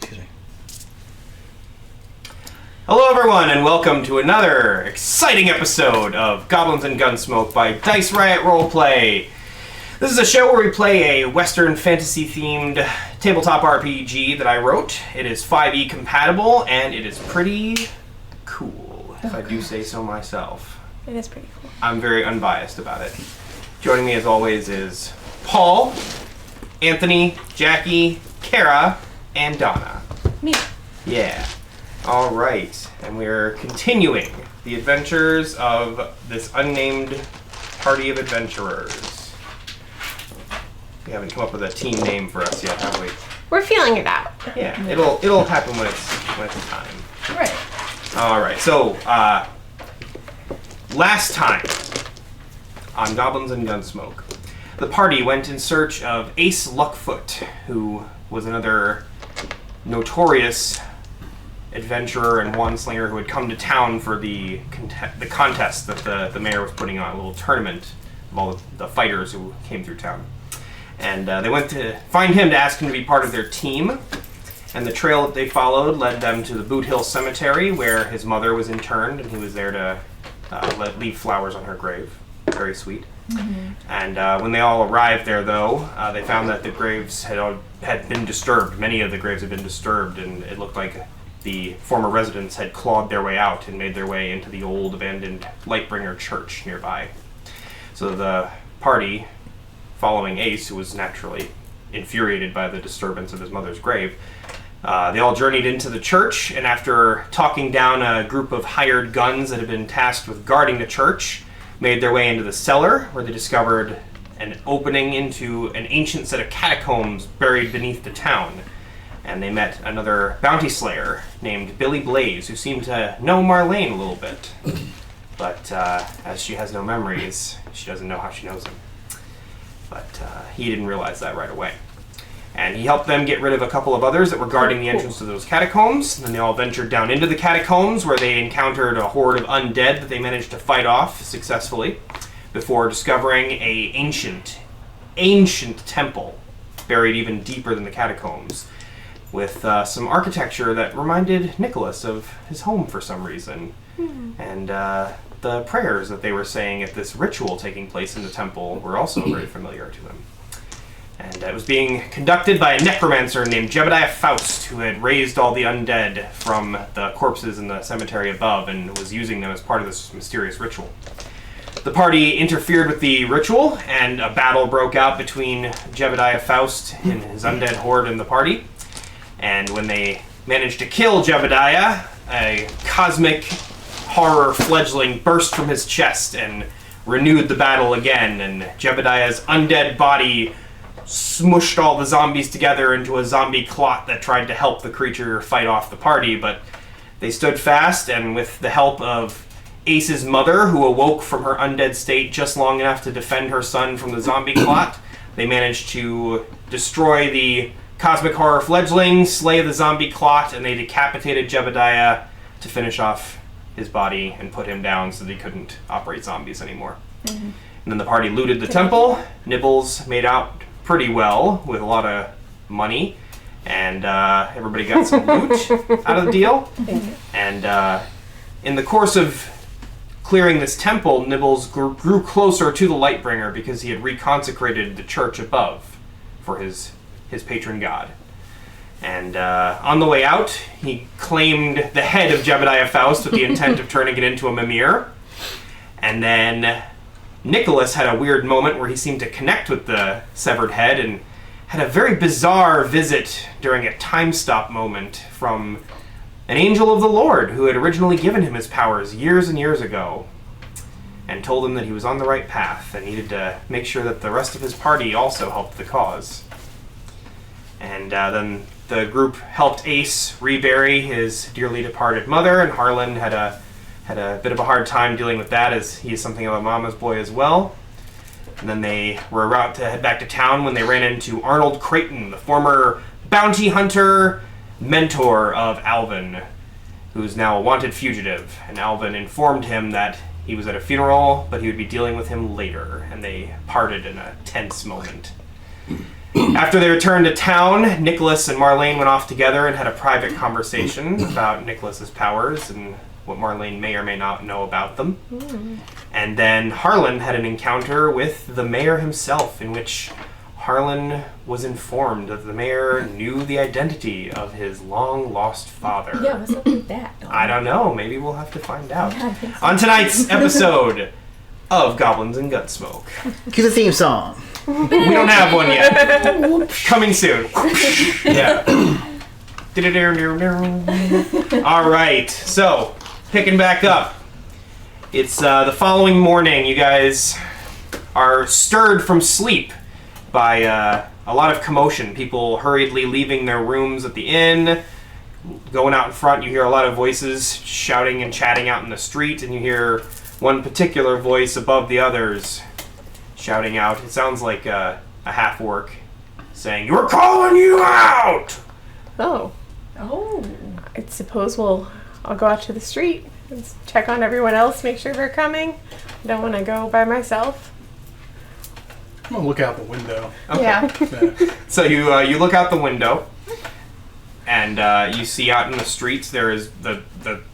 Excuse me. Hello everyone, and welcome to another exciting episode of Goblins and Gunsmoke by Dice Riot Roleplay. This is a show where we play a Western fantasy-themed tabletop RPG that I wrote. It is 5e compatible, and it is pretty cool, if I do say so myself. It is pretty cool. I'm very unbiased about it. Joining me as always is Paul, Anthony, Jackie, Kara, and Donna. Me. Yeah. All right, and we're continuing the adventures of this unnamed party of adventurers. We haven't come up with a team name for us yet, have we? We're feeling it out. Yeah, it'll happen when it's time. Right. All right. So last time on Goblins and Gunsmoke, the party went in search of Ace Luckfoot, who was another notorious adventurer and wand-slinger who had come to town for the contest that the mayor was putting on, a little tournament of all the fighters who came through town. And they went to find him to ask him to be part of their team. And the trail that they followed led them to the Boot Hill Cemetery, where his mother was interned, and he was there to leave flowers on her grave. Very sweet. Mm-hmm. And when they all arrived there, though, they found that the graves had been disturbed. Many of the graves had been disturbed, and it looked like the former residents had clawed their way out and made their way into the old abandoned Lightbringer church nearby. So the party, following Ace, who was naturally infuriated by the disturbance of his mother's grave, they all journeyed into the church, and after talking down a group of hired guns that had been tasked with guarding the church, made their way into the cellar, where they discovered an opening into an ancient set of catacombs buried beneath the town. And they met another bounty slayer named Billy Blaze, who seemed to know Marlene a little bit. But as she has no memories, she doesn't know how she knows him. But he didn't realize that right away. And he helped them get rid of a couple of others that were guarding the entrance to those catacombs. And then they all ventured down into the catacombs, where they encountered a horde of undead that they managed to fight off successfully, before discovering a ancient temple buried even deeper than the catacombs, with some architecture that reminded Nicholas of his home for some reason. Mm-hmm. And the prayers that they were saying at this ritual taking place in the temple were also very familiar to him. And it was being conducted by a necromancer named Jebediah Faust, who had raised all the undead from the corpses in the cemetery above and was using them as part of this mysterious ritual. The party interfered with the ritual, and a battle broke out between Jebediah Faust and his undead horde and the party. And when they managed to kill Jebediah, a cosmic horror fledgling burst from his chest and renewed the battle again, and Jebediah's undead body smushed all the zombies together into a zombie clot that tried to help the creature fight off the party, but they stood fast, and with the help of Ace's mother, who awoke from her undead state just long enough to defend her son from the zombie clot, they managed to destroy the cosmic horror fledgling, slay the zombie clot, and they decapitated Jebediah to finish off his body and put him down so that he couldn't operate zombies anymore. Mm-hmm. And then the party looted the temple. Nibbles made out pretty well with a lot of money, and everybody got some loot out of the deal. And in the course of clearing this temple, Nibbles grew closer to the Lightbringer because he had reconsecrated the church above for his patron god. And on the way out, he claimed the head of Jebediah Faust with the intent of turning it into a mimir. And then Nicholas had a weird moment where he seemed to connect with the severed head and had a very bizarre visit during a time stop moment from an angel of the Lord who had originally given him his powers years and years ago, and told him that he was on the right path and needed to make sure that the rest of his party also helped the cause. And then the group helped Ace rebury his dearly departed mother, and Harlan had a bit of a hard time dealing with that, as he is something of a mama's boy as well. And then they were about to head back to town when they ran into Arnold Creighton, the former bounty hunter mentor of Alvin, who's now a wanted fugitive. And Alvin informed him that he was at a funeral, but he would be dealing with him later, and they parted in a tense moment. After they returned to town, Nicholas and Marlene went off together and had a private conversation about Nicholas's powers and what Marlene may or may not know about them. And then Harlan had an encounter with the mayor himself, in which Harlan was informed that the mayor knew the identity of his long-lost father. Yeah, what's up with that? I don't know. Maybe we'll have to find out. Yeah, I think so. On tonight's episode of Goblins and Gunsmoke. Cue the theme song. We don't have one yet. Coming soon. Yeah. All right. So, picking back up. It's the following morning. You guys are stirred from sleep by a lot of commotion. People hurriedly leaving their rooms at the inn. Going out in front, you hear a lot of voices shouting and chatting out in the street, and you hear one particular voice above the others shouting out. It sounds like a half-orc saying, "We're calling you out!" Oh. Oh. I suppose I'll go out to the street and check on everyone else, make sure they're coming. I don't want to go by myself. I'm gonna look out the window. Okay. Yeah. Yeah. So you look out the window, and you see out in the streets there is the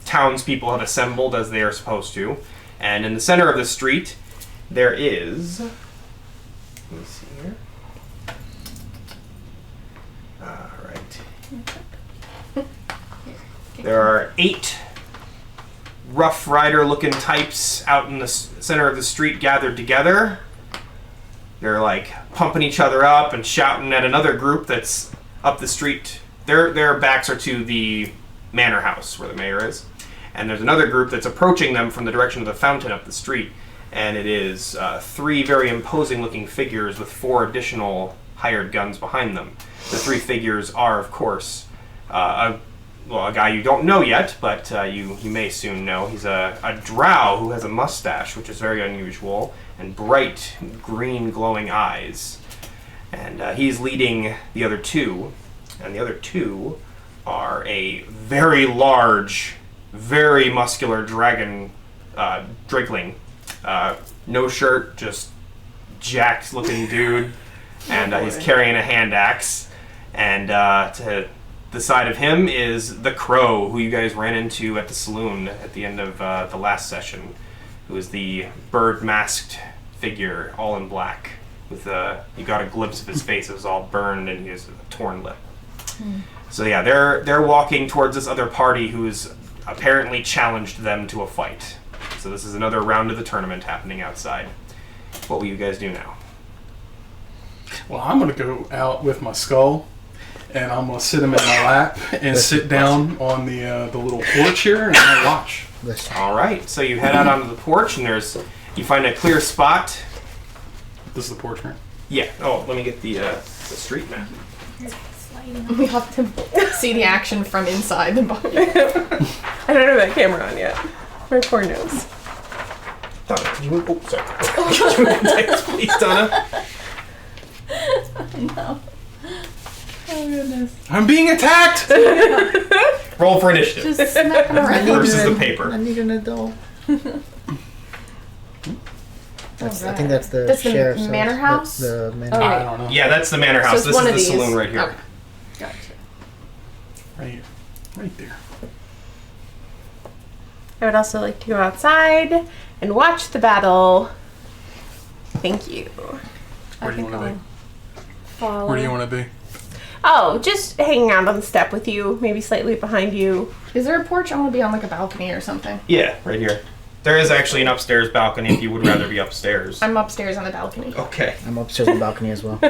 townspeople have assembled as they are supposed to, and in the center of the street there is. Let me see here. All right. There are 8 Rough Rider-looking types out in the center of the street gathered together. They're like pumping each other up and shouting at another group that's up the street. Their backs are to the manor house where the mayor is. And there's another group that's approaching them from the direction of the fountain up the street. And it is 3 very imposing looking figures with 4 additional hired guns behind them. The 3 figures are, of course, a guy you don't know yet, but you may soon know. He's a drow who has a mustache, which is very unusual, and bright green glowing eyes. And he's leading the other 2, and the other 2 are a very large, very muscular dragon, drakeling. No shirt, just jacked looking dude, and he's carrying a hand axe. And to the side of him is the Crow, who you guys ran into at the saloon at the end of the last session, who is the bird-masked figure, all in black. With you got a glimpse of his face; it was all burned, and he has a torn lip. So yeah, they're walking towards this other party who's apparently challenged them to a fight. So this is another round of the tournament happening outside. What will you guys do now? Well, I'm gonna go out with my skull, and I'm gonna sit him in my lap and sit down on the little porch here, and I'm gonna watch. Listen. All right, so you head out onto the porch, and you find a clear spot. This is the porch, right? Yeah. Oh, let me get the street map. We have to see the action from inside the body. I don't have that camera on yet. My poor nose. Donna, could you move? Oh, sorry. Could you move next, please, Donna? No. Oh goodness. I'm being attacked. Roll for initiative. Just smack him around. Versus the paper. I need an adult. I think that's the That's the sheriff's manor house? The manor Oh, house. I don't know. Yeah, that's the manor house. it's This one is of the these. saloon right here. Okay. Gotcha. Right here. Right there. I would also like to go outside and watch the battle. Thank you. Where do you want to be? Follow. Where do you want to be? Oh, just hanging out on the step with you, maybe slightly behind you. Is there a porch? I want to be on like a balcony or something. Yeah, right here. There is actually an upstairs balcony if you would rather be upstairs. I'm upstairs on the balcony. Okay. I'm upstairs on the balcony as well.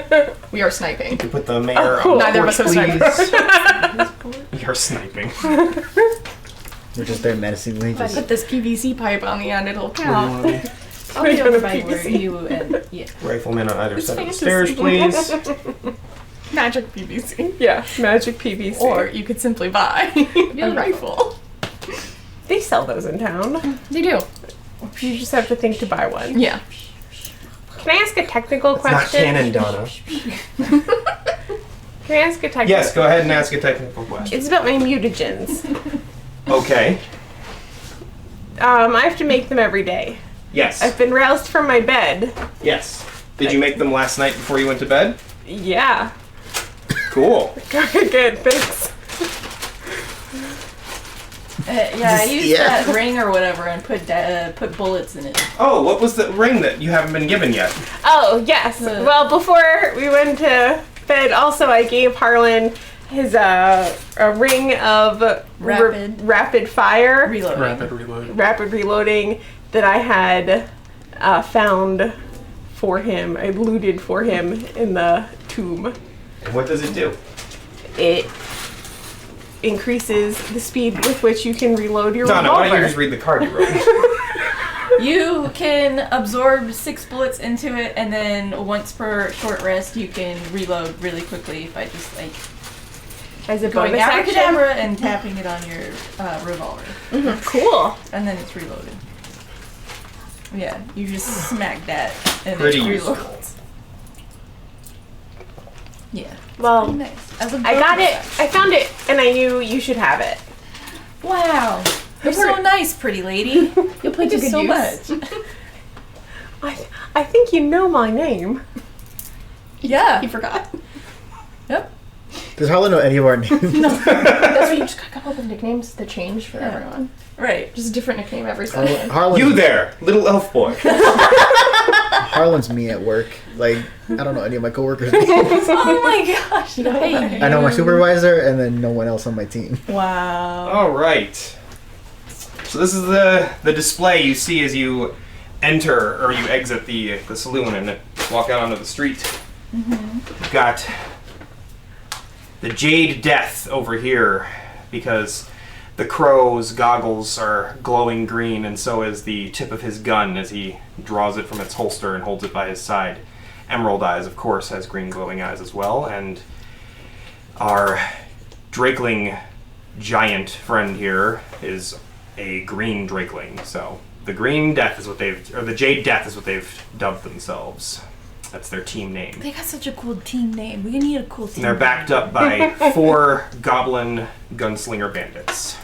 We are sniping. You put the mayor cool. on the Neither of us porch, have please. You're sniping. We're just there menacingly. If I Just put this PVC pipe on the end, it'll Where do you count. want to be? I'll be over by where you and yeah. Rifleman on either side of the fantasy. stairs, please. Magic PVC. Yeah, magic PVC. Or you could simply buy a rifle. They sell those in town. They do. You just have to think to buy one. Yeah. Can I ask a technical It's not question? canon, Donna. Can I ask a technical? Yes, go ahead and ask a technical question. It's about my mutagens. Okay. I have to make them every day. Yes. I've been roused from my bed. Yes. Did you make them last night before you went to bed? Yeah. Cool. Good, thanks. I used Yeah. that ring or whatever and put bullets in it. Oh, what was the ring that you haven't been given yet? Oh, yes. Well, before we went to bed, also I gave Harlan his a ring of rapid fire. Reloading. Rapid reloading that I had found for him. I looted for him in the tomb. And what does it do? It increases the speed with which you can reload your Donna, revolver. why don't you just read the card you wrote? You can absorb 6 bullets into it, and then once per short rest, you can reload really quickly by just like As a going bonus action. abracadabra and tapping it on your revolver, Cool. and then it's reloaded. Yeah, you just smack that, and Pretty it useful. reloads. Yeah. Well, Pretty nice. As a I got bonus it. action. I found it, and I knew you should have it. Wow. You're so nice, pretty lady. You'll Thank you so much. I think you know my name. Yeah. He forgot. Yep. Does Harlan know any of our names? That's why you just got a couple of nicknames that change for Yeah. everyone. Right. Just a different nickname every session. Harlan's, You there, little elf boy. Harlan's me at work. Like, I don't know any of my coworkers' names. Oh my gosh. No Hey. way. I know my supervisor and then no one else on my team. Wow. All right. So this is the display you see as you enter or you exit the saloon and walk out onto the street. You've got the Jade Death over here because the crow's goggles are glowing green, and so is the tip of his gun as he draws it from its holster and holds it by his side. Emerald Eyes, of course, has green glowing eyes as well, and our Drakeling giant friend here is a green Drakeling. So the Green Death is what they've, or the Jade Death is what they've dubbed themselves. That's their team name. They got such a cool team name. We need a cool team. And they're backed up by 4 Goblin Gunslinger bandits.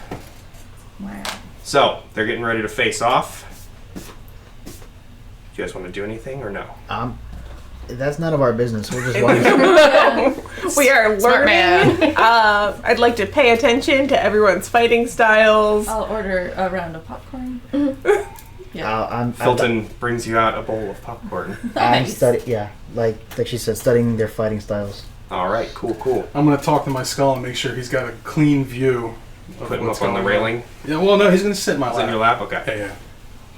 Wow. So they're getting ready to face off. Do you guys want to do anything or no? That's none of our business. We're just watching. We are Smart learning. man. I'd like to pay attention to everyone's fighting styles. I'll order a round of popcorn. Fulton brings you out a bowl of popcorn. I'm Nice. studying. Yeah, like she said, studying their fighting styles. All right, cool. I'm gonna talk to my skull and make sure he's got a clean view. Of Put him what's up on the going railing. Yeah, well, no, he's gonna sit in my Is it in lap. your lap? Okay.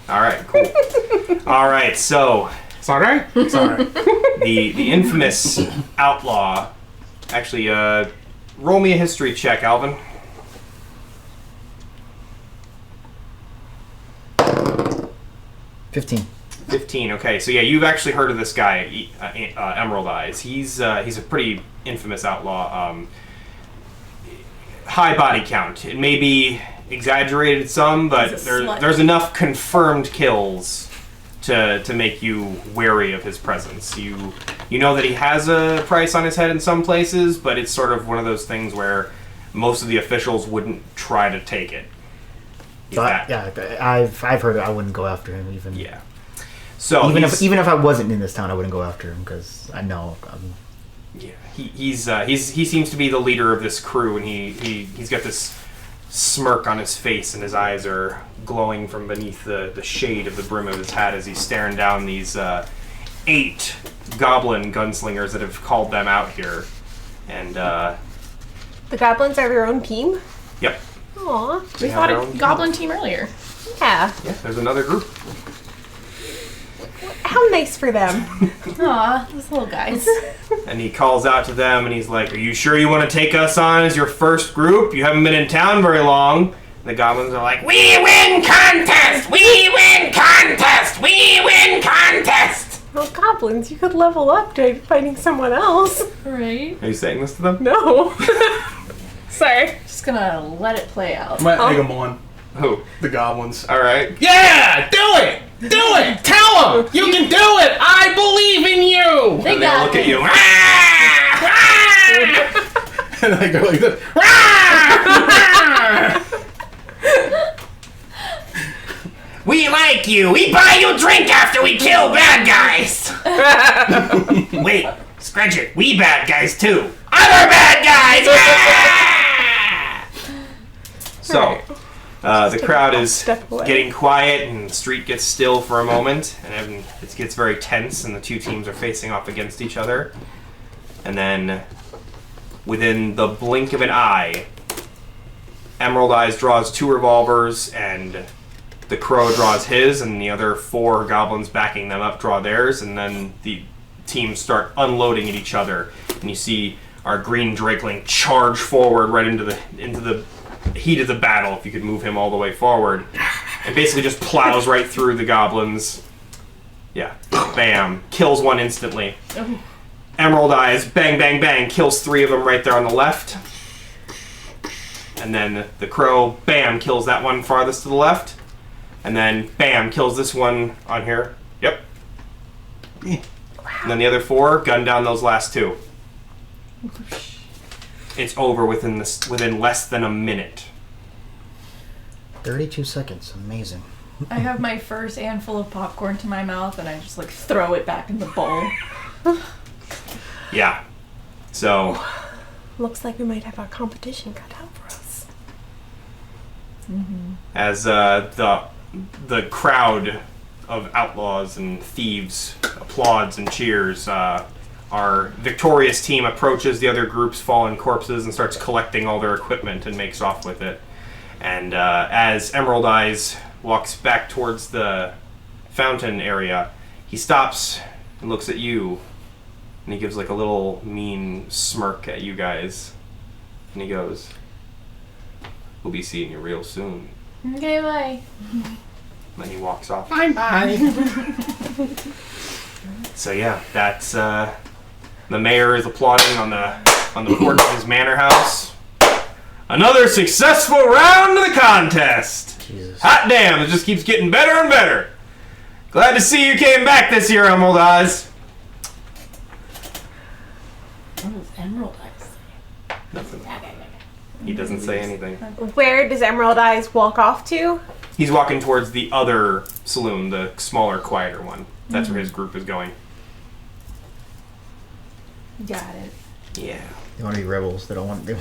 Yeah. All right, cool. All right, so It's all right. It's all right. the infamous outlaw. Actually, roll me a history check, Alvin. 15. 15. Okay, so yeah, you've actually heard of this guy, Emerald Eyes. He's a pretty infamous outlaw. High body count. It may be exaggerated some, but He's a slut. there's enough confirmed kills to make you wary of his presence. You know that he has a price on his head in some places, but it's sort of one of those things where most of the officials wouldn't try to take it. He's So that- I've heard it. I wouldn't go after him even. yeah. So Even if I wasn't in this town, I wouldn't go after him because I know. yeah, he seems to be the leader of this crew, and he's got this smirk on his face, and his eyes are glowing from beneath the shade of the brim of his hat as he's staring down these 8 goblin gunslingers that have called them out here. And The goblins are their own team? yep, Aw. they We have fought their a own- goblin team earlier. Yeah. Yeah, there's another group. How nice for them. Aw, those little guys. And he calls out to them, and he's like, "Are you sure you want to take us on as your first group? You haven't been in town very long." And the goblins are like, "We win contest! We win contest! We win contest!" Well, goblins, you could level up to fighting someone else. Right. Are you saying this to them? No. Sorry. Just gonna let it play out. I'm gonna egg him on. Who? The goblins. All right. Yeah, do it! Do it! Tell them! You can do it! I believe in you! They And they'll got look at me. you. "Ah! Ah!" And I go like this. We like you! We buy you a drink after we kill bad guys! Wait, Scratch it. We bad guys too. Other bad guys. So, the crowd is getting quiet, and the street gets still for a moment, and it gets very tense, and the two teams are facing off against each other. And then, within the blink of an eye, Emerald Eyes draws 2 revolvers, and the Crow draws his, and the other 4 goblins backing them up draw theirs, and then the teams start unloading at each other. And you see our green Drakeling charge forward right into the heat of the battle, if you could move him all the way forward, and basically just plows right through the goblins. Yeah, bam, kills one instantly. Emerald Eyes, bang, bang, bang, kills 3 of them right there on the left. And then the Crow, bam, kills that one farthest to the left. And then, bam, kills this one on here. Yep. And then the other 4 gun down those last 2. It's over within less than a minute. 32 seconds. Amazing. I have my first handful of popcorn to my mouth, and I just like throw it back in the bowl. Yeah. So. Looks like we might have our competition cut out for us. Mm-hmm. As the crowd of outlaws and thieves applauds and cheers, our victorious team approaches the other group's fallen corpses and starts collecting all their equipment and makes off with it. And as Emerald Eyes walks back towards the fountain area, he stops and looks at you, and he gives like a little mean smirk at you guys. And he goes, "We'll be seeing you real soon." Okay, bye. And then he walks off. Bye. So yeah, that's the mayor is applauding on the porch of his manor house. Another successful round of the contest. Jesus. Hot damn, it just keeps getting better and better. Glad to see you came back this year, Emerald Eyes. What does Emerald Eyes say? Nothing. He doesn't say anything. Where does Emerald Eyes walk off to? He's walking towards the other saloon, the smaller, quieter one. That's where his group is going. Got it. Yeah. They want to be rebels. They want to be.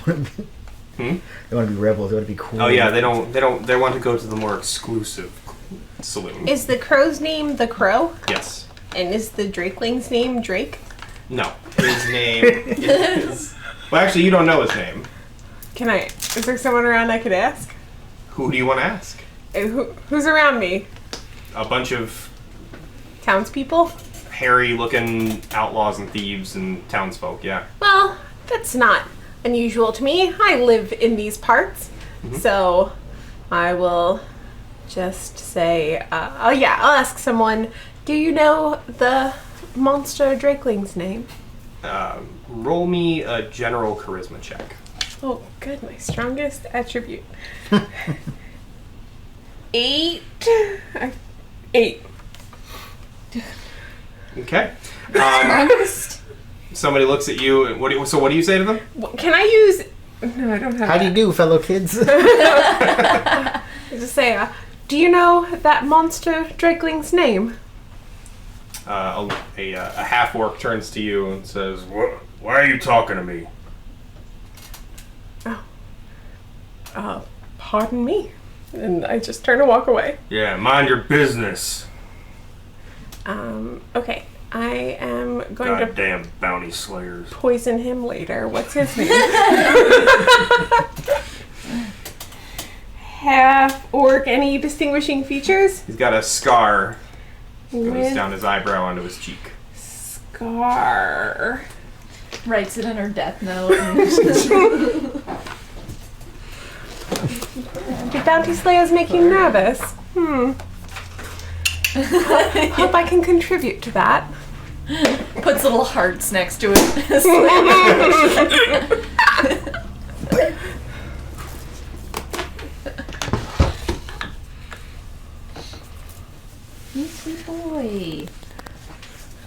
Hmm? They want to be rebels. They want to be cool. Oh yeah, they want to go to the more exclusive saloon. Is the Crow's name the Crow? Yes. And is the Drakeling's name Drake? No. His name is... Well, actually, you don't know his name. Is there someone around I could ask? Who do you want to ask? Who's around me? A bunch of Townspeople? hairy-looking outlaws and thieves and townsfolk, yeah. Well, that's not unusual to me. I live in these parts. So I will just say, I'll ask someone, do you know the monster Drakeling's name? Roll me a general charisma check. Oh, good. My strongest attribute. 8. 8. Okay. Somebody looks at you, and what do you say to them? Can I use... No, I don't have How do you do, fellow kids? Just say, do you know that monster Drakeling's name? A half-orc turns to you and says, "Why are you talking to me?" Pardon me. And I just turn and walk away. Yeah, mind your business. Okay. I am going to Goddamn bounty slayers. poison him later. What's his name? Half orc. Any distinguishing features? He's got a scar. Goes With down his eyebrow onto his cheek. scar. Writes it in her death note. The bounty slayers make you nervous. Hope I can contribute to that. Puts little hearts next to it. Easy boy.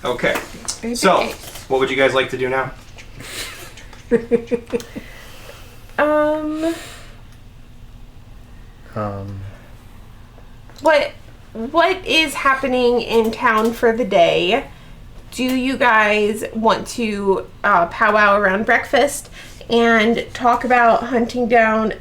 Okay. So, what would you guys like to do now? What is happening in town for the day? do you guys want to powwow around breakfast and talk about hunting down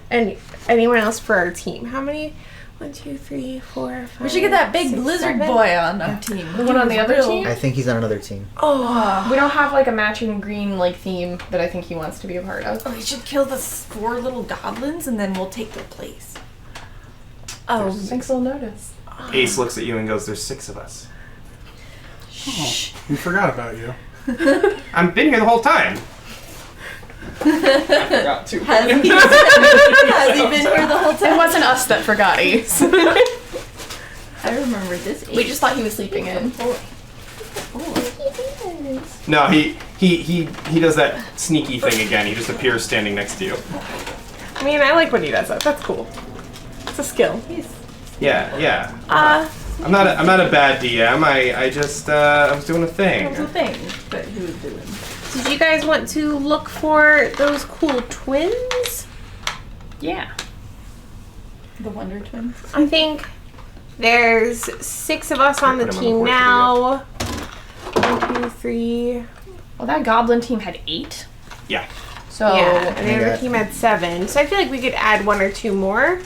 anyone else for our team? How many? 1, 2, 3, 4, 5. We should get that big 6, lizard 7. boy on our team. The one on the other team? I think he's on another team. Oh, We don't have like a matching green like theme that I think he wants to be a part of. Oh, we should kill the 4 little goblins and then we'll take their place. oh, Thanks, they'll notice. Ace looks at you and goes, "There's 6 of us." We forgot about you. I've been here the whole time. Forgot to. Has he been here the whole It time? wasn't us that forgot Ace. I remember this. We just thought he was sleeping in. No, he does that sneaky thing again. He just appears standing next to you. I mean, I like when he does that. That's cool. It's a skill. Yeah. I'm not a bad DM. I just I was doing a thing. That's the thing that he was doing. Did you guys want to look for those cool twins? Yeah. The Wonder Twins. I think there's 6 of us on the Put 'em on the team board now. 1, 2, 3. Well, that goblin team had 8. Yeah. So Yeah, and the I other got- team had 7. So I feel like we could add 1 or 2 more.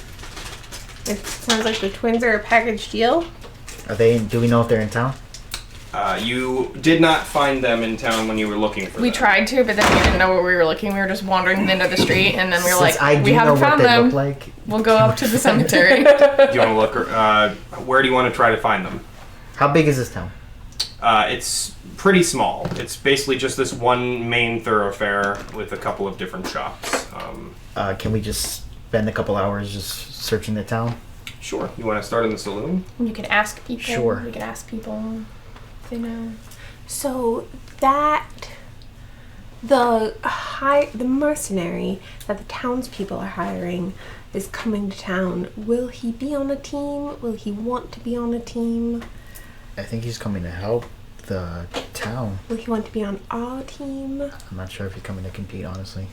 It sounds like the twins are a package deal. Are they? Do we know if they're in town? You did not find them in town when you were looking for we them. tried to, but then we didn't know where we were looking. We were just wandering the end of the street, and then we were Since like, I do we know haven't what found they them. look like. We'll go up to the cemetery. Do you want to look? Where do you want to try to find them? How big is this town? It's pretty small. It's basically just this one main thoroughfare with a couple of different shops. Can we just spend a couple hours just searching the town? Sure. You want to start in the saloon? You can ask people. Sure. You can ask people if they know. So that the mercenary that the townspeople are hiring is coming to town. Will he be on a team? Will he want to be on a team? I think he's coming to help the town. Will he want to be on our team? I'm not sure if he's coming to compete, honestly.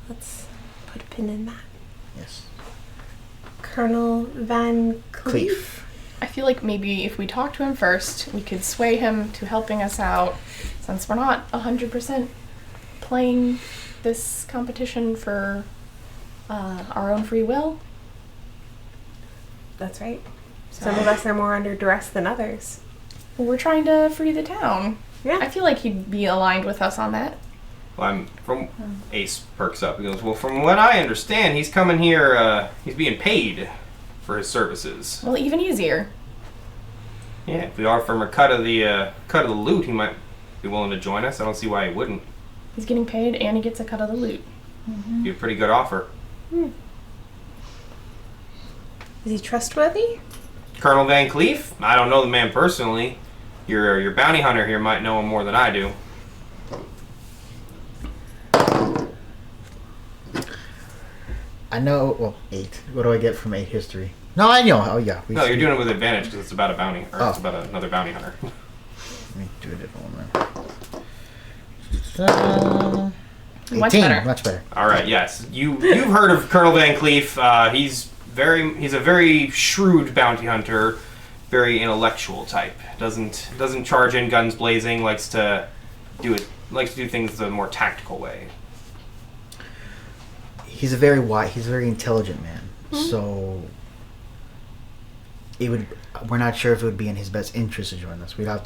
Let's put a pin in that. Yes. Colonel Van Cleef. Cleef. I feel like maybe if we talk to him first, we could sway him to helping us out, since we're not 100% playing this competition for our own free will. That's right. Some of us are more under duress than others. Well, we're trying to free the town. Yeah. I feel like he'd be aligned with us on that. Well, Ace perks up. He goes, "Well, from what I understand, he's coming here. He's being paid for his services. Well, even easier. Yeah, if we offer him a cut of the loot, he might be willing to join us. I don't see why he wouldn't. He's getting paid and he gets a cut of the loot. Be a pretty good offer." Is he trustworthy? Colonel Van Cleef? I don't know the man personally. Your bounty hunter here might know him more than I do. I know. Well, 8. What do I get from 8 history? No, I know. Oh yeah. No, you're doing it with advantage because it's about a bounty, or it's Oh. about another bounty hunter. Let me do a different one then. Much 18. better. Much better. All right, yes, you've heard of Colonel Van Cleef. He's a very shrewd bounty hunter, very intellectual type. Doesn't charge in guns blazing. Likes to do things the more tactical way. He's a very intelligent man. So we're not sure if it would be in his best interest to join us. We'd have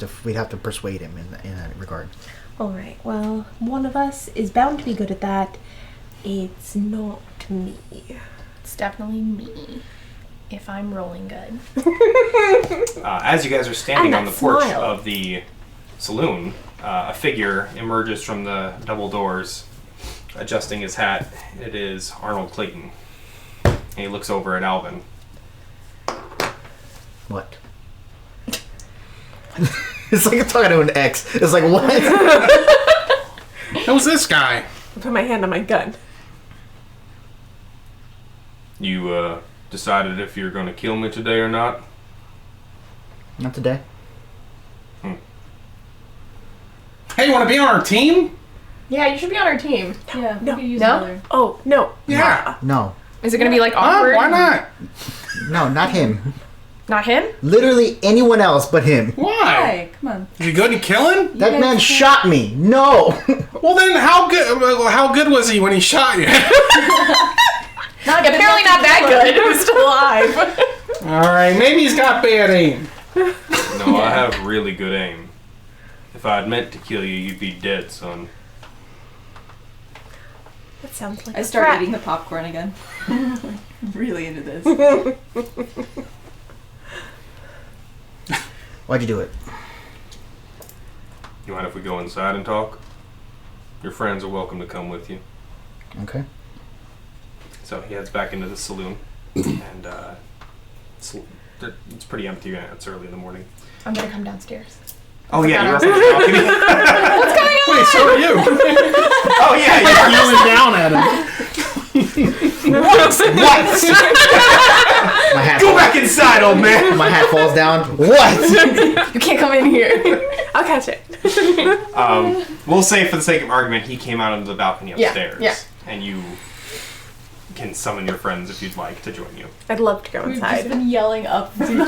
to persuade him in that regard. All right. Well, one of us is bound to be good at that. It's not me. It's definitely me. If I'm rolling good. As you guys are standing And on the that porch smile. of the saloon, a figure emerges from the double doors, adjusting his hat. It is Arnold Clayton. And he looks over at Alvin. What? It's like I'm talking to an ex. It's like, what? Who's this guy? I put my hand on my gun. You decided if you're going to kill me today or not? Not today. Hey, you want to be on our team? Yeah, you should be on our team. Yeah, No. we could use No? another. Oh, no. Yeah. No. Is it gonna be like Huh? awkward? Why not? No, not him. Not him? Literally anyone else but him. Why? Hey, come on. Is he good at killing? That guys man can't- shot me. No. Well, then how good was he when he shot you? Not apparently not that good. He was still alive. All right, maybe he's got bad aim. No, I have really good aim. If I had meant to kill you, you'd be dead, son. That sounds like I a start trap. eating the popcorn again. I'm really into this. Why'd you do it? You mind if we go inside and talk? Your friends are welcome to come with you. Okay. So he heads back into the saloon, and it's pretty empty. It's early in the morning. I'm gonna come downstairs. Oh yeah, you're up on the balcony. Wait, so are you? Oh yeah, you're Yelling down at him. what? My hat. Go back inside, old man. My hat falls down. What? You can't come in here. I'll catch it. We'll say, for the sake of argument, he came out onto the balcony Yeah, upstairs, yeah. and you can summon your friends if you'd like to join you. I'd love to go We've just inside. been yelling up to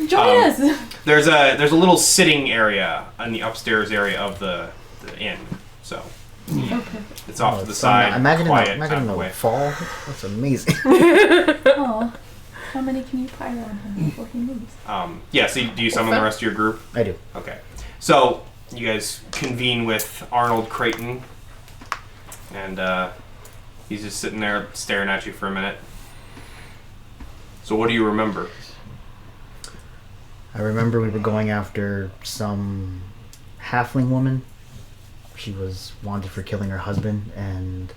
Join us! There's a little sitting area in the upstairs area of the inn, so it's off to the side, Imagine quiet, in out of the the way. fall. That's amazing. Aw. How many can you pile on him before he moves? Yeah, so do you summon the rest of your group? I do. Okay. So, you guys convene with Arnold Creighton, and he's just sitting there staring at you for a minute. So what do you remember? I remember we were going after some halfling woman. She was wanted for killing her husband, and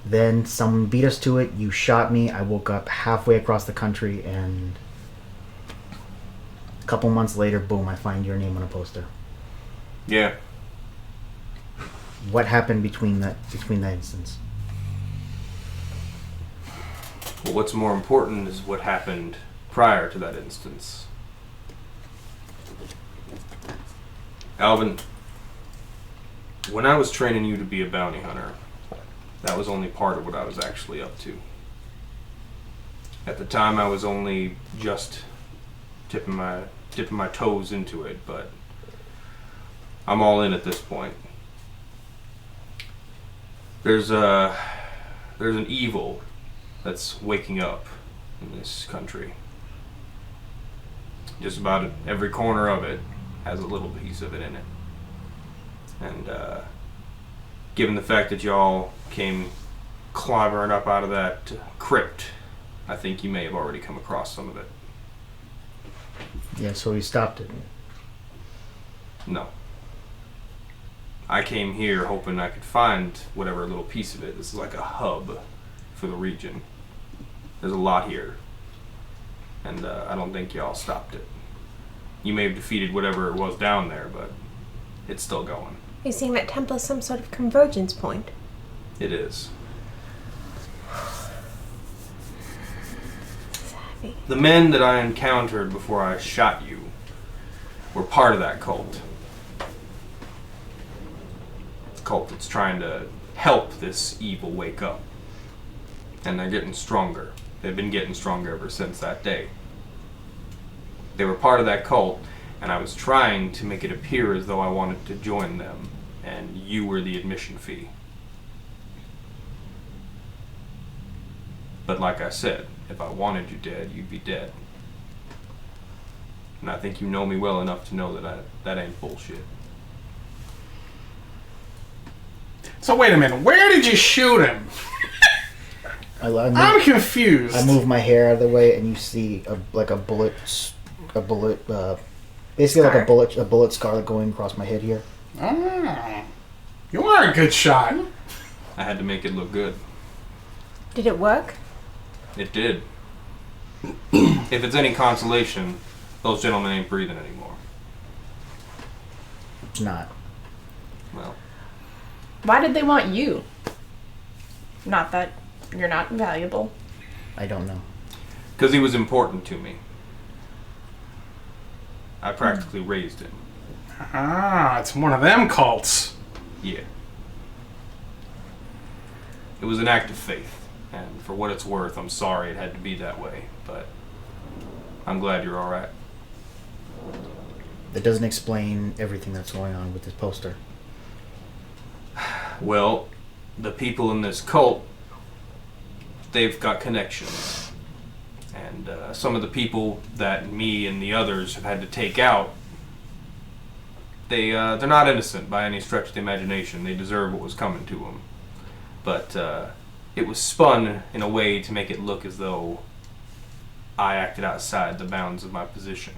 then someone beat us to it. You shot me. I woke up halfway across the country, and a couple months later, boom, I find your name on a poster. Yeah. What happened between that instance? Well, what's more important is what happened prior to that instance. Alvin, when I was training you to be a bounty hunter, that was only part of what I was actually up to. At the time, I was only just dipping my toes into it, but I'm all in at this point. There's an evil that's waking up in this country. Just about every corner of it has a little piece of it in it. And given the fact that y'all came clambering up out of that crypt, I think you may have already come across some of it. Yeah, so we stopped it. No. I came here hoping I could find whatever little piece of it. This is like a hub for the region. There's a lot here. And I don't think y'all stopped it. You may have defeated whatever it was down there, but it's still going. You seeing that temple as some sort of convergence point? It is. Savvy. The men that I encountered before I shot you were part of that cult. Cult that's trying to help this evil wake up. And they're getting stronger. They've been getting stronger ever since that day. They were part of that cult, and I was trying to make it appear as though I wanted to join them, and you were the admission fee. But like I said, if I wanted you dead, you'd be dead. And I think you know me well enough to know that that ain't bullshit. So wait a minute, where did you shoot him? I'm confused. I move my hair out of the way, and you see a bullet, basically Scar. like a bullet scar going across my head here. Ah, you are a good shot. I had to make it look good. Did it work? It did. If it's any consolation, those gentlemen ain't breathing anymore. It's not. Well, Why did they want you? Not that you're not valuable. I don't know. because he was important to me. I practically raised him. Ah, it's one of them cults. Yeah. It was an act of faith. And for what it's worth, I'm sorry it had to be that way, but I'm glad you're alright. That doesn't explain everything that's going on with this poster. Well, the people in this cult, they've got connections. And some of the people that me and the others have had to take out, they're not innocent by any stretch of the imagination. They deserve what was coming to them. But it was spun in a way to make it look as though I acted outside the bounds of my position.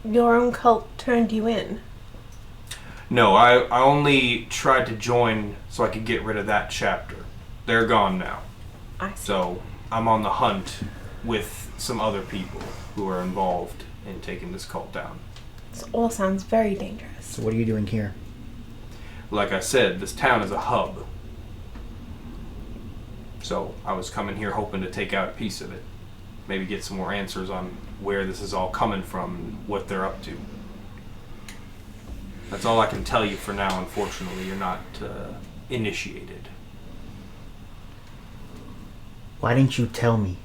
Your own cult turned you in. No, I only tried to join so I could get rid of that chapter. They're gone now. I see. So I'm on the hunt with some other people who are involved in taking this cult down. This all sounds very dangerous. So what are you doing here? Like I said, this town is a hub. So I was coming here hoping to take out a piece of it. Maybe get some more answers on where this is all coming from and what they're up to. That's all I can tell you for now, unfortunately. You're not initiated. Why didn't you tell me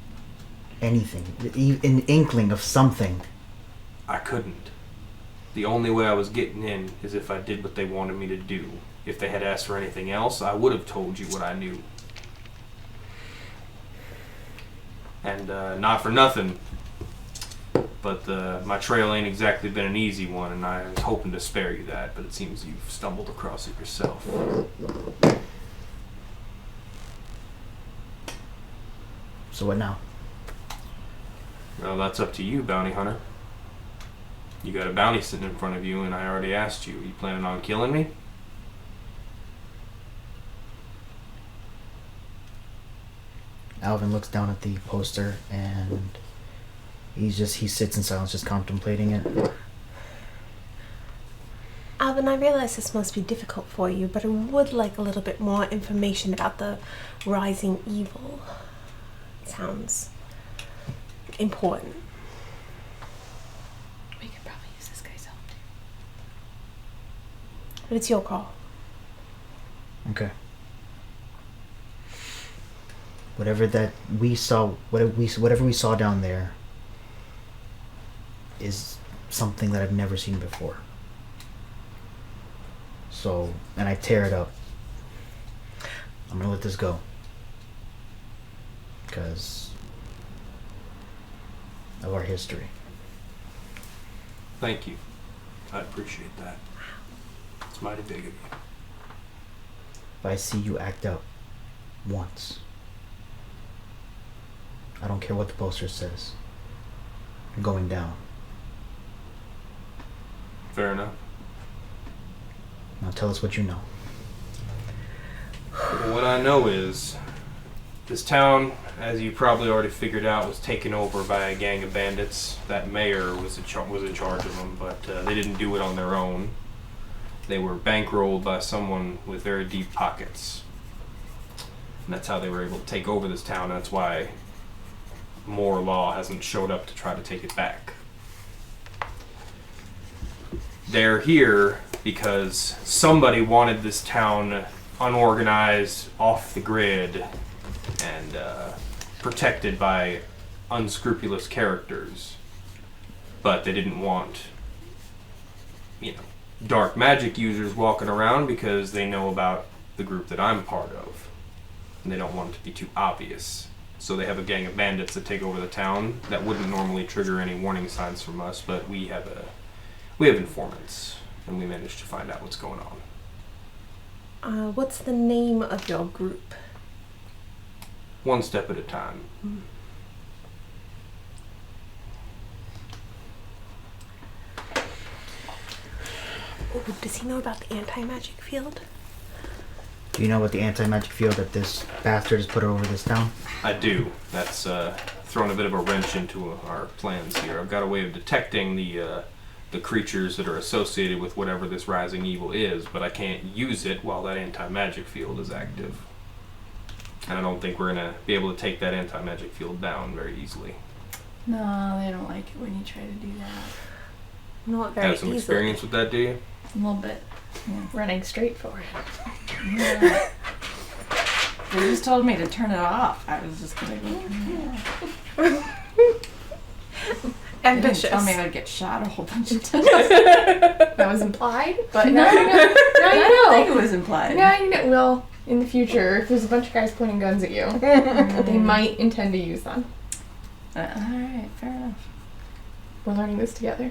anything? An inkling of something. I couldn't. The only way I was getting in is if I did what they wanted me to do. If they had asked for anything else, I would have told you what I knew. And not for nothing, but my trail ain't exactly been an easy one, and I was hoping to spare you that, but it seems you've stumbled across it yourself. So what now? Well, that's up to you, bounty hunter. You got a bounty sitting in front of you, and I already asked you. Are you planning on killing me? Alvin looks down at the poster and he sits in silence, just contemplating it. Alvin, I realize this must be difficult for you, but I would like a little bit more information about the rising evil. It sounds important. We could probably use this guy's help too. But it's your call. Okay. Whatever we saw down there is something that I've never seen before. So, and I tear it up. I'm gonna let this go. Because of our history. Thank you. I appreciate that. It's mighty big of you. If I see you act up once, I don't care what the poster says. You're going down. Fair enough. Now tell us what you know. Well, what I know is this town, as you probably already figured out, was taken over by a gang of bandits. That mayor was in charge of them, but they didn't do it on their own. They were bankrolled by someone with very deep pockets. And that's how they were able to take over this town. That's why more law hasn't showed up to try to take it back. They're here because somebody wanted this town unorganized, off the grid, and protected by unscrupulous characters. But they didn't want, dark magic users walking around because they know about the group that I'm part of. And they don't want it to be too obvious. So they have a gang of bandits that take over the town that wouldn't normally trigger any warning signs from us, but we have informants, and we managed to find out what's going on. What's the name of your group? One step at a time. Oh, does he know about the anti-magic field? Do you know what the anti-magic field that this bastard has put over this town? I do. That's thrown a bit of a wrench into our plans here. I've got a way of detecting the creatures that are associated with whatever this rising evil is, but I can't use it while that anti-magic field is active. And I don't think we're going to be able to take that anti-magic field down very easily. No, they don't like it when you try to do that. Not very Have some easily. experience with that, do you? A little bit. running straight for it. Yeah. They just told me to turn it off. I was just gonna go turn it off. They didn't Ambitious. tell me I'd get shot a whole bunch of times. That was implied, but now you know. Now I you don't know. think it was implied. Now you know. Well, in the future, if there's a bunch of guys pointing guns at you, they might intend to use them. Alright, fair enough. We're learning this together.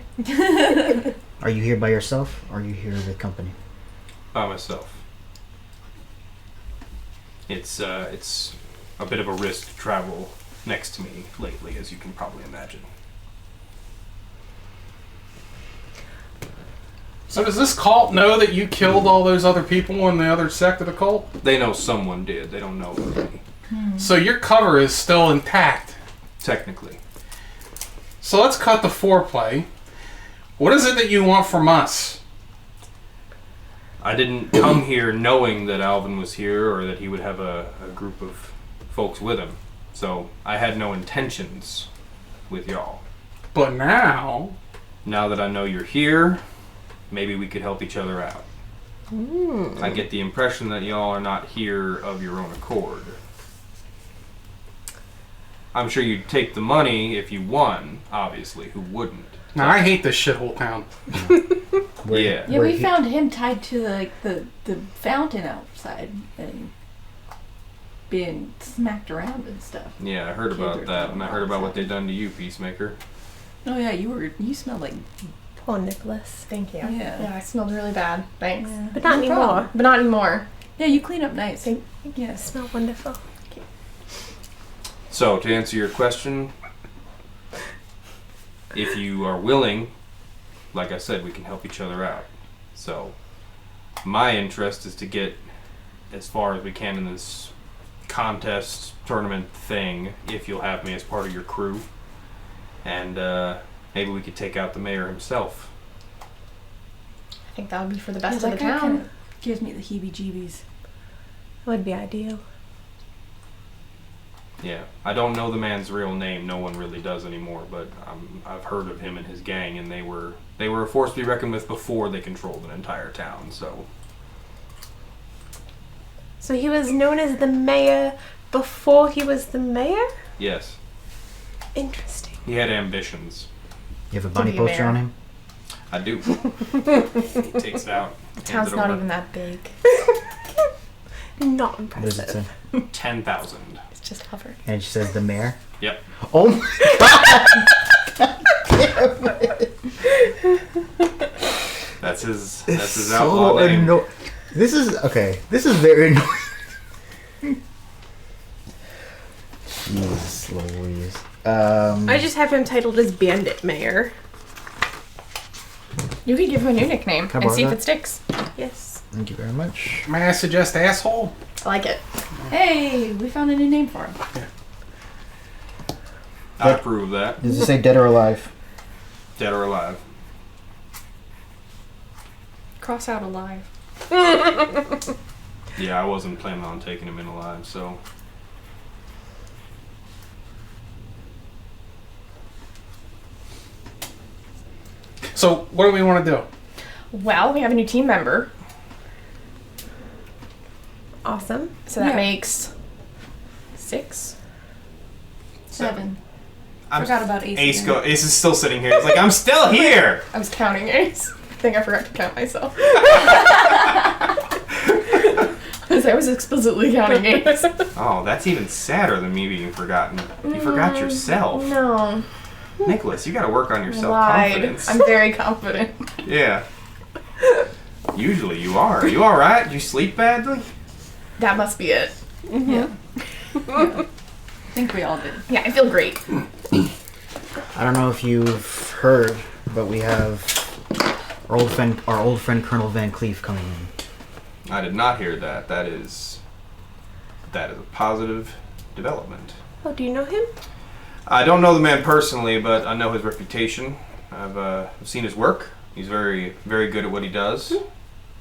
Are you here by yourself, or are you here with company? By myself. It's a bit of a risk to travel next to me lately, as you can probably imagine. So does this cult know that you killed all those other people in the other sect of the cult? They know someone did. They don't know it was me, So your cover is still intact. technically. So let's cut the foreplay. What is it that you want from us? I didn't come here knowing that Alvin was here or that he would have a group of folks with him. So I had no intentions with y'all. But now... Now that I know you're here, maybe we could help each other out. I get the impression that y'all are not here of your own accord. I'm sure you'd take the money if you won, obviously. Who wouldn't? Now, I hate this shithole town. Yeah. Yeah, we found him tied to the fountain outside and being smacked around and stuff. Yeah, I heard Kids about are that, and I heard about what outside. they've done to you, Peacemaker. Oh yeah, you smelled like Poor Nicholas. Thank you. Yeah. Yeah, I smelled really bad. Thanks. But not No anymore. problem. But not anymore. Yeah, you clean up nice. Yes. Smell wonderful. So, to answer your question, if you are willing, like I said, we can help each other out. So, my interest is to get as far as we can in this contest, tournament thing, if you'll have me as part of your crew. And maybe we could take out the mayor himself. I think that would be for the best Yeah, of the that guy town. kinda gives me the heebie-jeebies. That would be ideal. Yeah, I don't know the man's real name. No one really does anymore, but I've heard of him and his gang, and they were a force to be reckoned with before they controlled an entire town. So So he was known as the mayor before he was the mayor? yes, Interesting. he had ambitions. You have a To bunny be a poster mayor. on him? I do. He takes it out. The town's not even that big. Not What does it impressive. say? 10,000. It's just hovered. And it says the mayor. Yep. Oh my That's his It's outlaw so name. annoying. This is okay. This is very annoying. Jesus Louise. I just have him titled as Bandit Mayor. You could give him a new nickname Can I and see if borrow it sticks. Yes. Thank you very much. May I suggest asshole? I like it. Hey, we found a new name for him. I approve of that. Does it say dead or alive? Dead or alive. Cross out alive. Yeah, I wasn't planning on taking him in alive, so. So, what do we want to do? Well, we have a new team member, Awesome. so that Yeah. makes 6. 7. I'm Forgot about Ace. Ace, again. Ace is still sitting here. He's like, I'm still here! I was counting Ace. I think I forgot to count myself. Because I was explicitly counting Ace. Oh, that's even sadder than me being forgotten. You forgot yourself. No, Nicholas, you gotta work on your I lied. self-confidence. I'm very confident. Yeah. Usually you are. Are you alright? Did you sleep badly? That must be it. Yeah. I think we all did. Yeah, I feel great. I don't know if you've heard, but we have our old friend Colonel Van Cleef coming in. I did not hear that. That is a positive development. Oh, do you know him? I don't know the man personally, but I know his reputation. I've seen his work. He's very, very good at what he does.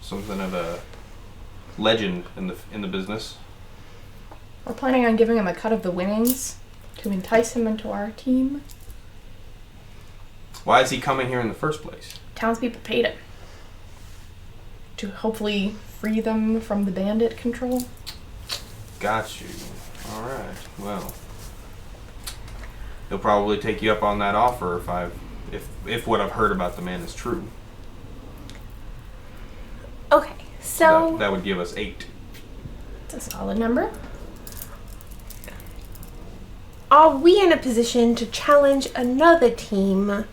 Something of a legend in the business. We're planning on giving him a cut of the winnings to entice him into our team. Why is he coming here in the first place? Townspeople paid him. to hopefully free them from the bandit control. Got you. Alright, well. He'll probably take you up on that offer if what I've heard about the man is true. Okay, so That would give us 8. It's a solid number. are we in a position to challenge another team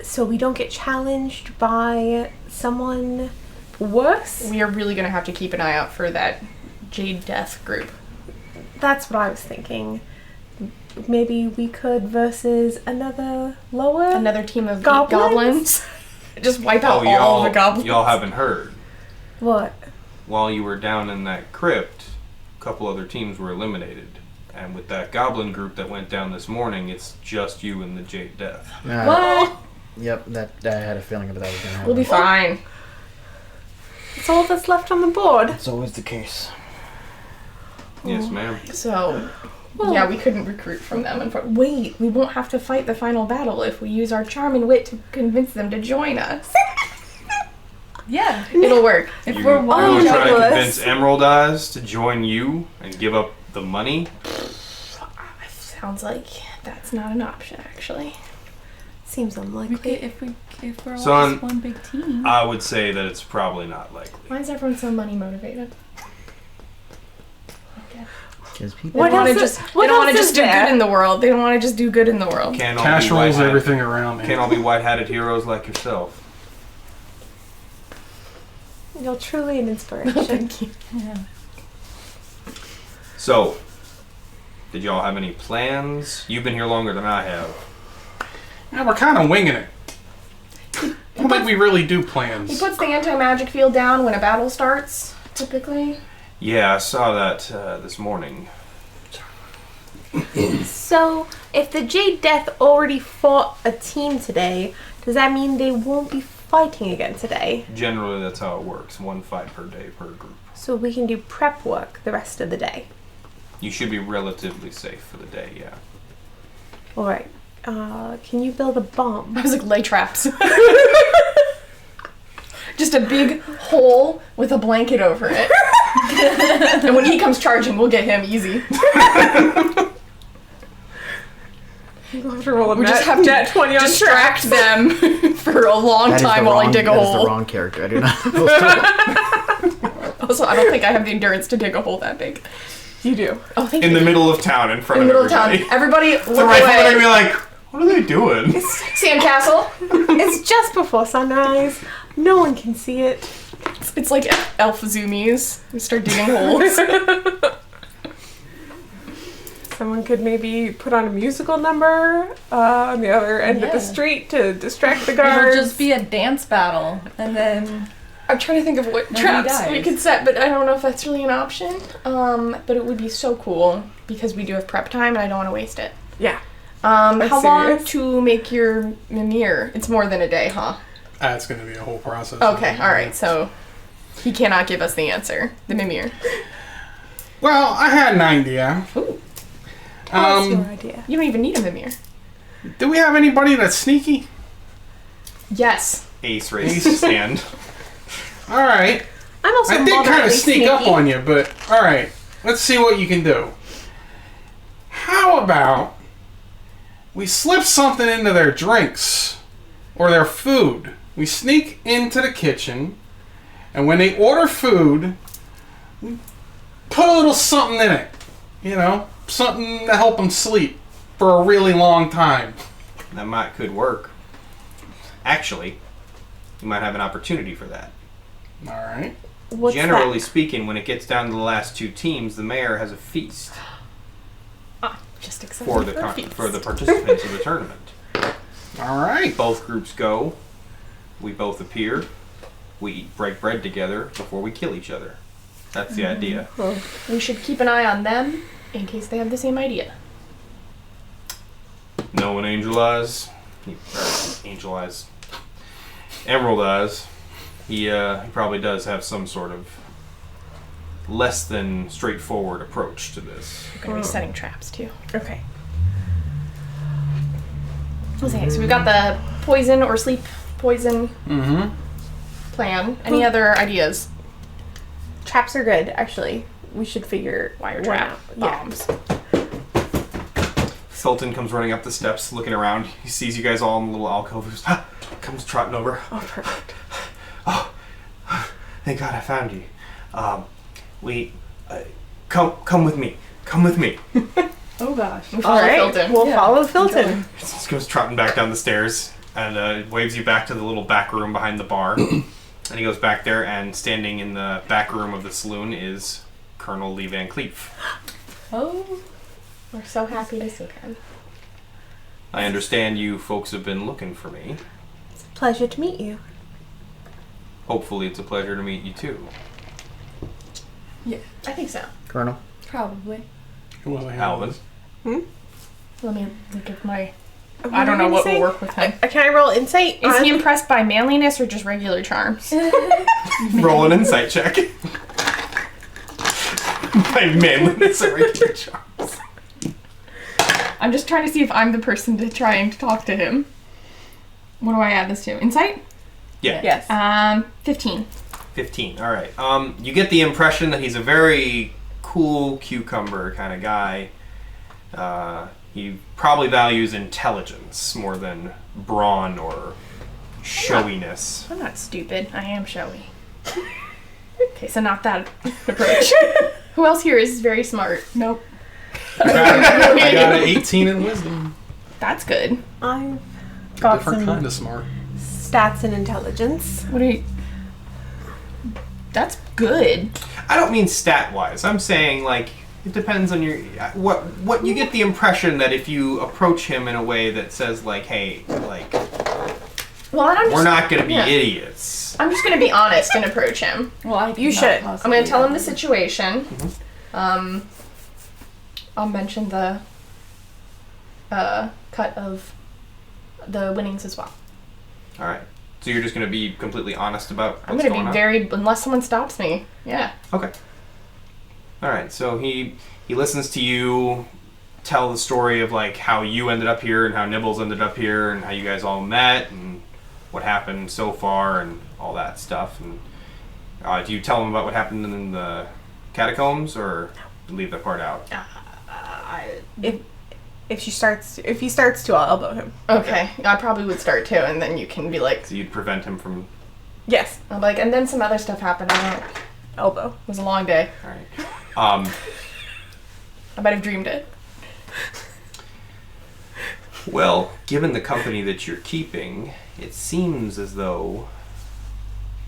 so we don't get challenged by someone worse? We are really going to have to keep an eye out for that Jade Death group. That's what I was thinking. Maybe we could versus another lower? Another team of Goblins? goblins. Just wipe out all the goblins. Y'all haven't heard. What? While you were down in that crypt, a couple other teams were eliminated. And with that goblin group that went down this morning, it's just you and the Jade Death. What? Yep, that I had a feeling about that was gonna happen. We'll be fine. It's all that's left on the board. That's always the case. Yes, ma'am. So, yeah, we couldn't recruit from them. Wait, we won't have to fight the final battle if we use our charm and wit to convince them to join us. Yeah. It'll work. If You we're were one trying to Douglas. convince Emerald Eyes to join you and give up the money? Sounds like that's not an option, actually. Seems we unlikely. could, if we're all Son, just one big team. I would say that it's probably not likely. Why is everyone so money motivated? Because They people. What don't want to else is- just. what They don't want to else just is do there? good in the world. They don't want to just do good in the world. Can't all Cash be rolls white-hatted- everything around, man. Can't all be white-hatted heroes like yourself. You're truly an inspiration. Thank you. Yeah. So, did y'all have any plans? You've been here longer than I have. Yeah, we're kind of winging it. I don't think we really do He plans. puts the anti-magic field down when a battle starts, typically. Yeah, I saw that this morning. So, if the Jade Death already fought a team today, does that mean they won't be fighting again today? Generally, that's how it works. 1 fight per day per group. So we can do prep work the rest of the day. You should be relatively safe for the day, yeah. Alright. Can you build a bomb? I was like, lay traps. Just a big hole with a blanket over it. And when he comes charging, we'll get him easy. We just have to 20 on distract them for a long That is time the while I wrong- dig a that is the hole. wrong character. I do not have those tools. Also, I don't think I have the endurance to dig a hole that big. You do. Oh, thank In you. the middle of town, in front In the of middle of town. everybody. Everybody, The look rifle, they're gonna be away. like, what are they doing? Sandcastle. It's just before sunrise. No one can see it. It's like elf zoomies. We start digging holes. Someone could maybe put on a musical number on the other end of Yeah. the street to distract the It'll guards. just be a dance battle, and then I'm trying to think of what Nobody traps dies. we could set, but I don't know if that's really an option. But it would be so cool because we do have prep time, and I don't want to waste it. Yeah. How long serious? to make your mimir? It's more than a day, huh? That's going to be a whole process. Okay, all right. So he cannot give us the answer. The mimir. Well, I had an idea. Ooh, What's your idea? you don't even need a mimir. Do we have anybody that's sneaky? Yes. Ace raised his hand. All right. I'm also I did kind moderately of sneak up sneaky. on you, but all right. Let's see what you can do. How about we slip something into their drinks or their food? We sneak into the kitchen, and when they order food, we put a little something in it. You know, something to help them sleep for a really long time. That could work. Actually, you might have an opportunity for that. All right. What's Generally that? speaking, when it gets down to the last 2 teams, the mayor has a feast Just for the for the participants of the tournament. All right. Both groups go. We both appear. We break bread together before we kill each other. That's the idea. We should keep an eye on them in case they have the same idea. Knowing Angel Eyes, Emerald Eyes, he probably does have some sort of less than straightforward approach to this. We're gonna be setting traps too. Okay. Okay, so we've got the poison or sleep poison Mm-hmm. plan. Any other ideas? Traps are good, actually. We should figure Wire one trap, out. Yeah. bombs. Sultan comes running up the steps, looking around. He sees you guys all in the little alcove. He goes, comes trotting over. Oh, perfect. Oh, thank God I found you. Come with me. Come with me. Oh gosh. We All follow right, Filton. we'll Yeah. follow Filton. He just goes trotting back down the stairs and waves you back to the little back room behind the bar. And he goes back there, and standing in the back room of the saloon is Colonel Lee Van Cleef. Oh. We're so happy to see him. I understand you folks have been looking for me. Pleasure to meet you. Hopefully it's a pleasure to meet you too. I think so. Colonel. Probably. Who the hell Alvin. is- Let me look at my... What I don't are know we what will saying? work with him. Can I roll insight? Is he on- impressed by manliness or just regular charms? Roll an insight check. My manliness and regular charms. I'm just trying to see if I'm the person to try and talk to him. What do I add this to? Insight? Yeah. Yes. 15. 15. All right. You get the impression that he's a very cool cucumber kind of guy. He probably values intelligence more than brawn or showiness. I'm not stupid. I am showy. Okay, so not that approach. Who else here is very smart? Nope. I got an 18 in wisdom. That's good. I've got Different some kind of smart. stats and intelligence. What do you... That's good. I don't mean stat-wise. I'm saying like it depends on your what you get the impression that if you approach him in a way that says like, hey, like Well, I'm just... we're not going to be yeah. idiots. I'm just gonna be honest and approach him. Well, You should. I'm gonna tell him the situation. I'll mention the cut of the winnings as well. All right. So you're just going to be completely honest about what's I'm gonna going be on? very... Unless someone stops me. Yeah. Okay. All right. So he listens to you tell the story of like how you ended up here and how Nibbles ended up here and how you guys all met and what happened so far and all that stuff. And do you tell him about what happened in the catacombs or leave that part out? If he starts to, I'll elbow him. Okay. I probably would start too, and then you can be like... So you'd prevent him from. Yes, I'm like, and then some other stuff happened. I don't know. It elbow. was a long day. All right. I might have dreamed it. Well, given the company that you're keeping, it seems as though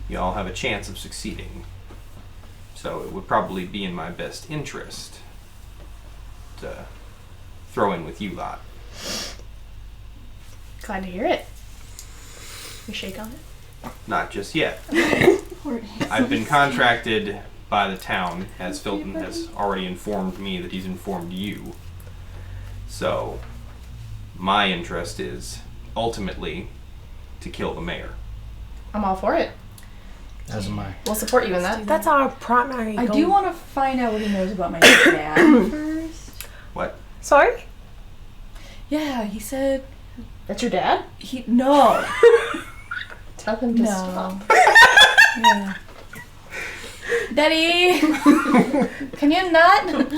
you all have a chance of succeeding. So it would probably be in my best interest to throw in with you lot. Glad to hear it. We shake on it. Not just yet. I've been contracted by the town, as Filton has already informed me that he's informed you. So, my interest is ultimately to kill the mayor. I'm all for it. As am I. We'll support you in that. That's our primary I goal. do want to find out what he knows about my dad first. What? Sorry? Yeah, he said That's your dad? no. Tell him to stop. Yeah. Daddy, can you not?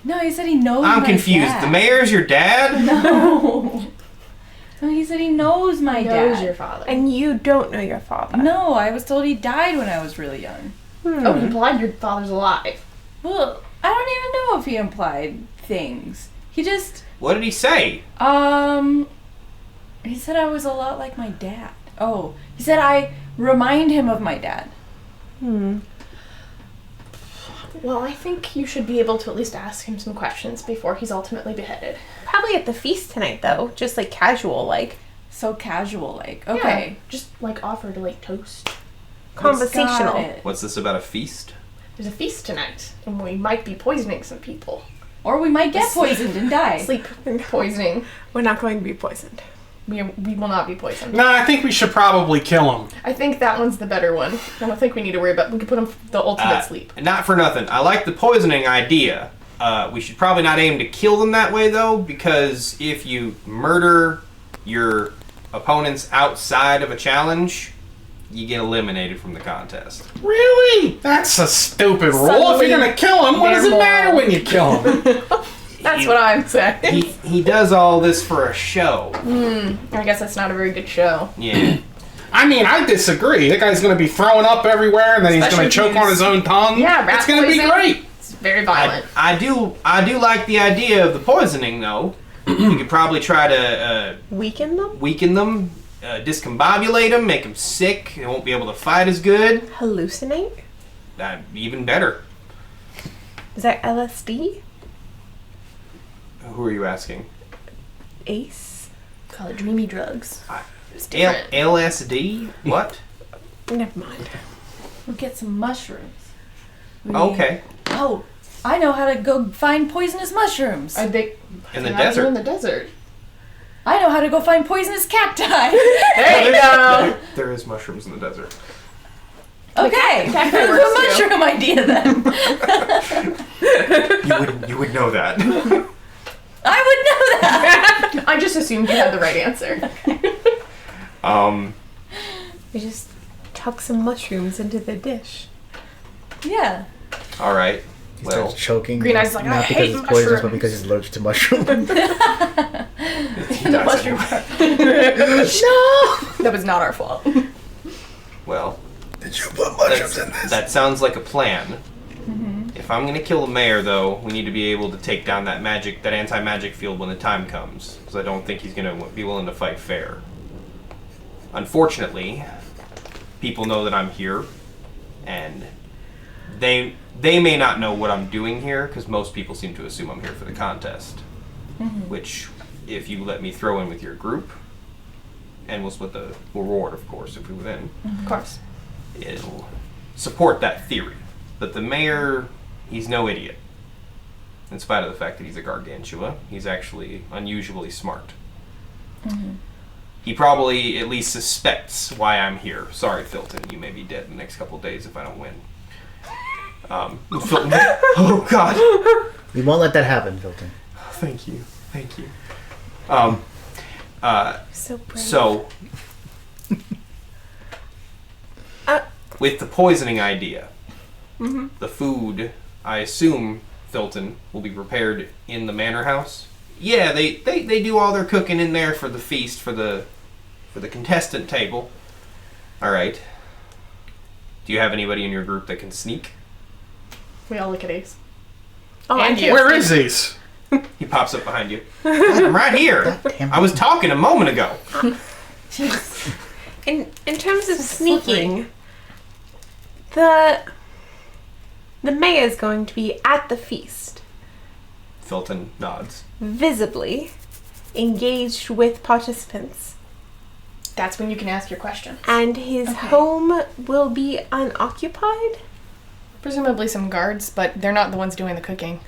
No, he said he knows. I'm my confused. Dad. The mayor's your dad? No. No, he said he knows my Knows dad. your father. And you don't know your father. No, I was told he died when I was really young. Oh, he implied your father's alive. Well, I don't even know if he implied things. He just, What did he say? he said I was a lot like my dad. Oh, he said I remind him of my dad. Well, I think you should be able to at least ask him some questions before he's ultimately beheaded. Probably at the feast tonight, though. Just like casual, like So casual, like, okay. Yeah, just like offer to like toast. conversational. Got it. What's this about a feast? There's a feast tonight, and we might be poisoning some people. Or we might get poisoned and die. Sleep poisoning. We're not going to be poisoned. We will not be poisoned. No, I think we should probably kill him. I think that one's the better one. I don't think we need to worry about. We can put him the ultimate sleep. Not for nothing. I like the poisoning idea. We should probably not aim to kill them that way, though, because if you murder your opponents outside of a challenge, you get eliminated from the contest. Really? That's a stupid rule. If Suddenly, you're gonna kill him, what does it they're matter moral. when you kill him? That's He- what I'm saying. He does all this for a show. I guess that's not a very good show. Yeah. I mean, I disagree. That guy's gonna be throwing up everywhere, and then he's Especially gonna choke if on he's- his own tongue. Yeah, rat it's gonna be poison. great. It's very violent. I do like the idea of the poisoning, though. You could probably try to Weaken them? weaken them, discombobulate them, make them sick. They won't be able to fight as good. Hallucinate? Even better. Is that LSD? Who are you asking? Ace? Call it dreamy drugs. It's L- different. LSD? What? Never mind. We'll get some mushrooms. Okay. Oh, I know how to go find poisonous mushrooms. I think In the how do you desert. in the desert. I know how to go find poisonous cacti. There you go. There is mushrooms in the desert. Okay, cacti the works, too. mushroom idea then. You would know that. I would know that. I just assumed you had the right answer. We just tuck some mushrooms into the dish. Yeah. All right. He Well, starts choking. Green Eye's like, not I because hate it's poisonous, but mushrooms. because he's allergic to mushrooms. he The does mushroom anyway. That was not our fault. Well, Did you put mushrooms in this? that sounds like a plan. If I'm gonna kill the mayor, though, we need to be able to take down that anti-magic field when the time comes, because I don't think he's gonna be willing to fight fair. Unfortunately, people know that I'm here, and they may not know what I'm doing here, because most people seem to assume I'm here for the contest. Which, if you let me throw in with your group, and we'll split the reward, of course, if we win. Of course. It'll support that theory. That the mayor, he's no idiot. In spite of the fact that he's a gargantua, he's actually unusually smart. He probably at least suspects why I'm here. Sorry, Filton, you may be dead in the next couple of days if I don't win. Filton, oh God. We won't let that happen, Filton. Thank you. So brave. So, with the poisoning idea, the food, I assume, Filton, will be prepared in the manor house. Yeah, they do all their cooking in there for the feast, for the contestant table. All right. Do you have anybody in your group that can sneak? We all look at Ace. Oh, And I you. Where is Ace? He pops up behind you. I'm right here. Damn I was talking a moment ago. In terms of sneaking, the mayor's going to be at the feast, Filton nods. visibly engaged with participants, That's when you can ask your question. and his home will be unoccupied. Presumably some guards, but they're not the ones doing the cooking.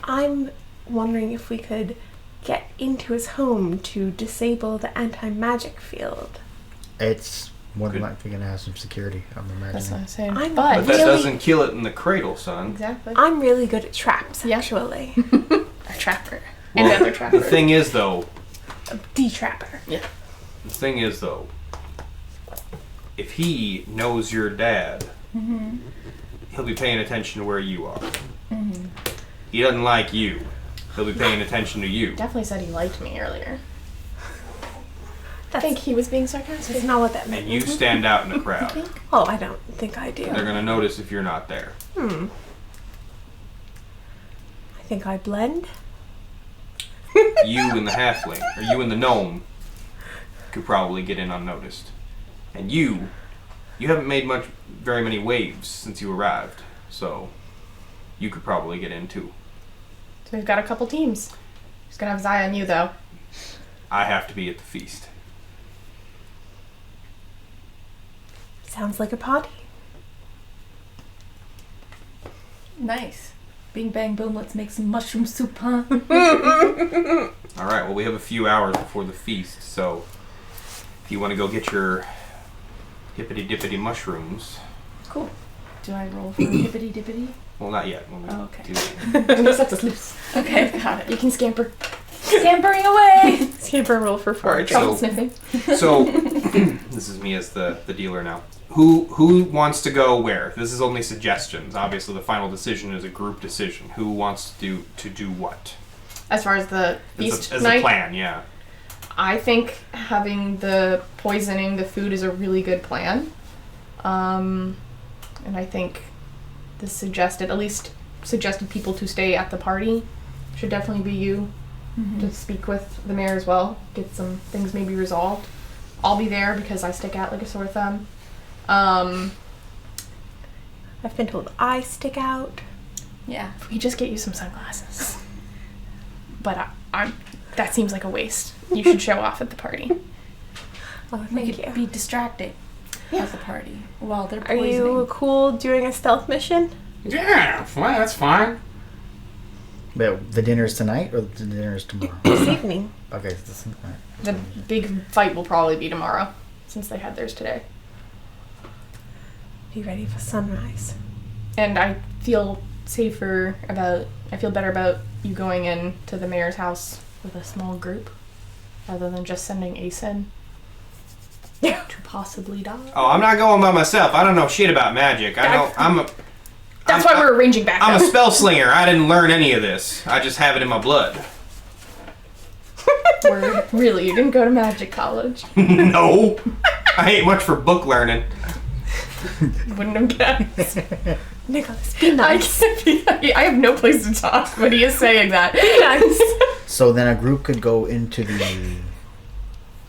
I'm wondering if we could get into his home to disable the anti-magic field. It's more than Good. likely going to have some security, I'm That's what imagining. I'm saying. I'm but But that Really? doesn't kill it in the cradle, son. exactly. I'm really good at traps, Yeah. actually. A trapper. And Well, other trapper. the thing is, though, A D-trapper. if he knows your dad, he'll be paying attention to where you are. He doesn't like you. He'll be paying attention to you. Definitely said he liked me earlier. I That's, think he was being sarcastic. that's not what that meant. And you stand out in the crowd. Oh, I don't think I do. They're gonna notice if you're not there. I think I blend. You and the halfling, or you and the gnome, could probably get in unnoticed. And you haven't made very many waves since you arrived, so you could probably get in too. So we've got a couple teams. He's gonna have his eye on you, though. I have to be at the feast. Sounds like a party. Nice. Bing bang boom, let's make some mushroom soup, huh? Alright, well, we have a few hours before the feast, so if you want to go get your hippity dippity mushrooms, Cool. Do I roll for hippity dippity? well, not yet. When we Oh, okay. do that. When he sets us loose. Okay, got it. You can scamper. Scampering away! Scamper roll for 4. Alright, Trouble so, sniffing. so this is me as the dealer now. Who wants to go where? This is only suggestions. Obviously, the final decision is a group decision. Who wants to do what? As far as the feast As night, a plan, yeah. I think having the poisoning the food is a really good plan. And I think the suggested people to stay at the party should definitely be you. To speak with the mayor as well, get some things maybe resolved. I'll be there because I stick out like a sore thumb. I've been told I stick out. Yeah. We just get you some sunglasses. But that seems like a waste. You should show off at the party. Oh, We thank could you. be distracted at the party while they're Are poisoning. you cool doing a stealth mission? Yeah, well, that's fine. But the dinner's tonight or the dinner's tomorrow? This evening. Okay, so this, all right. The big fight will probably be tomorrow, since they had theirs today. Be ready for sunrise. And I feel better about you going in to the mayor's house with a small group, rather than just sending Ace in to possibly die. Oh, I'm not going by myself. I don't know shit about magic. That's why we're arranging back. I'm a spell slinger. I didn't learn any of this. I just have it in my blood. Word. Really, you didn't go to magic college. No. I ain't much for book learning. Wouldn't have guessed. Nicholas, be nice. I have no place to talk, but he is saying that. Be nice. So then a group could go into the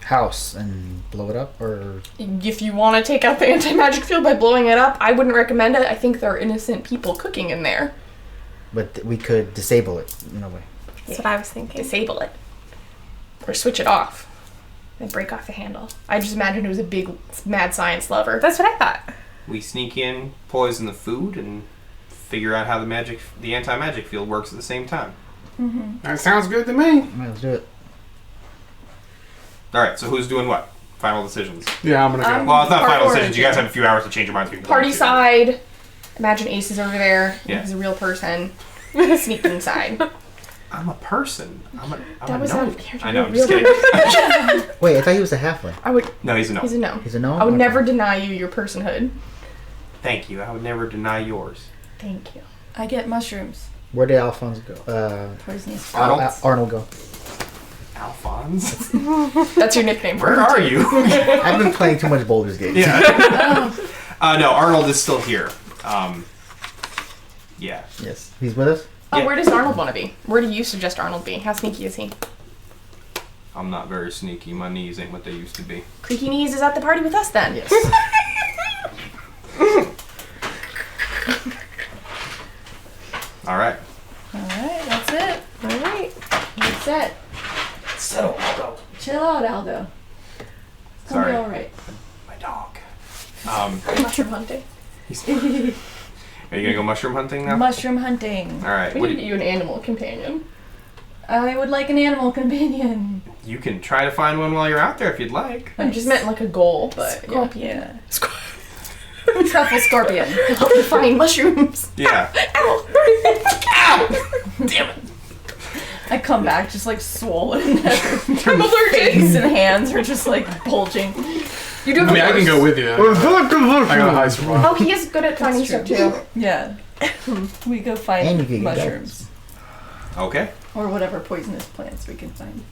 house and blow it up, or If you want to take out the anti-magic field by blowing it up, I wouldn't recommend it. I think there are innocent people cooking in there. but we could disable it in a way. That's what I was thinking. Disable it. Or switch it off. And break off the handle. I just imagined it was a big mad science lover. That's what I thought. We sneak in, poison the food, and figure out how the anti-magic field works at the same time. That sounds good to me. All right, let's do it. All right. So who's doing what? Final decisions. Yeah, I'm gonna go. Well, it's not Part final origin. decisions. You guys have a few hours to change your minds. if you want Party to. side. Imagine Ace is over there. Yeah. He's a real person. Sneaking side. I'm a person. I'm a That was gnome. out of character. I know. I'm Real just kidding. Wait, I thought he was a halfling. I would. No, he's a gnome. He's a no. He's a gnome? I would Okay. never deny you your personhood. Thank you. I would never deny yours. Thank you. I get mushrooms. Where did Alphonse go? Poisonous. Arnold? Arnold go. Alphonse? That's your nickname. Where are you? I've been playing too much Baldur's Gate. Yeah. No, Arnold is still here. Yeah. Yes. He's with us? Oh, Yeah. where does Arnold want to be? Where do you suggest Arnold be? How sneaky is he? I'm not very sneaky. My knees ain't what they used to be. Creaky Knees is at the party with us then. Yes. All right. Alright, that's it. All right. That's it. So, Aldo. Chill out, Aldo. It's gonna Sorry. be alright. My dog. Mushroom hunting. Are you gonna go mushroom hunting now? Mushroom hunting. All right. We What need do to get you an animal companion. I would like an animal companion. you can try to find one while you're out there if you'd like. I just meant like a goal, but yeah. Scorpion. Truffle scorpion. Help me find mushrooms. Yeah. Damn it. I come back just like swollen. I'm allergic. Face and hands are just like bulging. You do I have mean, I can go with you. I got a high survival. Oh, he is good at finding stuff too. Yeah. We go And find you can get mushrooms. Okay. Or whatever poisonous plants we can find.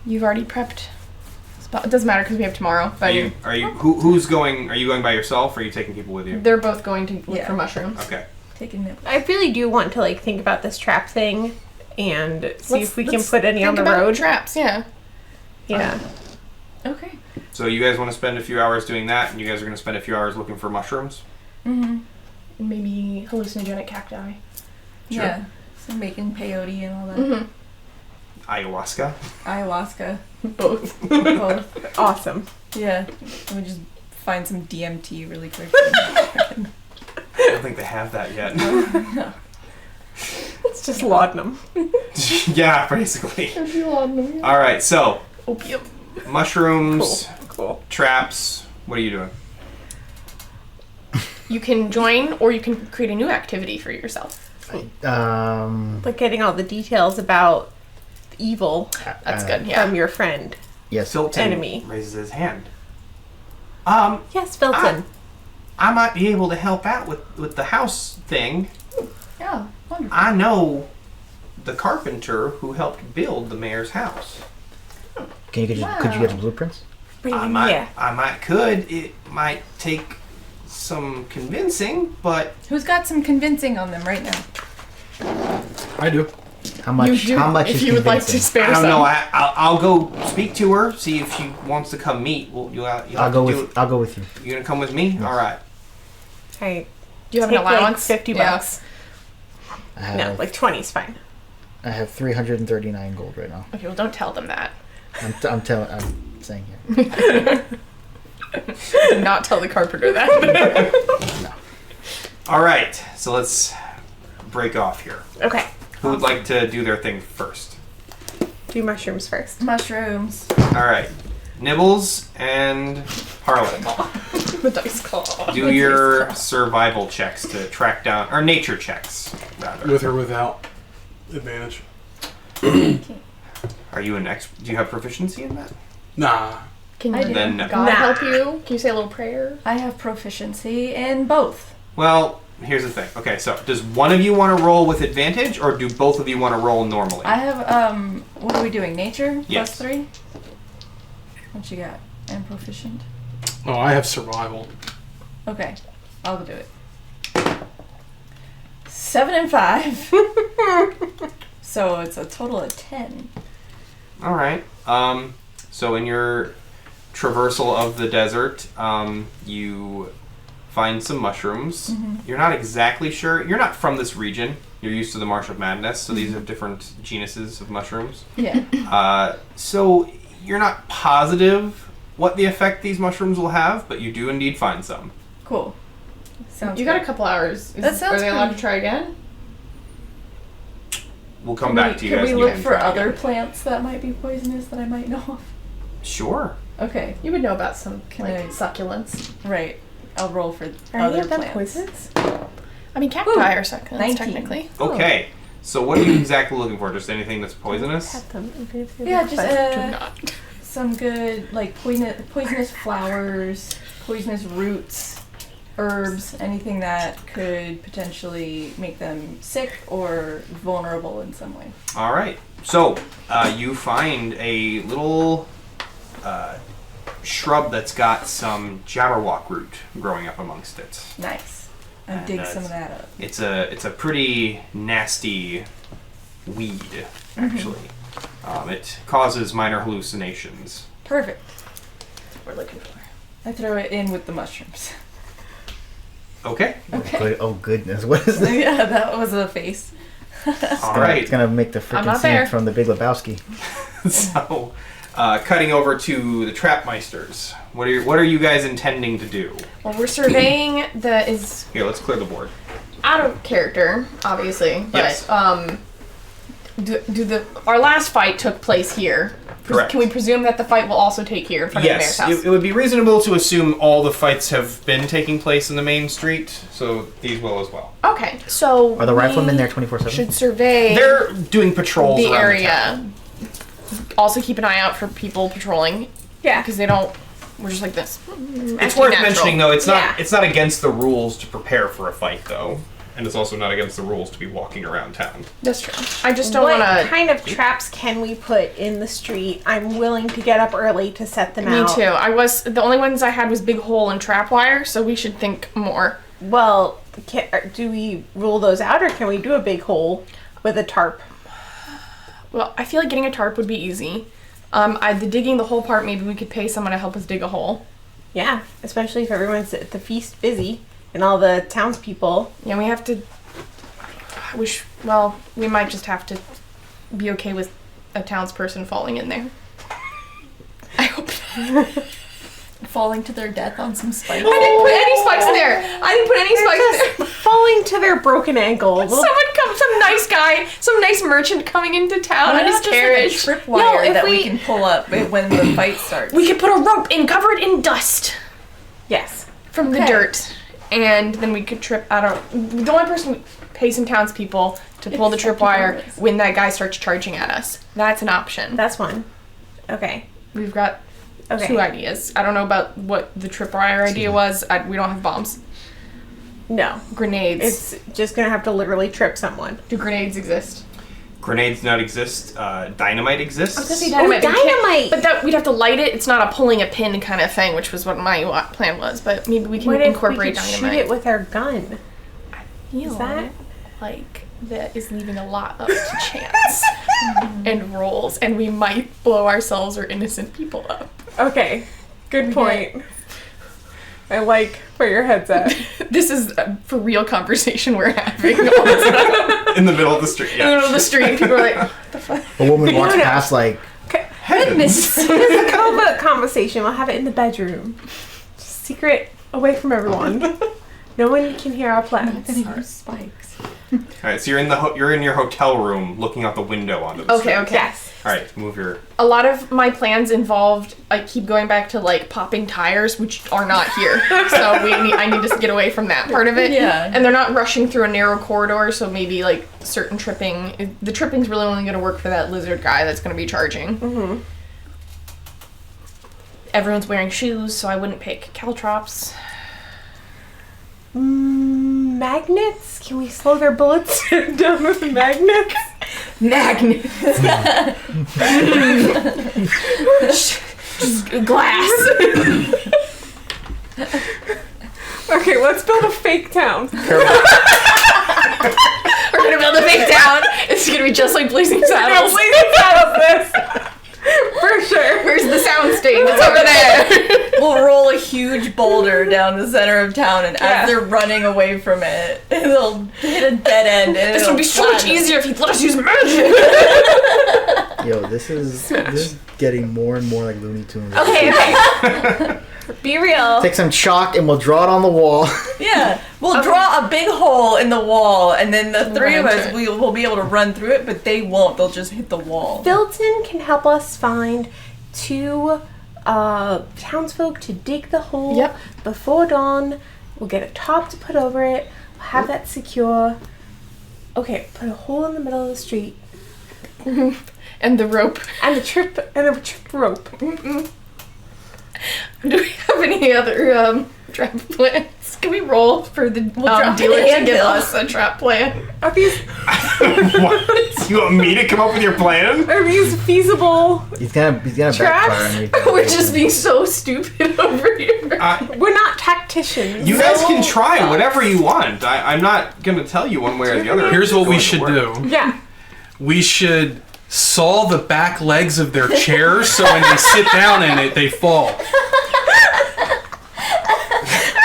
You've already prepped. It doesn't matter because we have tomorrow. But Who's going? Are you going by yourself or are you taking people with you? they're both going to look Yeah. for mushrooms. Okay. Taking nip. I really do want to like think about this trap thing and see if we can Let's put any on think the about road. traps, yeah. Yeah. Okay. So you guys want to spend a few hours doing that, and you guys are going to spend a few hours looking for mushrooms. Mm-hmm. And maybe hallucinogenic cacti. Sure. Yeah. So making peyote and all that. Mm-hmm. Ayahuasca. Ayahuasca. Both. Both. Awesome. Yeah. We just find some DMT really quick. I don't think they have that yet. It's just laudanum. Yeah, basically. All right. So Opium. mushrooms, Cool. traps. What are you doing? You can join or you can create a new activity for yourself. Like getting all the details about evil That's good. Yeah. from your friend. Yes. Filton Enemy. raises his hand. Yes, Filton. I might be able to help out with the house thing. Yeah. Wonderful. I know the carpenter who helped build the mayor's house. Could you get some blueprints? I might could. It might take some convincing, but Who's got some convincing on them right now? I do. How much? How much if is you would like to convincing? spare I don't some. know. I'll go speak to her, see if she wants to come meet. Well, I'll go with you. You gonna come with me? All right. Hey, Do you have an take like allowance? 50 Yeah. bucks. I have, No, like 20 is fine. I have 339 gold right now. Okay, well, don't tell them that. I'm saying here. Do not tell the carpenter that. All right. So let's break off here. Okay. Who would like to do their thing first? Do mushrooms first. Mushrooms. All right. Nibbles and Harlan. The dice claw. Do your survival checks to track down, or nature checks, rather. With or without advantage. Are you an do you have proficiency in that? Nah. Can I you do. Then no. God help you? Can you say a little prayer? I have proficiency in both. Well, here's the thing. Okay, so does one of you want to roll with advantage, or do both of you want to roll normally? I have, what are we doing? Nature? Yes. Plus 3? What you got? I'm proficient. Oh, I have survival. Okay. I'll do it. 7 and 5. So it's a total of 10. All right. So in your traversal of the desert, you find some mushrooms. You're not exactly sure. You're not from this region. You're used to the Marsh of Madness, so these are different genuses of mushrooms. Yeah. So you're not positive what the effect these mushrooms will have, but you do indeed find some. Cool. Sounds You got a good. couple hours. That sounds Are they allowed pretty- to try again? We'll come back to you Can guys. we and look can for try other again. plants that might be poisonous that I might know of? Sure. Okay. You would know about some Can like I- succulents. Right. I'll roll for Are other any of them plants. poisons? I mean, cacti Woo. are succulents 19. technically. Okay. So what are you exactly looking for? Just anything that's poisonous? Have them. Even if they're Yeah, not just poisonous. Do not. some good like poisonous flowers, poisonous roots, herbs, anything that could potentially make them sick or vulnerable in some way. All right. So you find a little shrub that's got some jabberwock root growing up amongst it. Nice. I And, dig some of that up. It's a pretty nasty weed, actually. It causes minor hallucinations. Perfect. That's what we're looking for. I throw it in with the mushrooms. Okay. Okay. Oh goodness, what is this? Yeah, that was a face. All right. It's gonna make the I'm freaking not scene there. from The Big Lebowski. So, cutting over to the Trapmeisters. What are you guys intending to do? Well, we're surveying the is Here, let's clear the board. out of character, obviously, but Yes. our last fight took place here. Correct. Can we presume that the fight will also take here in front Yes, of the mayor's house? it would be reasonable to assume all the fights have been taking place in the main street, so these will as well. Okay, so Are the riflemen we there 24/7? should survey They're doing patrols the around area. Also keep an eye out for people patrolling Yeah. because they don't. We're just like this. It's worth mentioning though, it's Yeah. not against the rules to prepare for a fight though, and it's also not against the rules to be walking around town. That's true. I just don't What want to. kind of traps can we put in the street? I'm willing to get up early to set them Me out. too. The only ones I had was big hole and trap wire, so we should think more. Well, do we rule those out, or can we do a big hole with a tarp? Well, I feel like getting a tarp would be easy. The digging the hole part, maybe we could pay someone to help us dig a hole. Yeah, especially if everyone's at the feast busy and all the townspeople. Yeah, we have to. We might just have to be okay with a townsperson falling in there. I hope not. Falling to their death on some spikes. I didn't put any spikes there. I didn't put any spikes there. Falling to their broken ankle. Some nice guy, some nice merchant coming into town on his carriage. Like a tripwire if that we can pull up when the fight starts. We could put a rope and cover it in dust Yes. from the Okay. dirt, and then we could trip. I don't. The only person who pays some townspeople to pull the tripwire when that guy starts charging at us. That's an option. That's one. Okay. We've got Okay. 2 ideas. I don't know about what the tripwire idea was. We don't have bombs. No. Grenades. It's just gonna have to literally trip someone. Do grenades exist? Grenades do not exist. Dynamite exists. I was gonna say dynamite. Oh, dynamite! But that we'd have to light it. It's not a pulling a pin kind of thing, which was what my plan was. But maybe we can What if incorporate we could dynamite. shoot it with our gun? Is that- like that is leaving a lot up to chance and rolls, and we might blow ourselves or innocent people up. Okay. Good point. I like where your head's at. This is a for real conversation we're having all the time. In the middle of the street. In the middle of the street. People are like, what the fuck? A woman walks No. past like, This is a covert conversation. We'll have it in the bedroom. Just secret, away from everyone. No one can hear our plans. Spikes. Alright, so you're in your hotel room looking out the window onto the street. Okay. Yes. Alright, move your... A lot of my plans involved, I keep going back to like popping tires, which are not here. So I need to get away from that part of it. Yeah. And they're not rushing through a narrow corridor, so maybe like certain tripping. The tripping's really only going to work for that lizard guy that's going to be charging. Mm-hmm. Everyone's wearing shoes, so I wouldn't pick caltrops. Magnets? Can we slow their bullets down with magnets? Magnets. Glass. Okay, let's build a fake town. We're gonna build a fake town. It's gonna be just like Blazing Saddles. For sure. Where's the sound stage? It's over there. We'll roll a huge boulder down the center of town, and Yeah. as they're running away from it, they'll hit a dead end. And This would be so much easier if he'd let us use magic. yo, this is getting more and more like Looney Tunes. Okay. Be real. Take some chalk and we'll draw it on the wall. Yeah, we'll draw a big hole in the wall, and then the three of Run us, into we will be able to run through it, but they won't. They'll just hit the wall. Filton can help us find 2 townsfolk to dig the hole Yep. before dawn. We'll get a top to put over it. We'll have that secure. Okay, put a hole in the middle of the street And the rope. and a trip rope. Do we have any other trap plans? Can we roll for the drop dealer an to give anvil. us a trap plan? Are these What? You want me to come up with your plan? feasible? He's gonna Traps? backfire on you. We're just being so stupid over here. We're not tacticians. You guys can try whatever you want. I'm not going to tell you one way or the other. Here's what we Going to should work. do. Yeah. We should saw the back legs of their chairs so when they sit down in it, they fall.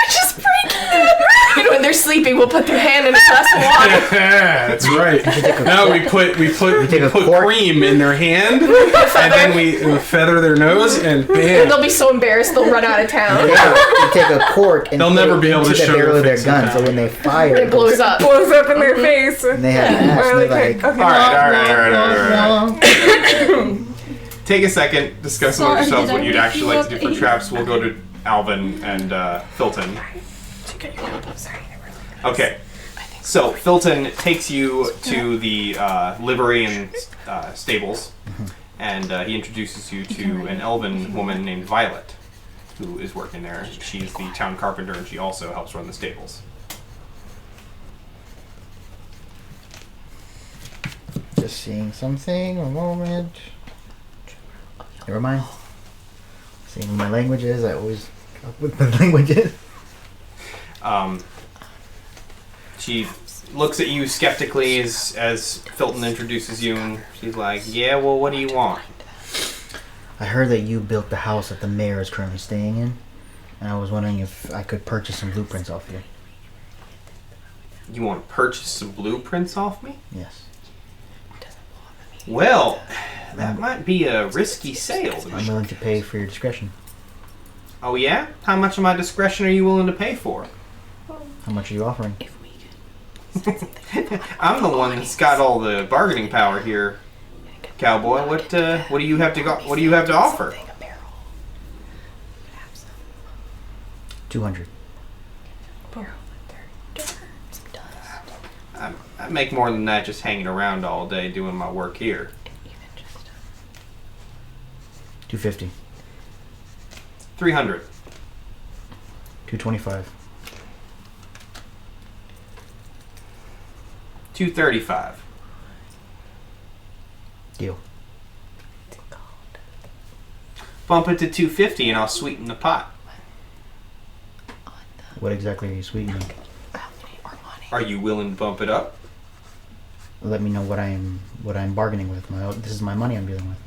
Just freaking out. And when they're sleeping, we'll put their hand in a glass of water. That's right. No, we put take a cork. cream in their hand, and then we feather their nose, and bam. They'll be so embarrassed they'll run out of town. Yeah, you take a cork and They'll put never it be able into to the show barrel their of their face gun, in so when they fire, It blows up. Blows up in their face. and they have gas. Or And like, they're like, All right. Take a second, discuss among Sorry, yourselves did what I you'd wake actually you like to up do for again? traps. We'll go to Alvin and Filton. Okay. So Filton takes you to the livery and stables, and he introduces you to an elven woman named Violet, who is working there. She's the town carpenter, and she also helps run the stables. just seeing something. A moment. Never mind. Seeing my languages. I always come up with the languages. She looks at you skeptically as Filton introduces you, and she's like, "Yeah, well, what do you want?" I heard that you built the house that the mayor is currently staying in, and I was wondering if I could purchase some blueprints off you. You want to purchase some blueprints off me? Yes. Well, that might be a risky sale. to be I'm willing to pay for your discretion. Oh yeah? How much of my discretion are you willing to pay for? How much are you offering? I'm the one that's got all the bargaining power here, cowboy. What do you have to what do you have to offer? 200. I make more than that just hanging around all day doing my work here. 250. 300. 225. 235. Deal. Bump it to 250 and I'll sweeten the pot. What exactly are you sweetening? Are you willing to bump it up? Let me know what I'm bargaining with. This is my money I'm dealing with.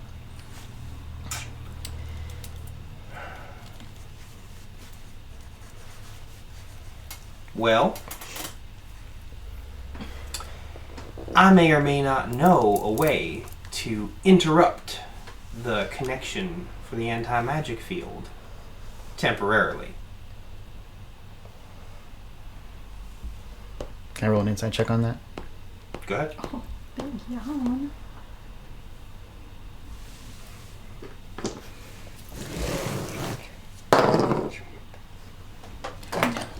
Well, I may or may not know a way to interrupt the connection for the anti-magic field temporarily. Can I roll an insight check on that? Go ahead. Oh, yum.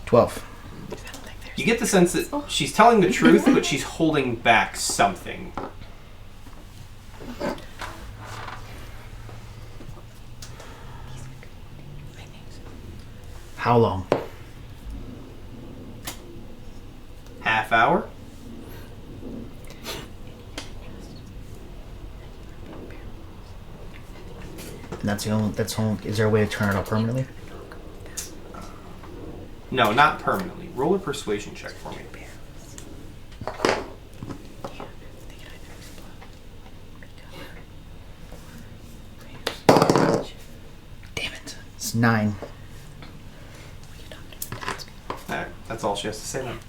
$12. You get the sense that she's telling the truth, but she's holding back something. How long? Half hour? And that's the only. Is there a way to turn it off permanently? No, not permanently. Roll a persuasion check for me. Damn it. It's 9. Alright, that's all she has to say then.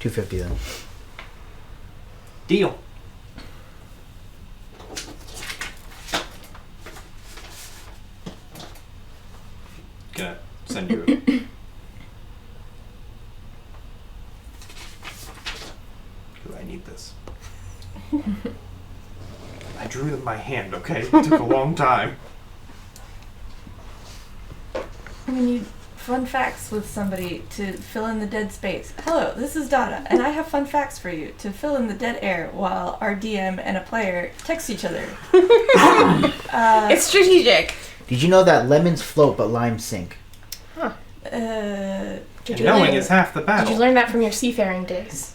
$250 then. Deal. Gonna send you a... I need this. I drew them by hand, okay? It took a long time. We need fun facts with somebody to fill in the dead space. Hello, this is Donna, and I have fun facts for you to fill in the dead air while our DM and a player text each other. It's strategic. Did you know that lemons float but limes sink? Huh. And Did you knowing learn- is half the battle. Did you learn that from your seafaring days?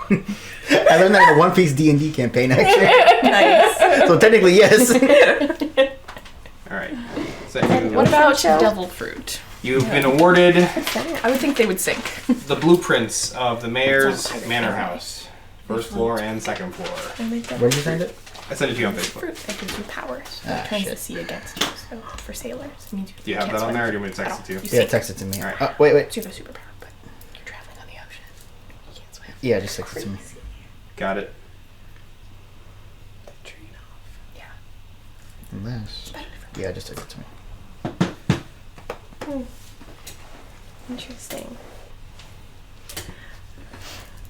I learned that in a One Piece D&D campaign, actually. Nice. So technically, yes. Alright. So you, What about devil fruit? you've been awarded I would think they would sink. the blueprints of the mayor's It's all manor pirate house. First floor and second floor. Where did you find it? I sent it to you on Facebook. Fruit that gives you powers. Ah, It turns shit. the sea against you. So for sailors, it means Do you have can't that on swim there, or do you want me to at text all. it to you? You Yeah, sink. text it to me. Alright. Wait. So you have a superpower, but you're traveling on the ocean. You can't swim. Yeah, just text it to me. Got it. Trade off. Yeah. Unless... Yeah, just text it to me. Interesting.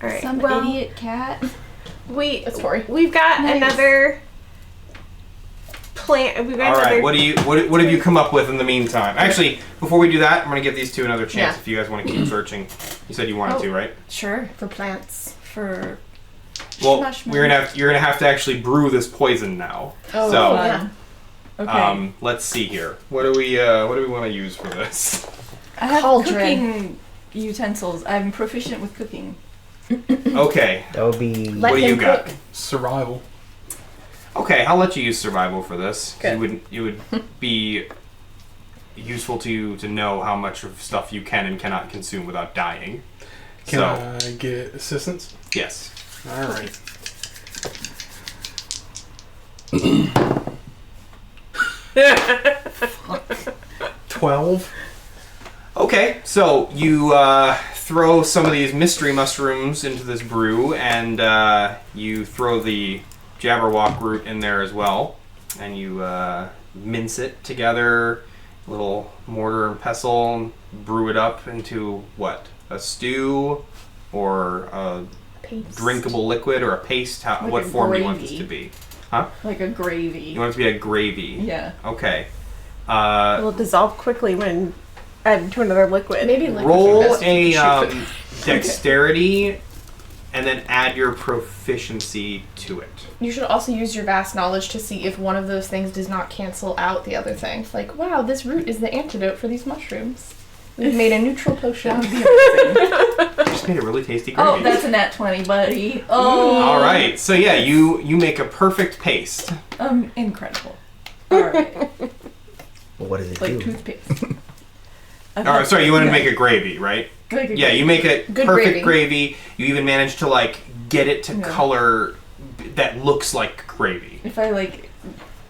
All right. Some well, idiot cat. That's Tori. we've got Nice. another plan. We've got All right. another. What have you come up with in the meantime? Actually, before we do that, I'm gonna give these two another chance Yeah. if you guys want to keep searching. You said you wanted to, right? Sure. For plants. For Well, Schmushman. you're gonna have to actually brew this poison now. Oh, so, yeah. Okay. let's see here. What do we want to use for this? I have Cauldron. cooking utensils. I'm proficient with cooking. Okay. That would be... Let What do you him got? cook. Survival. Okay, I'll let you use survival for this. 'Cause Good. You would be useful to you to know how much of stuff you can and cannot consume without dying. Can So, I get assistance? yes. All right. $12. Okay, so you throw some of these mystery mushrooms into this brew, and you throw the Jabberwock root in there as well, and you mince it together, a little mortar and pestle, and brew it up into what? A stew, or a Paste. drinkable liquid, or a paste? Like What a form do you want this gravy. to be? Like a gravy. You want it to be a gravy. Yeah. Okay. It will dissolve quickly when added to another liquid. Maybe liquid Roll investigation. a dexterity, and then add your proficiency to it. You should also use your vast knowledge to see if one of those things does not cancel out the other thing. Like, wow, this root is the antidote for these mushrooms. We've made a neutral potion. Just made a really tasty gravy. Oh, that's a nat 20, buddy. Oh. All right. So yeah, you make a perfect paste. Incredible. All right. Well, what does it Like do? toothpaste. All right. Sorry, you want to make a gravy, right? Yeah, you make a Good perfect gravy. You even manage to like get it to color that looks like gravy, If I like,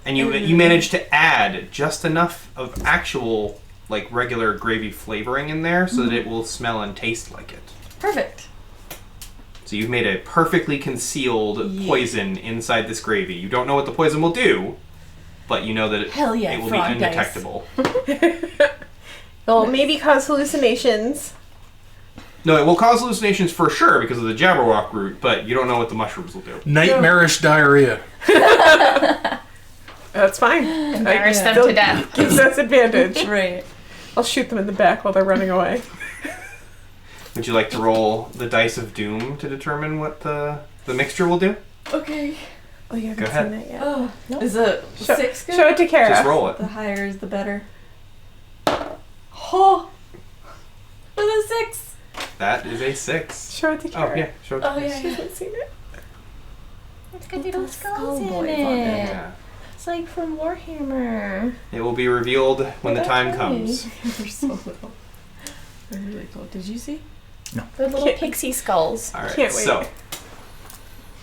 and you manage to add just enough of actual like regular gravy flavoring in there so that it will smell and taste like it. perfect. So you've made a perfectly concealed poison inside this gravy. You don't know what the poison will do, but you know that it Hell yeah, will be frog dice. undetectable. Well, maybe cause hallucinations. No, it will cause hallucinations for sure because of the Jabberwock root, but you don't know what the mushrooms will do. Nightmarish diarrhea. That's fine. Embarrass them Still to death. gives us advantage. Right. I'll shoot them in the back while they're running away. Would you like to roll the dice of doom to determine what the mixture will do? Okay. Oh, you haven't Go ahead. seen that yet. Oh, is a 6 good? Show it to Kara. Just roll it. The higher is the better. Oh! With a 6! That is a 6. Show it to Kara. Oh, yeah. Show it. Oh, yeah, She yeah. hasn't seen it. It's got little skulls Skull in boys it. on there. Yeah. It's like from Warhammer. It will be revealed when the That's time funny. comes. They're so little. They're really cool. Did you see? They're little pixie skulls. All right. Can't wait. So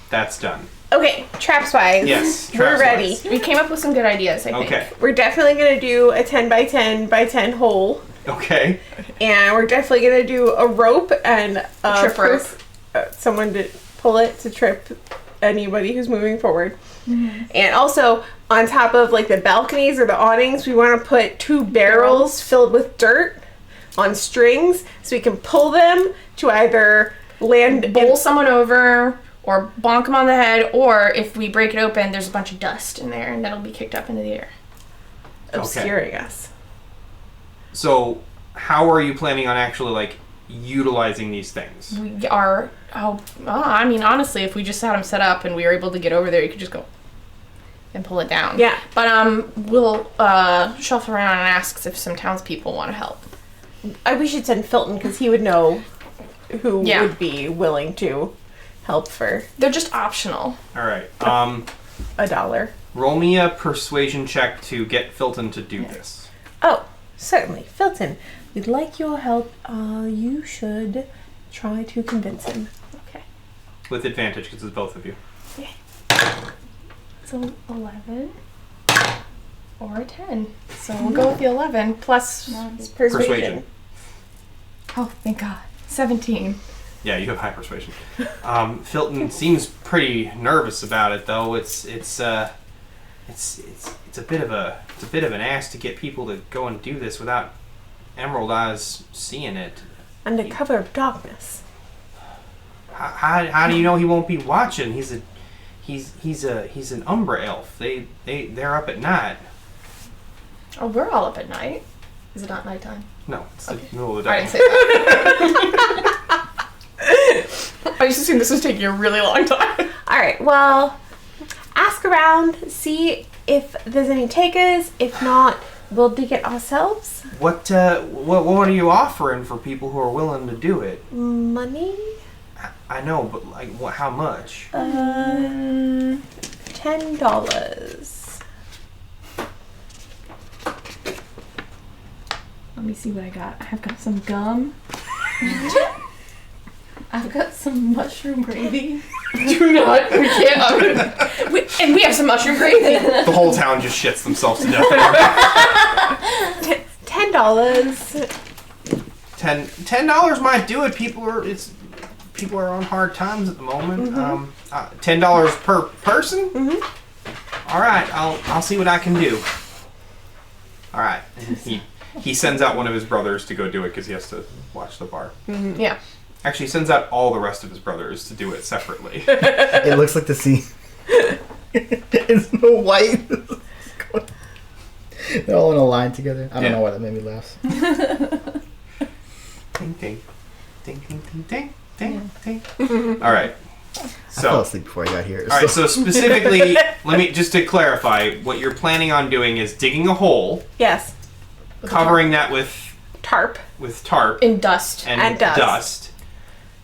that's done. Okay, traps wise. Yes. We're traps ready. wise. We came up with some good ideas, I think. Okay. We're definitely going to do a 10 by 10 by 10 hole. Okay. And we're definitely going to do a rope and a trip rope. someone to pull it to trip anybody who's moving forward. Mm-hmm. And also, on top of like the balconies or the awnings, we want to put 2 barrels filled with dirt on strings so we can pull them to either land Bowl someone over or bonk them on the head, or if we break it open, there's a bunch of dust in there and that'll be kicked up into the air. obscuring us. So, how are you planning on actually like utilizing these things? We are, I mean, honestly, if we just had them set up and we were able to get over there, you could just go and pull it down. Yeah. But we'll shuffle around and ask if some townspeople want to help. We should send Filton because he would know who Yeah. would be willing to help for They're just optional. All right. $1. Roll me a persuasion check to get Filton to do this. Oh, certainly. Filton, we'd like your help. You should try to convince him. Okay. With advantage because it's both of you. So 11 or a 10. So we'll go with the 11 plus Persuasion. Oh, thank God. 17. Yeah, you have high persuasion. Filton seems pretty nervous about it, though. It's a bit of an ass to get people to go and do this without Emerald Eyes seeing it. Under cover of darkness. How do you know he won't be watching? He's an Umbra elf. They're up at night. Oh, we're all up at night. Is it not nighttime? No, it's the middle of the I day. didn't say that. I just assumed this was taking a really long time. Alright, well, ask around, see if there's any takers. If not, we'll dig it ourselves. What are you offering for people who are willing to do it? Money? I know, but like, how much? $10. Let me see what I got. I've got some gum. I've got some mushroom gravy. Do not. We can't. And we have some mushroom gravy. The whole town just shits themselves to death. $10. $10 might do it. People are on hard times at the moment. $10 per person. All right, I'll see what I can do. All right, and he sends out one of his brothers to go do it because he has to watch the bar. Yeah. Actually, he sends out all the rest of his brothers to do it separately. It looks like the scene in Snow White. They're all in a line together. I don't know why that made me laugh. Ding, ding. Ding, ding, ding, ding, ding, ding. All right. I So, fell asleep before I got here. all right, so specifically, just to clarify, what you're planning on doing is digging a hole, Yes. covering that with Tarp. tarp In dust. and dust. dust,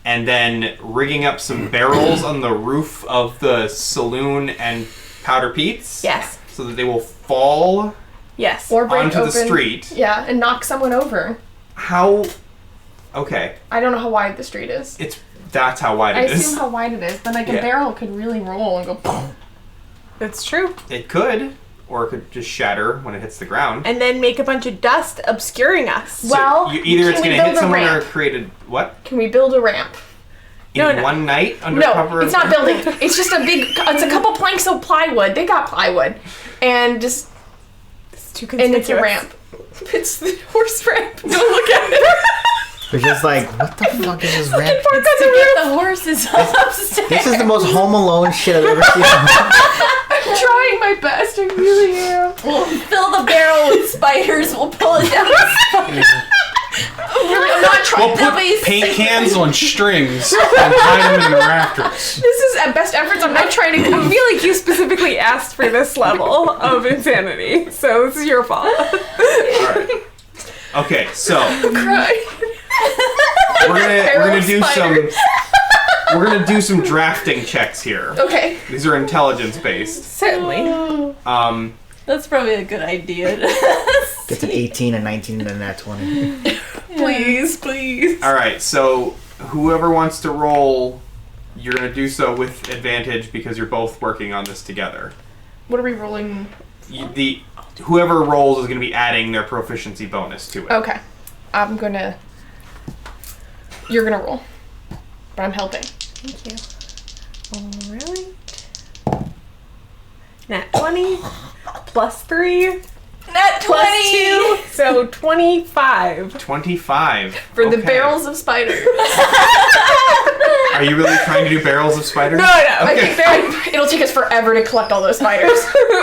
and then rigging up some barrels on the roof of the saloon and powder peats. Yes. So that they will fall Yes. Or break onto open. the street. Yeah, and knock someone over. How? Okay, I don't know how wide the street is. that's how wide I it is. assume how wide it is, but like Yeah. a barrel could really roll and go boom. That's true. It could, or it could just shatter when it hits the ground. And then make a bunch of dust obscuring us. So Well, either it's can we going to hit build a someone or ramp? create a what? Can we build a ramp? In one night under cover No, it's of not building. It's just it's a couple planks of plywood. They got plywood. And just It's too and it's a conspicuous. ramp. It's the horse ramp. Don't look at it. They're just like, what the fuck is this ramp? To get the horses upstairs. This is the most Home Alone shit I've ever seen. I'm trying my best. I really am. We'll fill the barrel with spiders. We'll pull it down. I'm not trying. We'll put paint cans on strings and tie them in the rafters. This is at best efforts. I'm not trying to. I feel like you specifically asked for this level of insanity, so this is your fault. All right. Okay, so cry. we're gonna do spiders. some drafting checks here. Okay. These are intelligence based. Certainly. That's probably a good idea. Gets an 18, a 19, and a nat 20. Please, please. All right, so whoever wants to roll, you're gonna do so with advantage because you're both working on this together. What are we rolling? Whoever rolls is gonna be adding their proficiency bonus to it. Okay. I'm gonna. You're gonna roll. But I'm helping. Thank you. Alright. Nat 20 plus 3 Nat 20! plus 2, so 25. 25 For the Okay. barrels of spiders. Are you really trying to do barrels of spiders? No. I think it'll take us forever to collect all those spiders.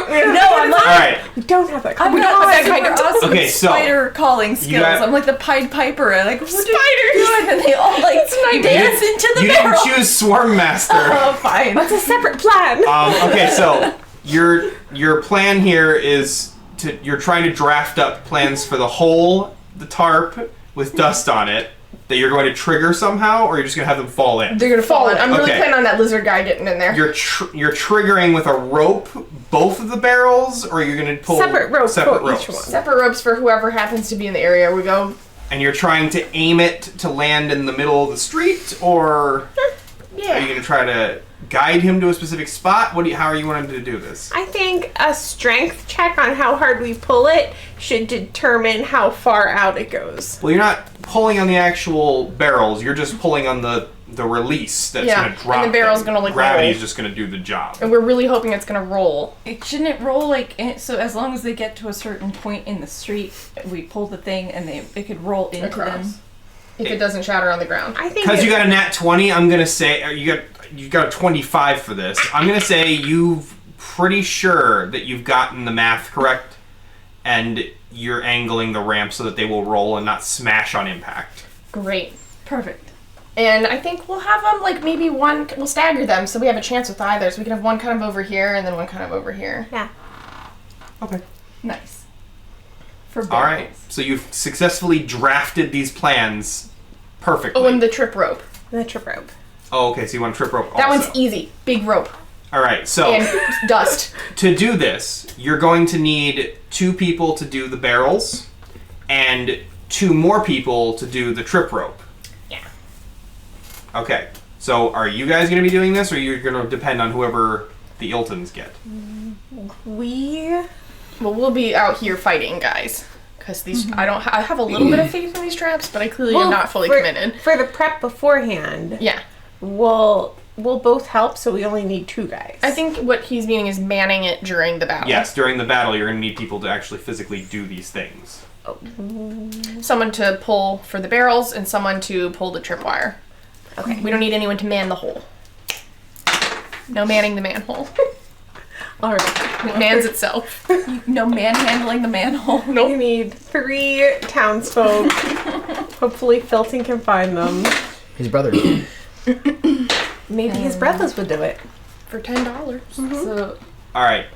No, I'm All like, right. We don't have that. I'm We not don't have that super kind of- awesome Okay, so, spider calling skills. got- I'm like the Pied Piper. I'm like, what Spiders! are you doing? And they all like dance into the You barrel. didn't choose Swarm Master. Oh, fine. That's a separate plan. Okay, so your plan here is you're trying to draft up plans for the tarp with dust on it that you're going to trigger somehow, or you're just going to have them fall in. They're gonna fall in. I'm really Okay. planning on that lizard guy getting in there. You're triggering with a rope both of the barrels, or you're going to pull Separate ropes for ropes. each one. Separate ropes for whoever happens to be in the area. We go. And you're trying to aim it to land in the middle of the street, or Yeah. are you going to try to guide him to a specific spot? How are you wanting to do this? I think a strength check on how hard we pull it should determine how far out it goes. Well, you're not pulling on the actual barrels. You're just pulling on the release that's Yeah, going to drop. and the barrel's them. gonna, like, Gravity's roll. just going to do the job. And we're really hoping it's gonna roll. It shouldn't roll so as long as they get to a certain point in the street, we pull the thing and it could roll into Across. them. If it doesn't shatter on the ground. I think Because you it- got a nat 20, I'm going to say you got a 25 for this. I'm going to say you've pretty sure that you've gotten the math correct, and you're angling the ramp so that they will roll and not smash on impact. Great. Perfect. And I think we'll have them like maybe one. We'll stagger them so we have a chance with either. So we can have one kind of over here and then one kind of over here. Yeah. Okay. Nice. For All barrels. right. So you've successfully drafted these plans perfectly. Oh, and the trip rope. The trip rope. Oh, okay. So you want a trip rope also. That one's easy. Big rope All right. So and dust. to do this, you're going to need 2 people to do the barrels, and 2 more people to do the trip rope. Yeah. Okay. So are you guys going to be doing this, or are you going to depend on whoever the Iltons get? Well, we'll be out here fighting, guys. Because these, I have a little bit of faith in these traps, but I clearly am not fully committed. For the prep beforehand, Yeah. we'll both help, so we only need 2 guys. I think what he's meaning is manning it during the battle. Yes, during the battle, you're going to need people to actually physically do these things. Someone to pull for the barrels and someone to pull the tripwire. Okay. We don't need anyone to man the hole. No manning the manhole. All right. It mans itself. No manhandling the manhole. Nope. We need 3 townsfolk. Hopefully Felton can find them. His brother. Maybe his brothers would do it. For $10. So All right,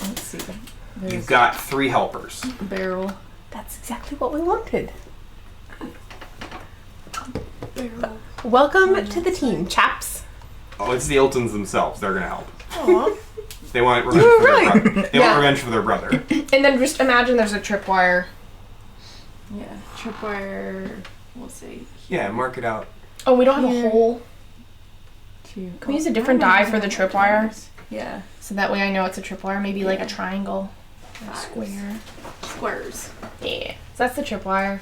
let's see. you've There's got 3 helpers. a barrel. That's exactly what we wanted. Barrel. Welcome to the team, chaps. Oh, it's the Iltons themselves. They're gonna help. Aw. They want revenge for their Right. brother. They Yeah. want revenge for their brother. And then just imagine there's a tripwire. Yeah, tripwire. We'll say Yeah, mark it out. Oh, we don't have Here. a hole. two. Can we use a different die for the tripwire? Yeah, So that way I know it's a tripwire. Maybe like a triangle. Or a Fives. square. squares. Yeah. So that's the tripwire.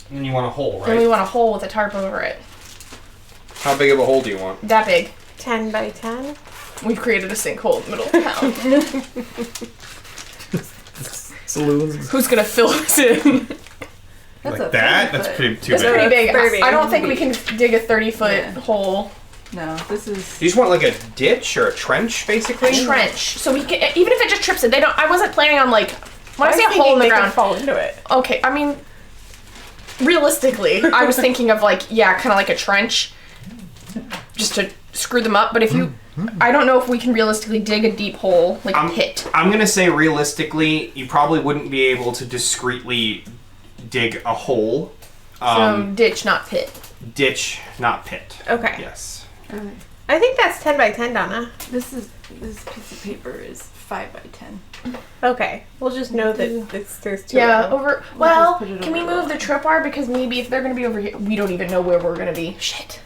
And then you want a hole, Then we right? want a hole with a tarp over it. How big of a hole do you want? That big. 10 by 10. We've created a sinkhole in the middle of town. Saloons. Who's gonna fill this in? That's Like a that? 30 That's foot. pretty too That's big. pretty big. 30. I don't think we can dig a 30-foot Yeah. hole. No, this is. You just want like a ditch or a trench, basically? A trench. So we can, even if it just trips it, they don't. I wasn't planning on like. When I say a hole in the ground, fall into it. okay. I mean, realistically, I was thinking of like kind of like a trench, just to screw them up. But if you, I don't know if we can realistically dig a deep hole like a pit. I'm gonna say realistically, you probably wouldn't be able to discreetly dig a hole. So ditch, not pit. Ditch, not pit. Okay. Yes. I think that's 10 by 10, Donna. This piece of paper is 5 by 10. Okay. We'll just know that there's 2 Yeah, of them. over. We'll Well, just put it can we over move the tripwire because maybe if they're gonna be over here, we don't even know where we're gonna be. Shit.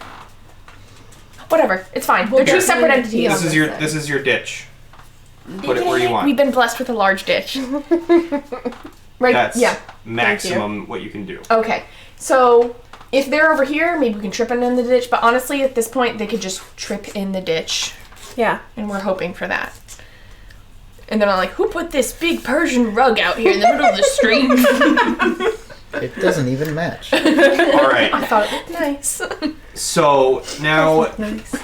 Whatever, it's fine. They're two Here. separate entities. This is your side. this is your ditch. Put it where you We've want. been blessed with a large ditch. Right? That's Yeah. maximum what you can do. Okay. So if they're over here, maybe we can trip in the ditch. But honestly, at this point, they could just trip in the ditch, Yeah. and we're hoping for that. And then I'm like, who put this big Persian rug out here in the middle of the street? It doesn't even match. All right. I thought it looked nice. So now Nice.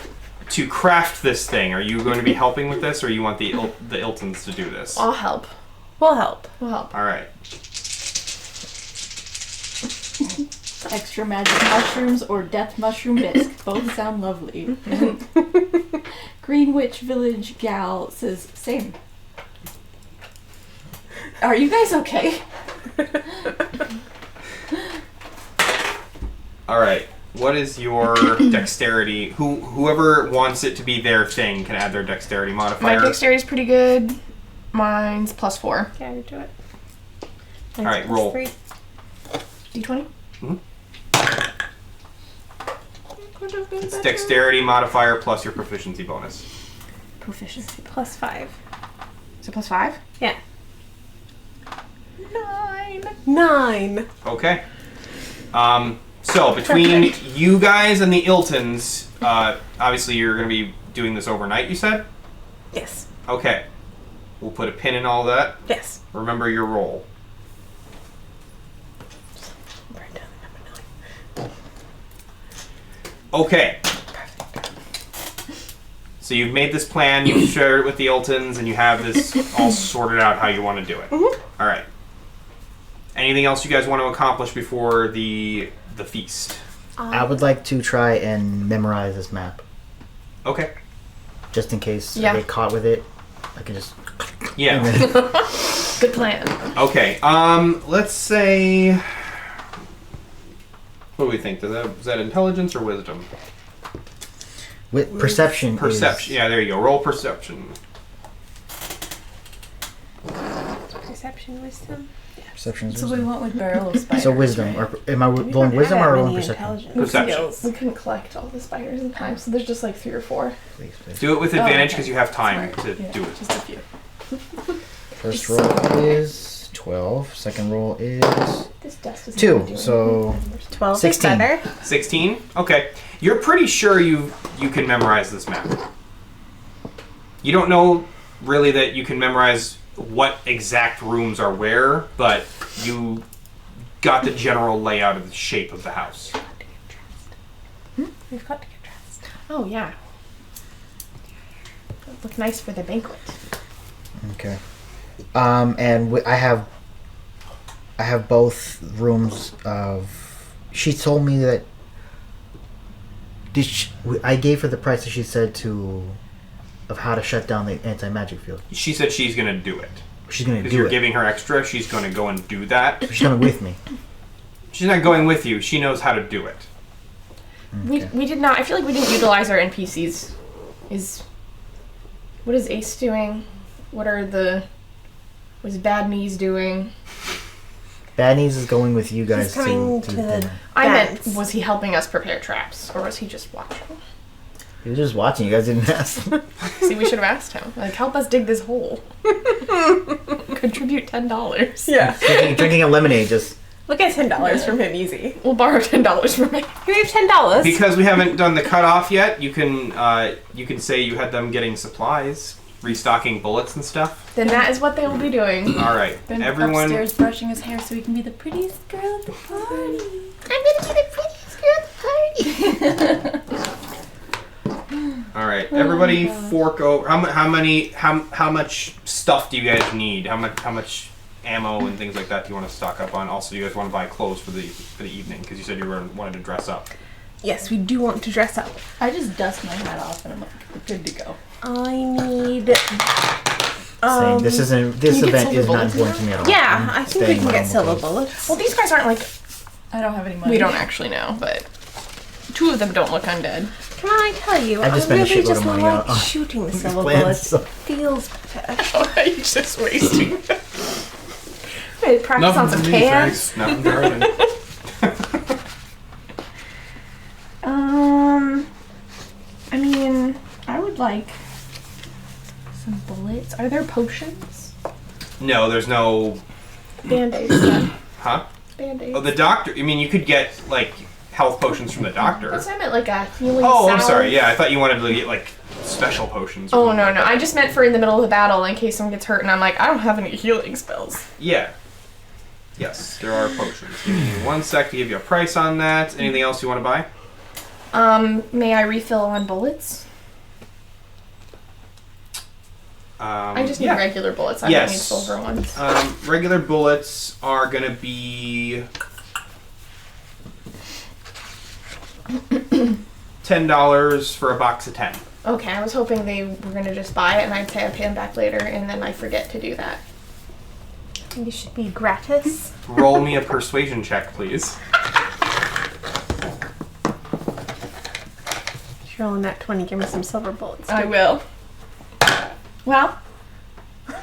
to craft this thing, are you going to be helping with this, or you want the Iltons to do this? I'll help. We'll help. We'll help. All right. Extra magic mushrooms or death mushroom bisque. Both sound lovely. Green Witch Village gal says same. Are you guys okay? All right. What is your dexterity? Whoever wants it to be their thing can add their dexterity My modifier. dexterity's pretty good. Mine's +4. Yeah, you do it. All right, roll. D20? It's dexterity modifier plus your proficiency bonus. Proficiency. +5. Is it +5? Yeah. 9. 9. Okay. So between you guys and the Iltons, obviously you're going to be doing this overnight, you said? Yes. Okay. We'll put a pin in all that. Yes. Remember your roll. Okay. So you've made this plan, you've shared it with the Iltons, and you have this all sorted out how you want to do it. All right. Anything else you guys want to accomplish before the feast? I would like to try and memorize this map. Okay. Just in case Yeah. I get caught with it. I can just... Yeah. Good plan. Okay. Let's say... What do we think? Is that intelligence or wisdom? With perception Perception. is... Yeah, there you go. Roll perception. Perception, wisdom. Perception is So we wisdom. went with barrel of spiders. So wisdom. right? Or am I rolling wisdom or rolling perception? Perception. We couldn't collect all the spiders in time, so there's just like 3 or 4. Please, please. Do it with advantage okay. because you have time Smart. to Yeah, do it. Just a few. First roll is 12. Second roll is This dust is 2. So 12 16. is better. 16? Okay. You're pretty sure you can memorize this map. You don't know really that you can memorize what exact rooms are where, but you got the general layout of the shape of the house. We've got to get dressed. Oh, yeah. Look nice for the banquet. Okay. And I have both rooms of. She told me that. I gave her the price that she said of how to shut down the anti-magic field. She said she's gonna do it. She's gonna Because do you're it. giving her extra, she's gonna go and do that. She's coming with me. She's not going with you. She knows how to do it. We did not. I feel like we didn't utilize our NPCs. What is Ace doing? What's Bad Knees doing? Bad Knees is going with you guys He's coming to to dinner. I meant, Yes. was he helping us prepare traps, or was he just watching? He was just watching. You guys didn't ask. See, we should have asked him. Like, help us dig this hole. Contribute $10. Yeah. drinking a lemonade. Just We'll get $10 from him easy. We'll borrow $10 from him. Here you have $10. Because we haven't done the cutoff yet, you can say you had them getting supplies, restocking bullets and stuff. Then that is what they will be doing. All right, Been everyone. upstairs brushing his hair so he can be the prettiest girl at the party. I'm gonna be the prettiest girl at the party. All right, everybody, fork over. How much stuff do you guys need? How much ammo and things like that do you want to stock up on? Also, do you guys want to buy clothes for the evening? Because you said you wanted to dress up. Yes, we do want to dress up. I just dust my hat off and I'm like, we're good to go. I need. saying this isn't. This can you get event is silver not bullets important to me at all. Yeah, I'm I think we staying can my get normal silver clothes. bullets. Well, these guys aren't like. I don't have any money. We don't actually know, but 2 of them don't look undead. Can I tell you? I just spent a really shitload just of money like on shooting the silver plans, bullets. so- Feels better. You're just wasting. Wait, practice on some for me, cans. thanks. Nothing darling. I mean, I would like some bullets. Are there potions? No, there's no. Band-aids, then. Huh? Band-aids. Oh, the doctor. You mean you could get like health potions from the doctor? That's what I meant, like a healing Oh, I'm salve. sorry. Yeah, I thought you wanted to get like special potions. or Oh, something no, like no. that. I just meant for in the middle of the battle in case someone gets hurt and I'm like, I don't have any healing spells. Yeah. Yes, there are potions. Give me 1 sec to give you a price on that. Anything else you want to buy? May I refill on bullets? I just need yeah. regular bullets. I Yes. don't need silver ones. Regular bullets are gonna be $10 for a box of 10. Okay, I was hoping they were gonna just buy it and I'd say I'd pay them back later and then I forget to do that. I think it should be gratis. Roll me a persuasion check, please. If you're rolling that 20, give me some silver bullets. I will. Well,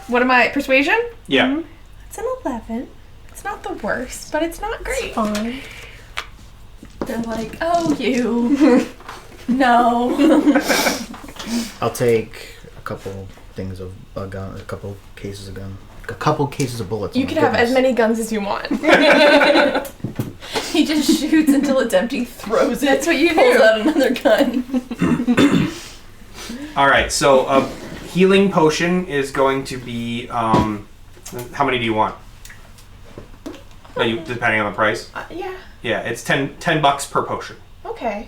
what am I? Persuasion? Yeah. It's an 11. It's not the worst, but it's not great. Fine. They're like, oh, you. No. I'll take a couple things of a gun, a couple cases of gun, a couple cases of bullets. You oh my can have as goodness. many guns as you want. He just shoots until it's empty, throws it, That's what you pulls do. out another gun. All right. So a healing potion is going to be how many do you want? Depending on the price. Yeah. Yeah, it's $10 per potion. Okay.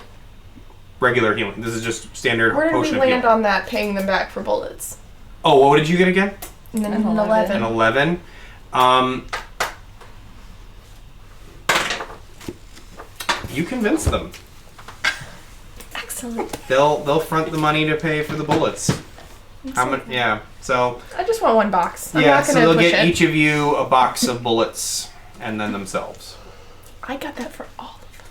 Regular healing. This is just standard Where did we potion of land healing. on that paying them back for bullets? Oh, what did you get again? And then An 11. An 11. You convince them. Excellent. They'll front the money to pay for the bullets. How much? Yeah. So I just want 1 box. I'm yeah. not So gonna they'll push get it. each of you a box of bullets, and then themselves. I got that for all of them.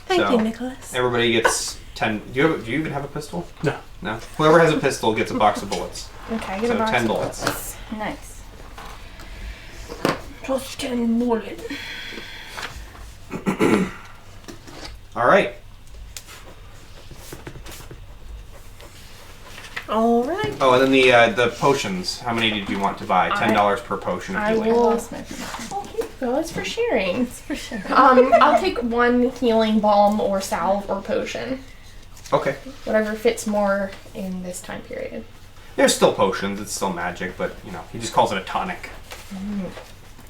Thank So, you, Nicholas. Everybody gets 10. Do you even have a pistol? No. No. Whoever has a pistol gets a box of bullets. Okay, I get So a box 10 of bullets. Nice. Just 10 bullets. All right. All right. Oh, and then the potions. How many did you want to buy? $10 per potion of I healing. will- Lost my permission. Oh, here you go. It's for sharing. For sure. I'll take 1 healing balm or salve or potion. Okay. Whatever fits more in this time period. There's still potions. It's still magic, but you know he just calls it a tonic.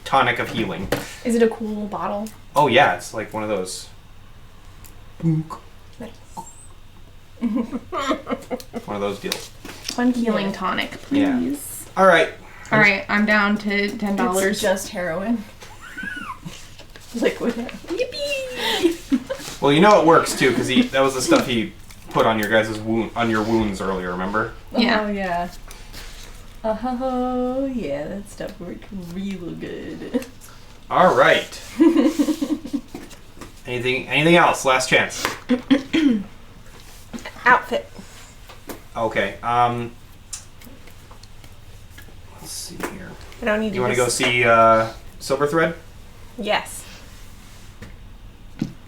Tonic of healing. Is it a cool bottle? Oh yeah, it's like one of those. Nice. One of those deals. One healing tonic, please. Yeah. All right. All right, I'm down to $10. It's just heroin. Liquid heroin. Yippee! Well, you know it works too, because that was the stuff he put on your guys' on your wounds earlier. Remember? Yeah. Oh yeah. Oh yeah, that stuff worked real good. All right. Anything else? Last chance. Outfit. Okay. Let's see here. I don't need You want to go see Silverthread? Yes.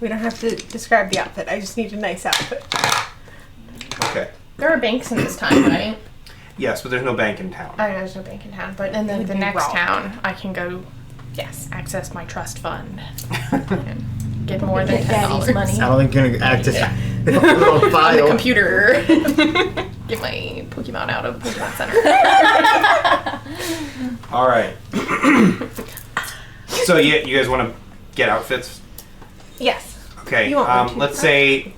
We don't have to describe the outfit. I just need a nice outfit. Okay. There are banks in this town, right? Yes, but there's no bank in town. I know there's no bank in town, but in the Would be next wrong. town, I can go Yes. access my trust fund and get more than Get daddy's $10. money. I don't think you're gonna act as Yeah. a little On the file. computer. Get my Pokemon out of Pokemon Center. All right. So you guys want to get outfits? Yes. Okay. You want one too, Let's right? say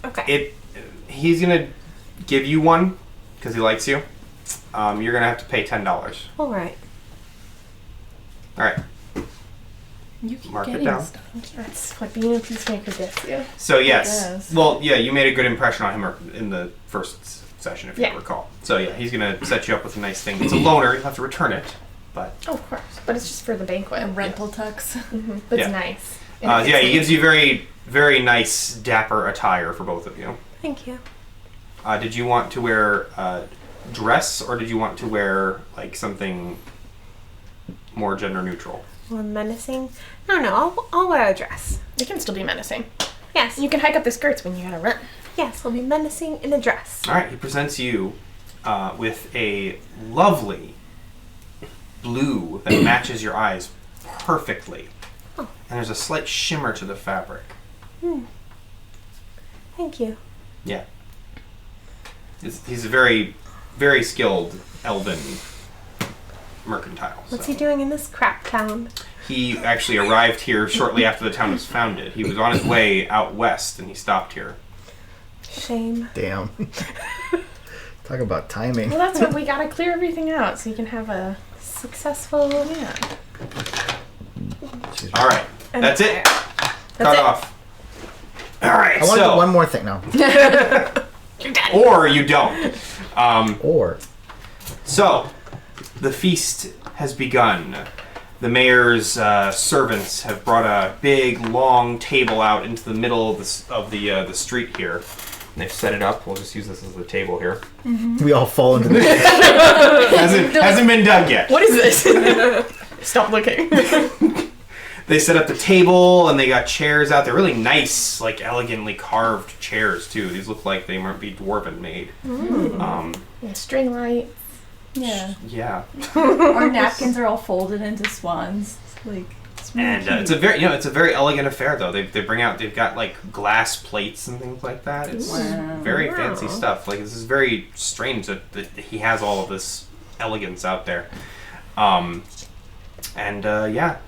Okay. he's gonna give you one because he likes you. You're gonna have to pay $10. All right. All right. You keep Mark it getting down. stuff. That's what being a peacemaker gets you. So yes. guess. Well, yeah, you made a good impression on him in the first session, if Yeah. you recall. So yeah, he's gonna set you up with a nice thing. It's a loaner. You'll have to return it, but Oh, of course. But it's just for the banquet. A rental tux. But Yeah. it's nice. yeah, he gives you very, very nice, dapper attire for both of you. Thank you. Did you want to wear dress, or did you want to wear like something more gender neutral? More menacing? No, I'll wear a dress. You can still be menacing. Yes. You can hike up the skirts when you gotta run. Yes, I'll be menacing in a dress. All right, he presents you with a lovely blue that matches your eyes perfectly, Oh. and there's a slight shimmer to the fabric. Thank you. Yeah, he's a very, very skilled elven mercantile. What's so. he doing in this crap town? He actually arrived here shortly after the town was founded. He was on his way out west, and he stopped here. Shame. Damn. Talk about timing. Well, that's what we gotta clear everything out so you can have a Successful. yeah. All right, that's it. Cut it. off. All right, I want to do so one more thing now. or you don't. Or So, the feast has begun. The mayor's servants have brought a big, long table out into the middle of the street here. And they've set it up. We'll just use this as the table here. we all fall into this. Hasn't been dug yet. What is this? Stop looking. They set up the table and they got chairs out. They're really nice, like elegantly carved chairs too. These look like they might be dwarven made. And string lights. Yeah. Yeah. Our napkins are all folded into swans. Like it's really And cute. it's a very elegant affair though. They've got like glass plates and things like that. It's Wow. very Wow. fancy stuff. Like this is very strange that he has all of this elegance out there.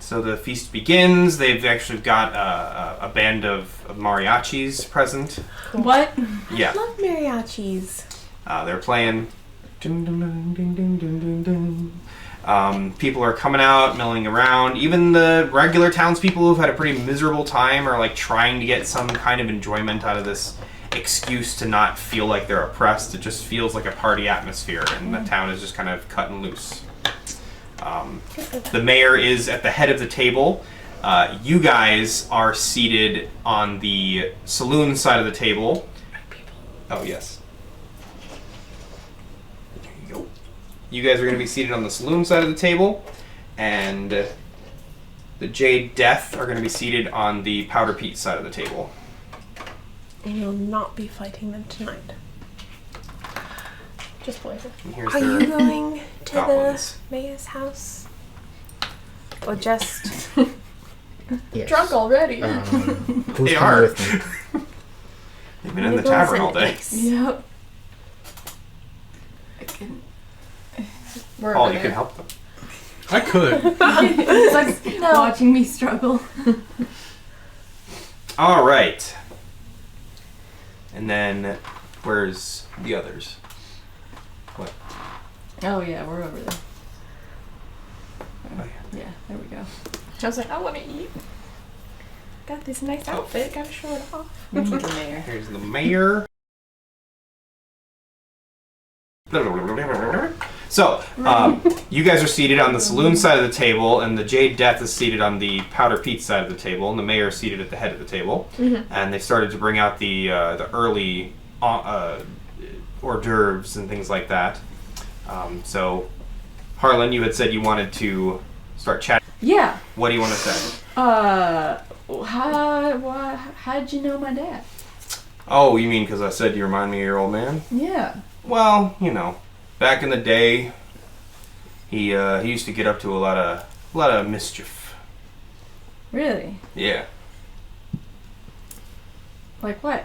So the feast begins. They've actually got a band of mariachis present. What? Yeah, Love mariachis. they're playing. Dun, dun, dun, dun, dun, dun, dun, dun. People are coming out, milling around. Even the regular townspeople who've had a pretty miserable time are like trying to get some kind of enjoyment out of this excuse to not feel like they're oppressed. It just feels like a party atmosphere, and the town is just kind of cutting loose. The mayor is at the head of the table. You guys are seated on the saloon side of the table. Oh, yes. There you go. You guys are going to be seated on the saloon side of the table, and the Jade Death are going to be seated on the Powder Peat side of the table. And you'll not be fighting them tonight. Just poison. And here's Are their you going to goblins. the mayor's house? Or just... Yes. Drunk already. Who's They coming are. with me? They've been in the tavern all day. Yep. I can. We're Paul, over you can there. help them. I could. It's like watching me struggle. All right. And then, where's the others? What? Oh yeah, we're over there. Yeah, there we go. I was like, I want to eat. Got this nice outfit. Gotta show it off. We need the mayor. Here's the mayor. So, you guys are seated on the saloon side of the table, and the Jade Death is seated on the Powder Pete side of the table, and the mayor is seated at the head of the table. And they started to bring out the early hors d'oeuvres and things like that. So, Harlan, you had said you wanted to start chatting. Yeah. What do you want to say? How'd you know my dad? Oh, you mean because I said you remind me of your old man? Yeah. Well, you know, back in the day, he used to get up to a lot of mischief. Really? Yeah. Like what?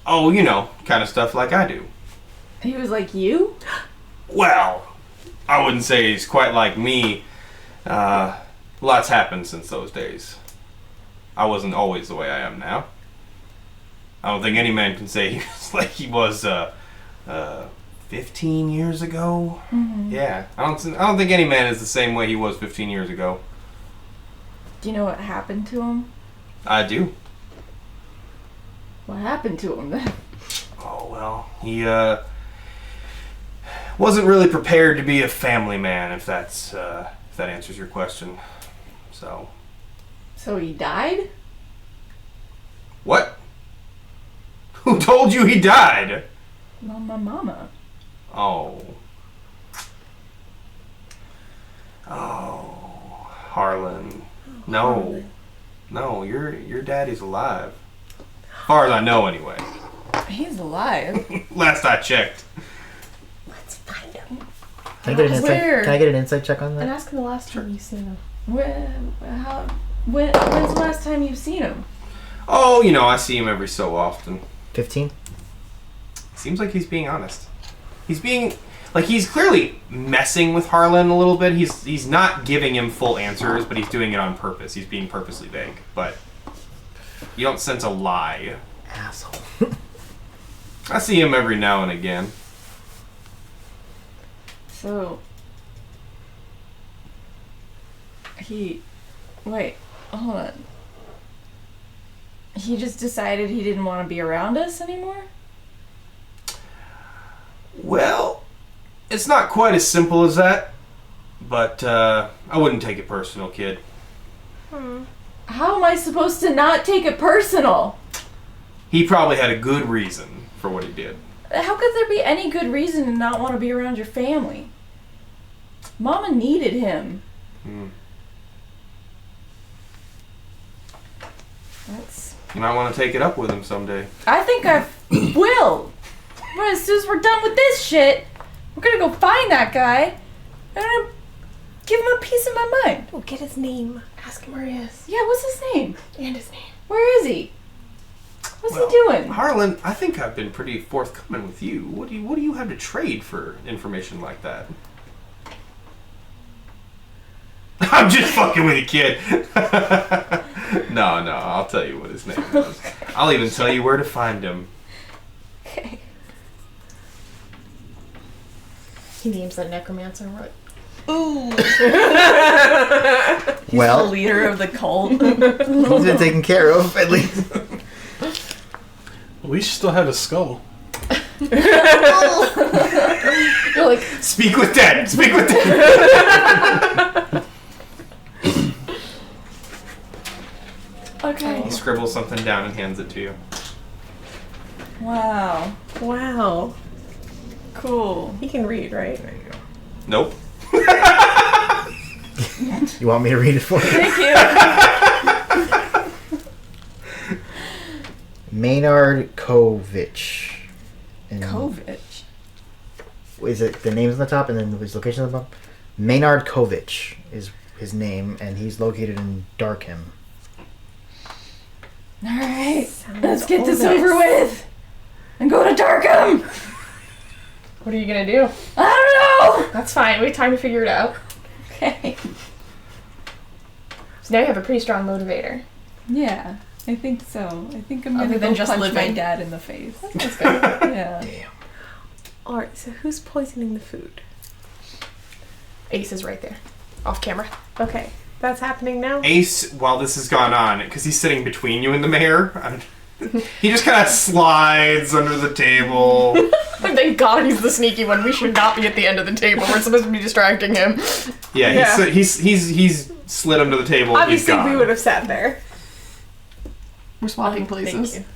Oh, you know, kind of stuff like I do. He was like you? Well, I wouldn't say he's quite like me. Lots happened since those days. I wasn't always the way I am now. I don't think any man can say he was like he was 15 years ago. Mm-hmm. Yeah, I don't think any man is the same way he was 15 years ago. Do you know what happened to him? I do. What happened to him then? Oh well, he wasn't really prepared to be a family man. If that answers your question. So he died? What? Who told you he died? Well, my mama. Oh, Harlan. No, your daddy's alive. As far as I know, anyway. He's alive. Last I checked. Let's find him. Can I get an insight? Where? Can I get an insight check on And that? ask him the last time you've seen him. When's the last time you've seen him? Oh, you know, I see him every so often. 15. Seems like he's being honest. He's being like he's clearly messing with Harlan a little bit. He's not giving him full answers, but he's doing it on purpose. He's being purposely vague, but you don't sense a lie. Asshole. I see him every now and again. So wait, hold on. He just decided he didn't want to be around us anymore? Well, it's not quite as simple as that, but I wouldn't take it personal, kid. How am I supposed to not take it personal? He probably had a good reason for what he did. How could there be any good reason to not want to be around your family? Mama needed him. You might want to take it up with him someday. I think I will. Well, as soon as we're done with this shit, we're gonna go find that guy. I'm gonna give him a piece of my mind. We'll get his name. Ask him where he is. Yeah, what's his name? And his name. Where is he? What's Well, he doing? Harlan, I think I've been pretty forthcoming with you. What do you have to trade for information like that? I'm just fucking with you, kid. No, I'll tell you what his name is. I'll even tell you where to find him. Okay. He names the necromancer. What? He's Well, the leader of the cult. he's been taken care of, at least. We still have a skull. You're like, Speak with Dad. Speak with Dad. okay. He scribbles something down and hands it to you. Wow. Wow. Cool. He can read, right? There you go. Nope. You want me to read it for you? Thank you. Maynard Kovich. And Kovich. Is it the name's on the top and then his location on the bottom? Maynard Kovich is his name, and he's located in Darkham. Alright. Sounds Let's get this ominous. over with. And go to Darkham. What are you gonna do? I don't know. That's fine. We have time to figure it out. Okay. So now you have a pretty strong motivator. Yeah, I think so. I think I'm Other gonna than go just punch my living. dad in the face. That's good. Yeah. Damn. Alright, so who's poisoning the food? Ace is right there. Off camera. Okay, that's happening now. Ace, while this has gone on, because he's sitting between you and the mayor, he just kind of slides under the table. Thank God he's the sneaky one. We should not be at the end of the table. We're supposed to be distracting him. Yeah, he's slid under the table. Obviously, he's gone. we would have sat there. We're swapping places. Thank you.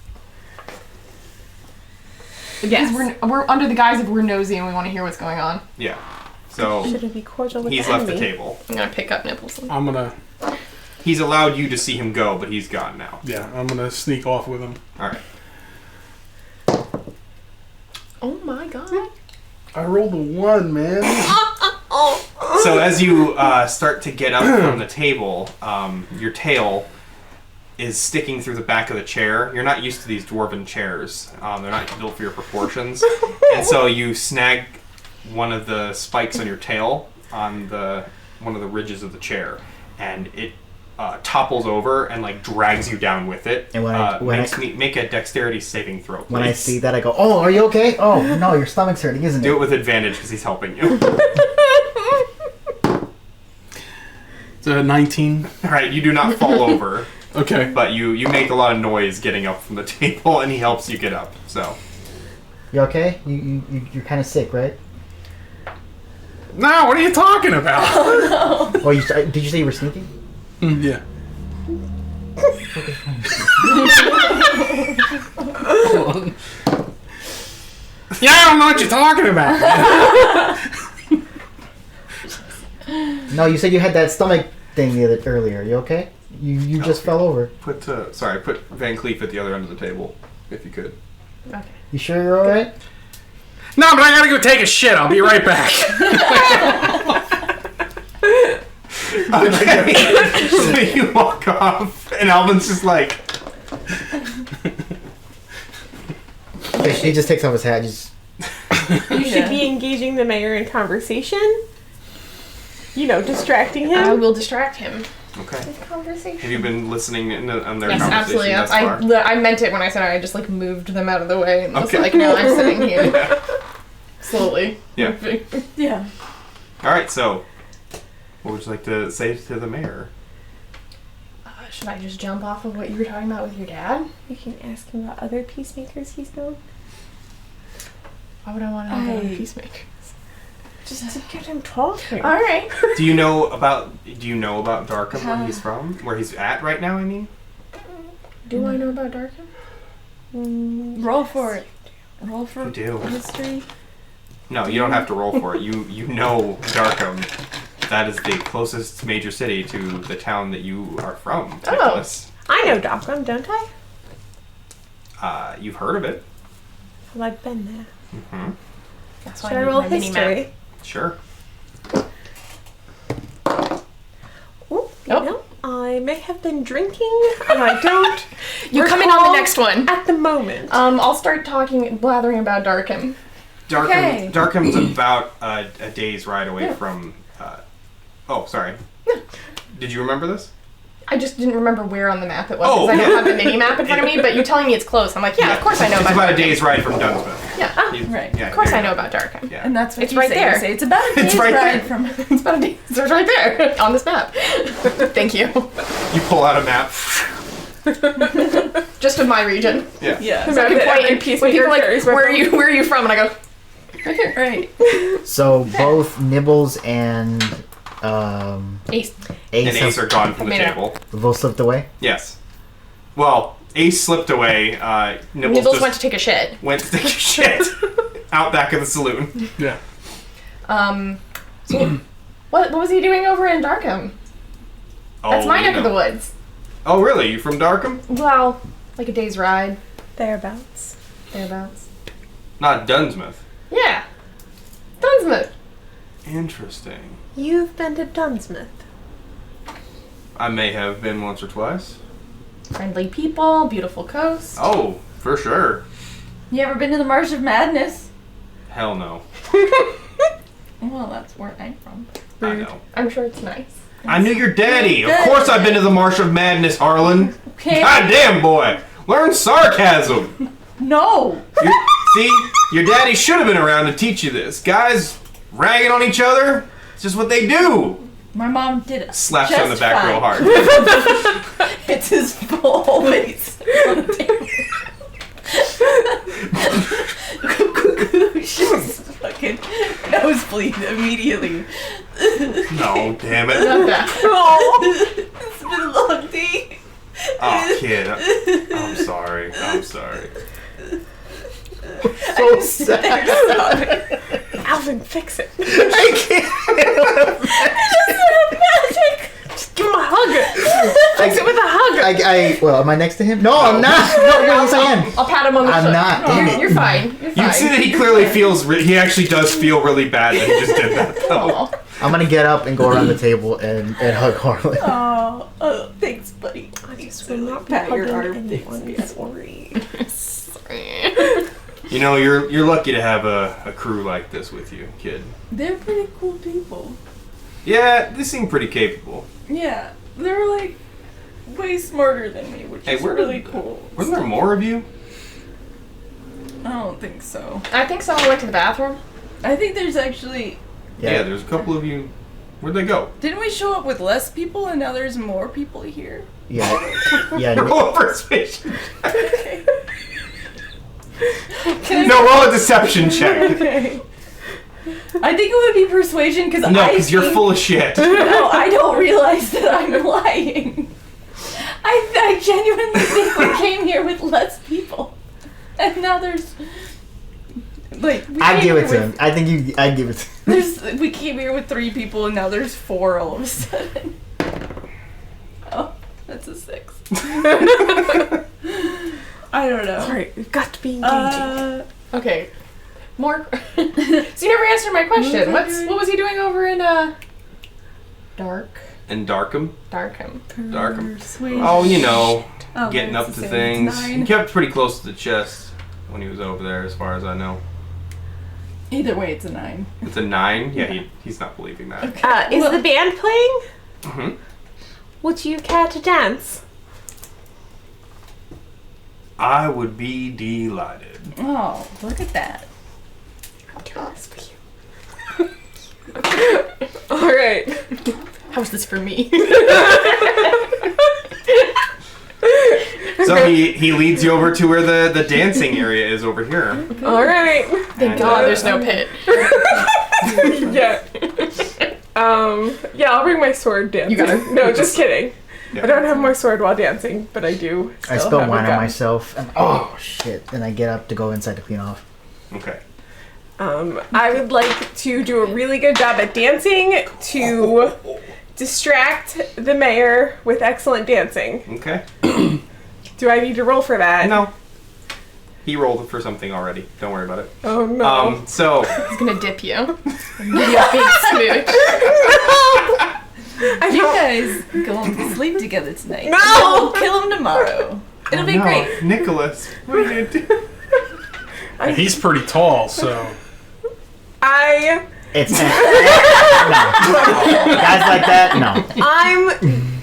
Because Yes. we're under the guise of we're nosy and we want to hear what's going on. Yeah. So Shouldn't be cordial with he's the left the enemy. table. I'm gonna pick up nipples. I'm gonna He's allowed you to see him go, but he's gone now. sneak off with him. All right. Oh my God. I rolled a 1, man. So as you start to get up from the table, your tail is sticking through the back of the chair. You're not used to these dwarven chairs. They're not built for your proportions. And so you snag one of the spikes on your tail on one of the ridges of the chair, and it topples over and like drags you down with it. And Make a dexterity saving throw, please. When I see that, I go, "Oh, are you okay? Oh no, your stomach's hurting, isn't it?" Do it with advantage because he's helping you. It's a 19. All right, you do not fall over. Okay. But you make a lot of noise getting up from the table, and he helps you get up. So You okay? You're kind of sick, right? No, what are you talking about? Oh, did you say you were sneaking? Yeah. Yeah, I don't know what you're talking about. No, you said you had that stomach thing earlier. You okay? You just fell over. put Van Cleef at the other end of the table, if you could. Okay. You sure you're all right? No, but I gotta go take a shit. I'll be right back. Okay. So you walk off, and Alvin's just like, He just takes off his hat. You should be engaging the mayor in conversation. You know, distracting him. I will distract him. okay. Conversation. Have you been listening on their Yes, conversation absolutely. thus far? I meant it when I said I just like moved them out of the way and was Okay. like, no, I'm sitting here. Slowly. Yeah. Yeah. All right. So, what would you like to say to the mayor? Should I just jump off of what you were talking about with your dad? You can ask him about other peacemakers he's known. Why would I want to know about a peacemaker? Just to get him talking. All right. Do you know about Darkham, where he's from? Where he's at right now, I mean? Do I know about Darkham? Roll for it. Roll for You do. history. No, you don't have to roll for it. You know Darkham. That is the closest major city to the town that you are from, Nicholas. I know Dockham, don't I? You've heard of it. Well, I've been there. Mm-hmm. That's Should I roll history? Sure. Ooh, you Nope. know, I may have been drinking, and I don't. You come in on the next one. At the moment. I'll start blathering about Darkham. Okay. Darkham's about a day's ride away from... oh, sorry. Did you remember this? I just didn't remember where on the map it was Oh, because I yeah. don't have the mini map in front of me. But you're telling me it's close. I'm like, yeah, of course I know It's about. about a Darkham. day's ride from Dunsmouth. Yeah, Right. Yeah, of course there I you know go. about Darkham. Yeah. And that's what It's you right say. there. You say it's about a It's day's right ride there. from. It's about a day. It's right there on this map. Thank you. You pull out a map. Just of my region. Yeah. Yeah. So I can that point every and piece when of people are your like, cherries were where are you from? And I go, Right. So both Nibbles and Ace. And Ace Ace have are gone from the Made it up. table. both slipped away. Yes. Well, Ace slipped away. Nibbles Nibbles just went to take a shit. went to take a shit out back of the saloon. Yeah. So what was he doing over in Darkham? That's my you neck of the know. woods. Oh, really? You from Darkham? Well, like a day's ride, Thereabouts. thereabouts. Not Dunsmouth. Yeah. Dunsmouth. Interesting. You've been to Dunsmouth. I may have been once or twice. Friendly people, beautiful coast. Oh, for sure. You ever been to the Marsh of Madness? Hell no. Well, that's where I'm from. I know. I'm sure it's nice. I knew your daddy. Of course I've been to the Marsh of Madness, Harlan. Okay. God damn, boy. Learn sarcasm. No. See, your daddy should have been around to teach you this. Guys ragging on each other, It's just what they do. My mom did it. Slaps you on the just back real fine. hard. It's his fault always. On the table. She was fucking nosebleed immediately. No, damn it. Not that. It's been a long day. Oh, kid. I'm sorry. I'm sorry. So sad. Alvin, fix it. I can't. Just give him a hug. Fix it with a hug. Well, am I next to him? No, I'm not. No, yes, I am. I'll pat him on the I'm shoulder. not. No, Damn it. you're fine. You're You fine. see that he clearly feels. He actually does feel really bad that he just did that, though. Aw. I'm gonna get up and go around the table and hug Harlan. Oh, thanks, buddy. I just will not be Pat your hugging arm. anyone. Sorry. You know, you're lucky to have a crew like this with you, kid. They're pretty cool people. Yeah, they seem pretty capable. Yeah, they're like way smarter than me, which Hey, is where really did- cool. Wasn't there more of you? I don't think so. I think someone went to the bathroom. I think there's actually. Yeah, there's a couple of you. Where'd they go? Didn't we show up with less people and now there's more people here? Yeah. Yeah. Roll a persuasion. Can No, roll a deception check. Okay. I think it would be persuasion because No, because you're full of shit. No, I don't realize that I'm lying. I genuinely think we came here with less people, and now there's like. I give it to him. I think you. I give it to him. We came here with 3 people, and now there's 4 all of a sudden. Oh, that's a 6. I don't know. Alright, we've got to be engaging. Okay. More. So you never answered my question. What was he doing over in And Darkham? Darkham? Darkham. Oh, you know, Oh, getting it's up the to same. It's things. 9. He kept pretty close to the chest when he was over there, as far as I know. Either way, it's a 9. It's a 9? Yeah, he's not believing that. Is the band playing? Mm-hmm. Would you care to dance? I would be delighted. Oh, look at that. I'm doing this for you. Alright. How's this for me? So he leads you over to where the dancing area is over here. Alright. Thank God there's no pit. Yeah. Yeah, I'll bring my sword dancing. You gotta- No, just kidding. Yeah. I don't have my sword while dancing, but I do. I still spill have a wine on gun. myself, and oh shit! And I get up to go inside to clean off. Okay. I would like to do a really good job at dancing to distract the mayor with excellent dancing. Okay. Do I need to roll for that? No. He rolled for something already. Don't worry about it. Oh no. So He's gonna dip you. Give you a big smooch. You guys go and sleep together tonight. No! We'll kill him tomorrow. It'll be no, great. Nicholas, what are you gonna do? And he's pretty tall, so. It's no. Guys like that, no. I'm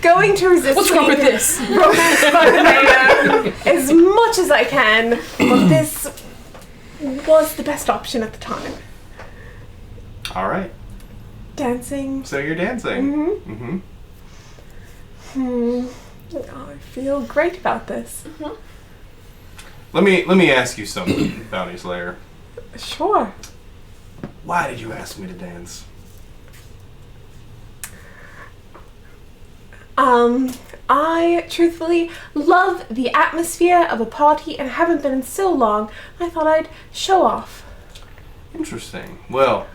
going to resist. What's wrong with this? Romance by the mayor as much as I can, but this was the best option at the time. All right. Dancing. So you're dancing. Mm-hmm. Oh, I feel great about this. Let me ask you something, Bounty Slayer. Sure. Why did you ask me to dance? I truthfully love the atmosphere of a party and haven't been in so long. I thought I'd show off. Interesting. Well,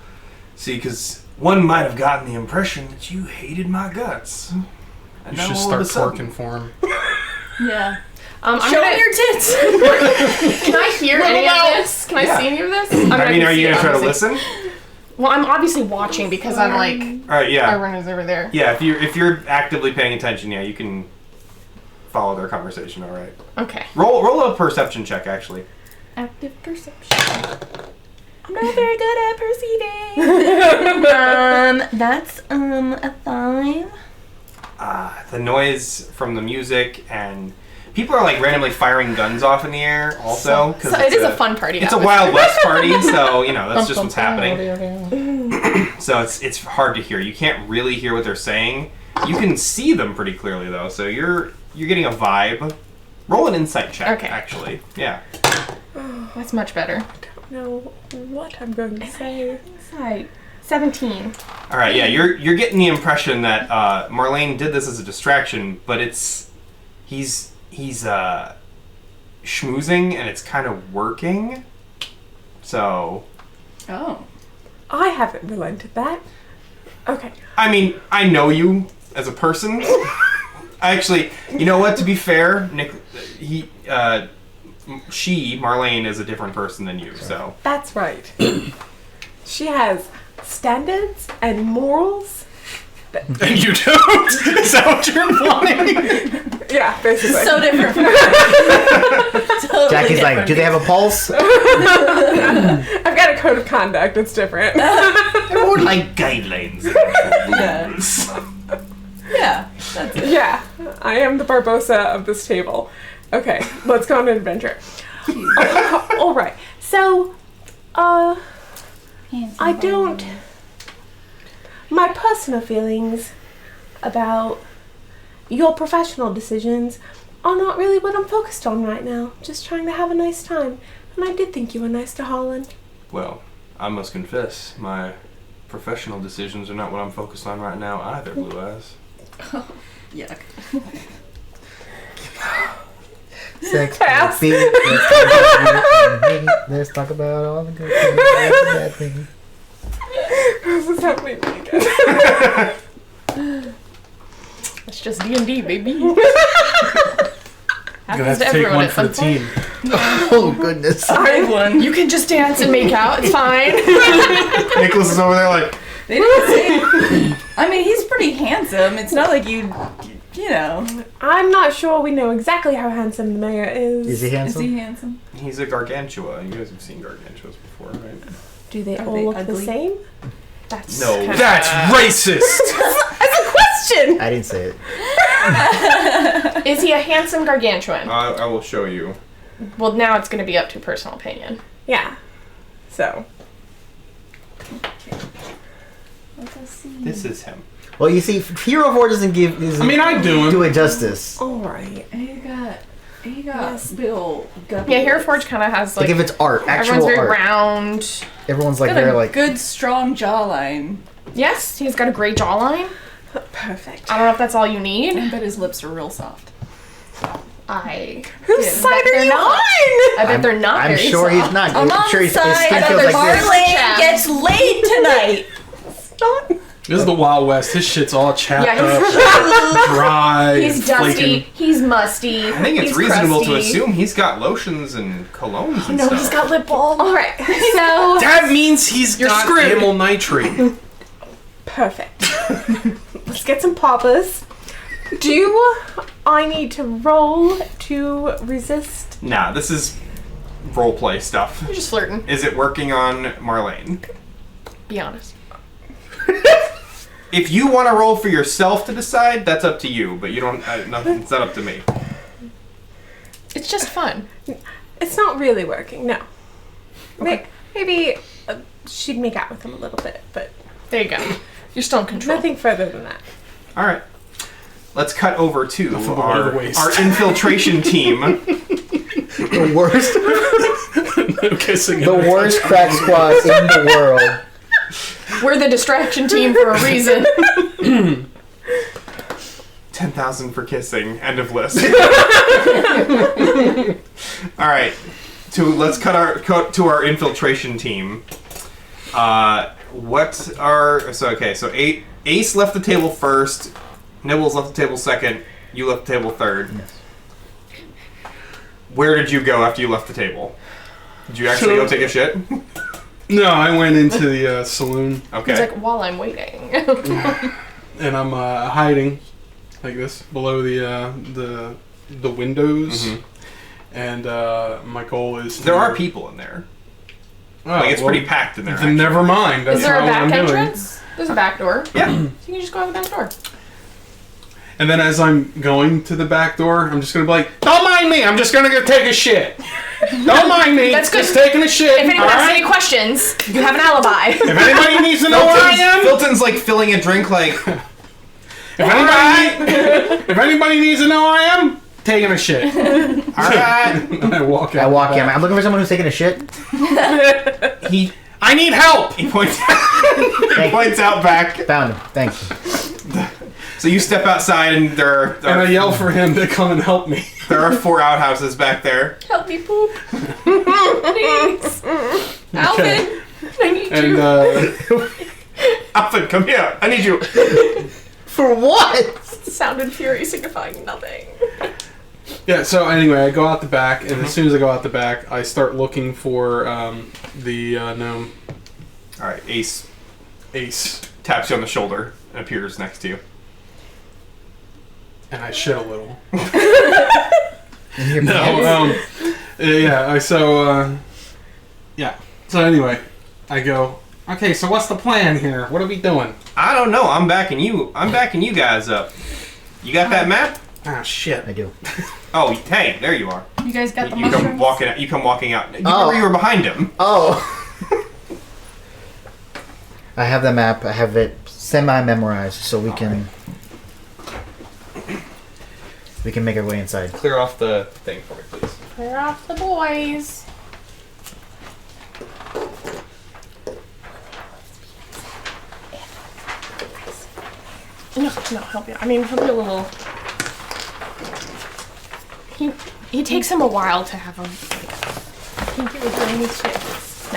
see, because one might have gotten the impression that you hated my guts. And You now should all of start a sudden- twerking for him. Yeah. I'm Show gonna, me your tits. Can I hear any of this? Can I see any of this? I mean, are you gonna try to listen? Well, I'm obviously watching because I'm like, All right, yeah, our runner's over there. yeah. If you're actively paying attention, yeah, you can follow their conversation. All right. Okay. Roll a perception check, actually. Active perception. I'm not very good at perceiving. That's a 5. The noise from the music and people are like randomly firing guns off in the air. Also, because So it is a fun party. It's a Wild West party, so you know that's just what's happening. So it's hard to hear. You can't really hear what they're saying. You can see them pretty clearly though. So you're getting a vibe. Roll an insight check. Okay. Actually, yeah. That's much better. know what I'm going to say. Insight. 17. All right, yeah, you're getting the impression that Marlene did this as a distraction, but he's schmoozing and it's kind of working. So. Oh. I haven't relented that. Okay. I mean, I know you as a person. Actually, you know what? To be fair, Nick, Marlene, is a different person than you. So That's right. She has standards and morals. And you don't? Is that what you're implying? Yeah, basically. So different from totally Jackie's like, different. do they have a pulse? I've got a code of conduct. It's different. they're more like guidelines. Yeah, that's it. Yeah, I am the Barbosa of this table. Okay, let's go on an adventure. All right. So, I don't. My personal feelings about your professional decisions are not really what I'm focused on right now. Just trying to have a nice time. And I did think you were nice to Holland. Well, I must confess, my professional decisions are not what I'm focused on right now either, Blue Eyes. Yuck. Sex, Pass. beat, let's talk about all the good things and the bad things. This is happening again. It's just D&D, baby. You're gonna have Happens to take everyone one at for the some point. team. Oh goodness. You can just dance and make out. It's fine. Nicholas is over there like, They didn't say. I mean, he's pretty handsome. It's not like you know. I'm not sure we know exactly how handsome the mayor is. Is he Is handsome? he handsome? he's a gargantua. You guys have seen gargantuas before, right? Do they Are all they look the ugly? same? That's No. kinda- That's racist! question. I didn't say it. Is he a handsome gargantuan? I will show you. Well, now it's going to be up to personal opinion. Yeah. So. Let us see. This is him. Well, you see, Hero 4 doesn't I mean, I do do him. it justice. All right. He got Yes. Bill. Yeah, Hairforge kind of has Like like if it's art, everyone's actual very art. round. Everyone's like Got they're a like good strong jawline. Yes, he's got a great jawline. Perfect. I don't know if that's all you need. But his lips are real soft. Whose Yeah, side but are they're you not. on? I bet they're not I'm very sure soft. he's not. I'm I'm on sure the his skin side feels there's like this. Marlene gets laid tonight. Not. This is the Wild West. His shit's all chapped Yeah, up, dry, he's dusty. flaking. He's musty. I think it's he's reasonable to crusty. assume he's got lotions and colognes and No, stuff. he's got lip balm. All right. So That means he's You're got screwed. amyl nitrate. perfect. Let's get some poppers. Do I need to roll to resist? Nah, this is roleplay stuff. You're just flirting. Is it working on Marlene? Be honest. If you want to roll for yourself to decide, that's up to you. But you don't. It's not up to me. It's just fun. It's not really working. No. Maybe she'd make out with him a little bit, but There you go. You're still in control. nothing further than that. All right. Let's cut over to Nothing below the waist. our infiltration team. The worst, No kissing. the worst crack squad in the world. We're the distraction team for a reason. 10,000 for kissing. End of list. All right. Let's cut to our infiltration team. So Ace left the table first. Nibbles left the table second. You left the table third. Yes. Where did you go after you left the table? Did you actually go take a shit? No, I went into the saloon Okay. He's like, while I'm waiting. and I'm hiding like this below the windows. Mhm. And my goal is. There are people in there. Oh, Like it's well, pretty packed in there. Then never mind. That's Is there a not what I'm back doing. entrance? There's a back door. Yeah. So you can just go out the back door. And then as I'm going to the back door, I'm just gonna be like, "Don't mind me. I'm just gonna go take a shit." Don't mind me. That's good. Just taking a shit. If anyone all has right? any questions, you have an alibi. If anybody needs to know where I am, Filton's like filling a drink like. if anybody needs to know where I am, taking a shit. Alright. And I walk out. I walk in. I'm looking for someone who's taking a shit. I need help. He points out back. Found him. Thanks. So you step outside and there And I yell for him to come and help me. are 4 outhouses back there. Help me poop. Please. Alvin, I need And you. Alfred, come here. I need you. For what? Sound and fury signifying nothing. yeah. So anyway, I go out the back, and as soon as I go out the back, I start looking for the gnome Alright, Ace Ace, taps you on the shoulder and appears next to you. and I shit a little. In your No. pants? Yeah. So anyway, I go. Okay, so what's the plan here? What are we doing? I don't know. I'm backing you guys up. You got that map? Ah, shit. I do. Oh, hey, there you are. You guys got the You come mushrooms? walking out. You come walking out. You Oh. remember you were behind him. Oh. I have the map. I have it semi-memorized, so we can make our way inside. Clear off the thing for me, please. Clear off the boys. No, help you. I mean, help you a little. It takes him a while to have him. I think it was doing these shits.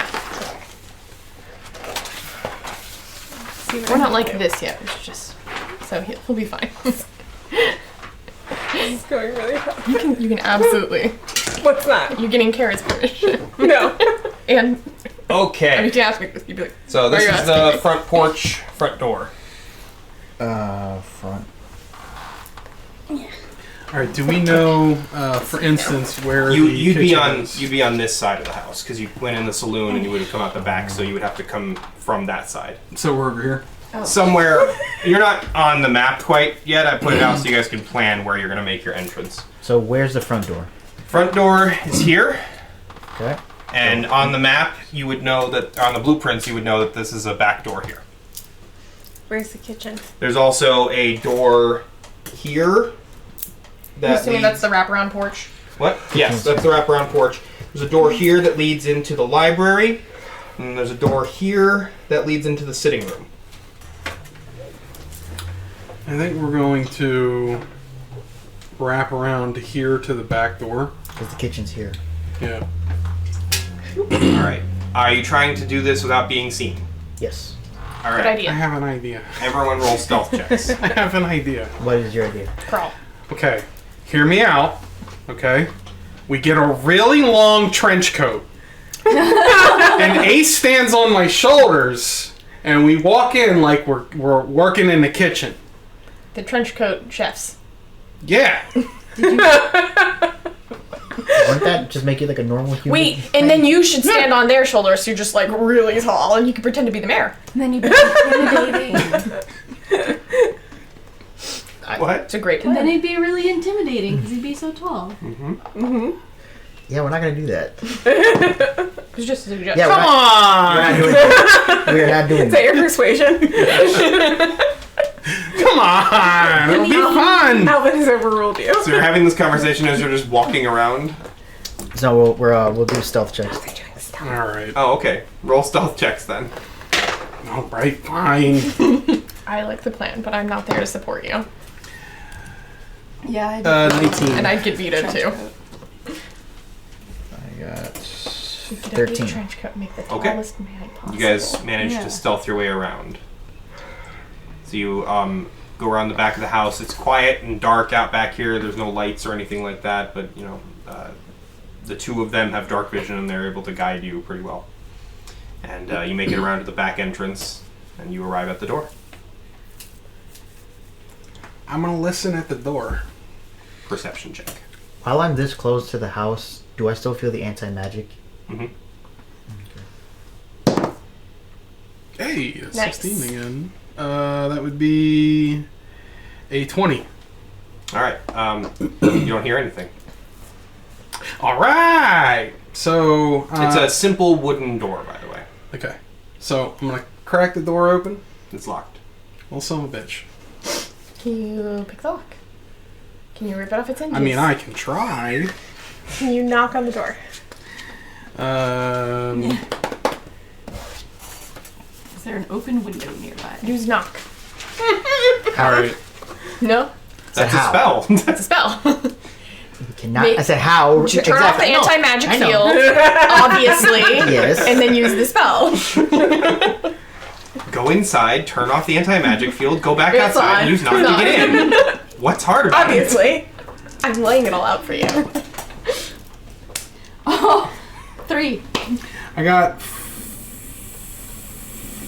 No. We're not like this yet. It's just so he'll be fine. It's going really hard. You can absolutely. What's that? You're getting Kara's permission. No. And Okay. if you ask me this, you'd be like, So this Why are you is the front porch, front door. Front. All right. Do we know, for instance, where You'd the be kitchen on is? you'd be on this side of the house because you went in the saloon and you would have come out the back, so you would have to come from that side. So we're over here. Somewhere you're not on the map quite yet. I put it out so you guys can plan where you're gonna make your entrance. So where's the front door? Front door is here, Okay. and on the map you would know that on the blueprints you would know that this is a back door here. Where's the kitchen? There's also a door here. I'm assuming leads- that's the wraparound porch. What? Yes, that's the wraparound porch. There's a door here that leads into the library, and there's a door here that leads into the sitting room. I think we're going to wrap around here to the back door. Because the kitchen's here. Yeah. All right. Are you trying to do this without being seen? Yes. All Good right. idea. I have an idea. Everyone roll stealth checks. I have an idea. What is your idea? Crawl. Okay, hear me out. Okay, we get a really long trench coat, and Ace stands on my shoulders, and we walk in like we're working in the kitchen. The trench coat chefs. Yeah. Wouldn't that just make you like a normal human? Wait, and then you should stand on their shoulders so you're just like really tall and you can pretend to be the mayor. And then you be intimidating. What? It's a great And then plan. he'd be really intimidating because he'd be so tall. Yeah, we're not gonna do that. It's just a suggestion. Yeah, Come on. we're not doing Is that that. your persuasion? Come on. It'll be fun. Alvin has overruled you. So you're having this conversation as you're just walking around? So we'll do stealth checks. All right. Oh, okay. Roll stealth checks then. All right. Fine. I like the plan, but I'm not there to support you. Yeah, I 19. And I'd get vetoed too. I got Get a big 13. trench coat, make the Okay. tallest man possible. You guys manage Yeah. to stealth your way around. So you go around the back of the house. It's quiet and dark out back here. There's no lights or anything like that, but you know, the two of them have dark vision and they're able to guide you pretty well. And you make it around to the back entrance, and you arrive at the door. I'm gonna listen at the door. Perception check. While I'm this close to the house, do I still feel the anti-magic? Mm-hmm. Hey, a Nice. 16 again. That would be a 20. All right. You don't hear anything. All right. So It's a simple wooden door, by the way. okay. So I'm gonna crack the door open. It's locked. Well, son of a bitch. Can you pick the lock? Can you rip it off its hinges? I mean, I can try. Can you knock on the door? Is there an open window nearby? Use knock. All right. No? That's a how? spell. It's a spell. You cannot. I said how? Turn off the No, anti-magic I know. field, obviously. Yes. And then use the spell. Go inside, turn off the anti-magic field, go back It's outside, on. and use knock to It's get in. What's hard about it? Obviously. I'm laying it all out for you. Oh, 3. I got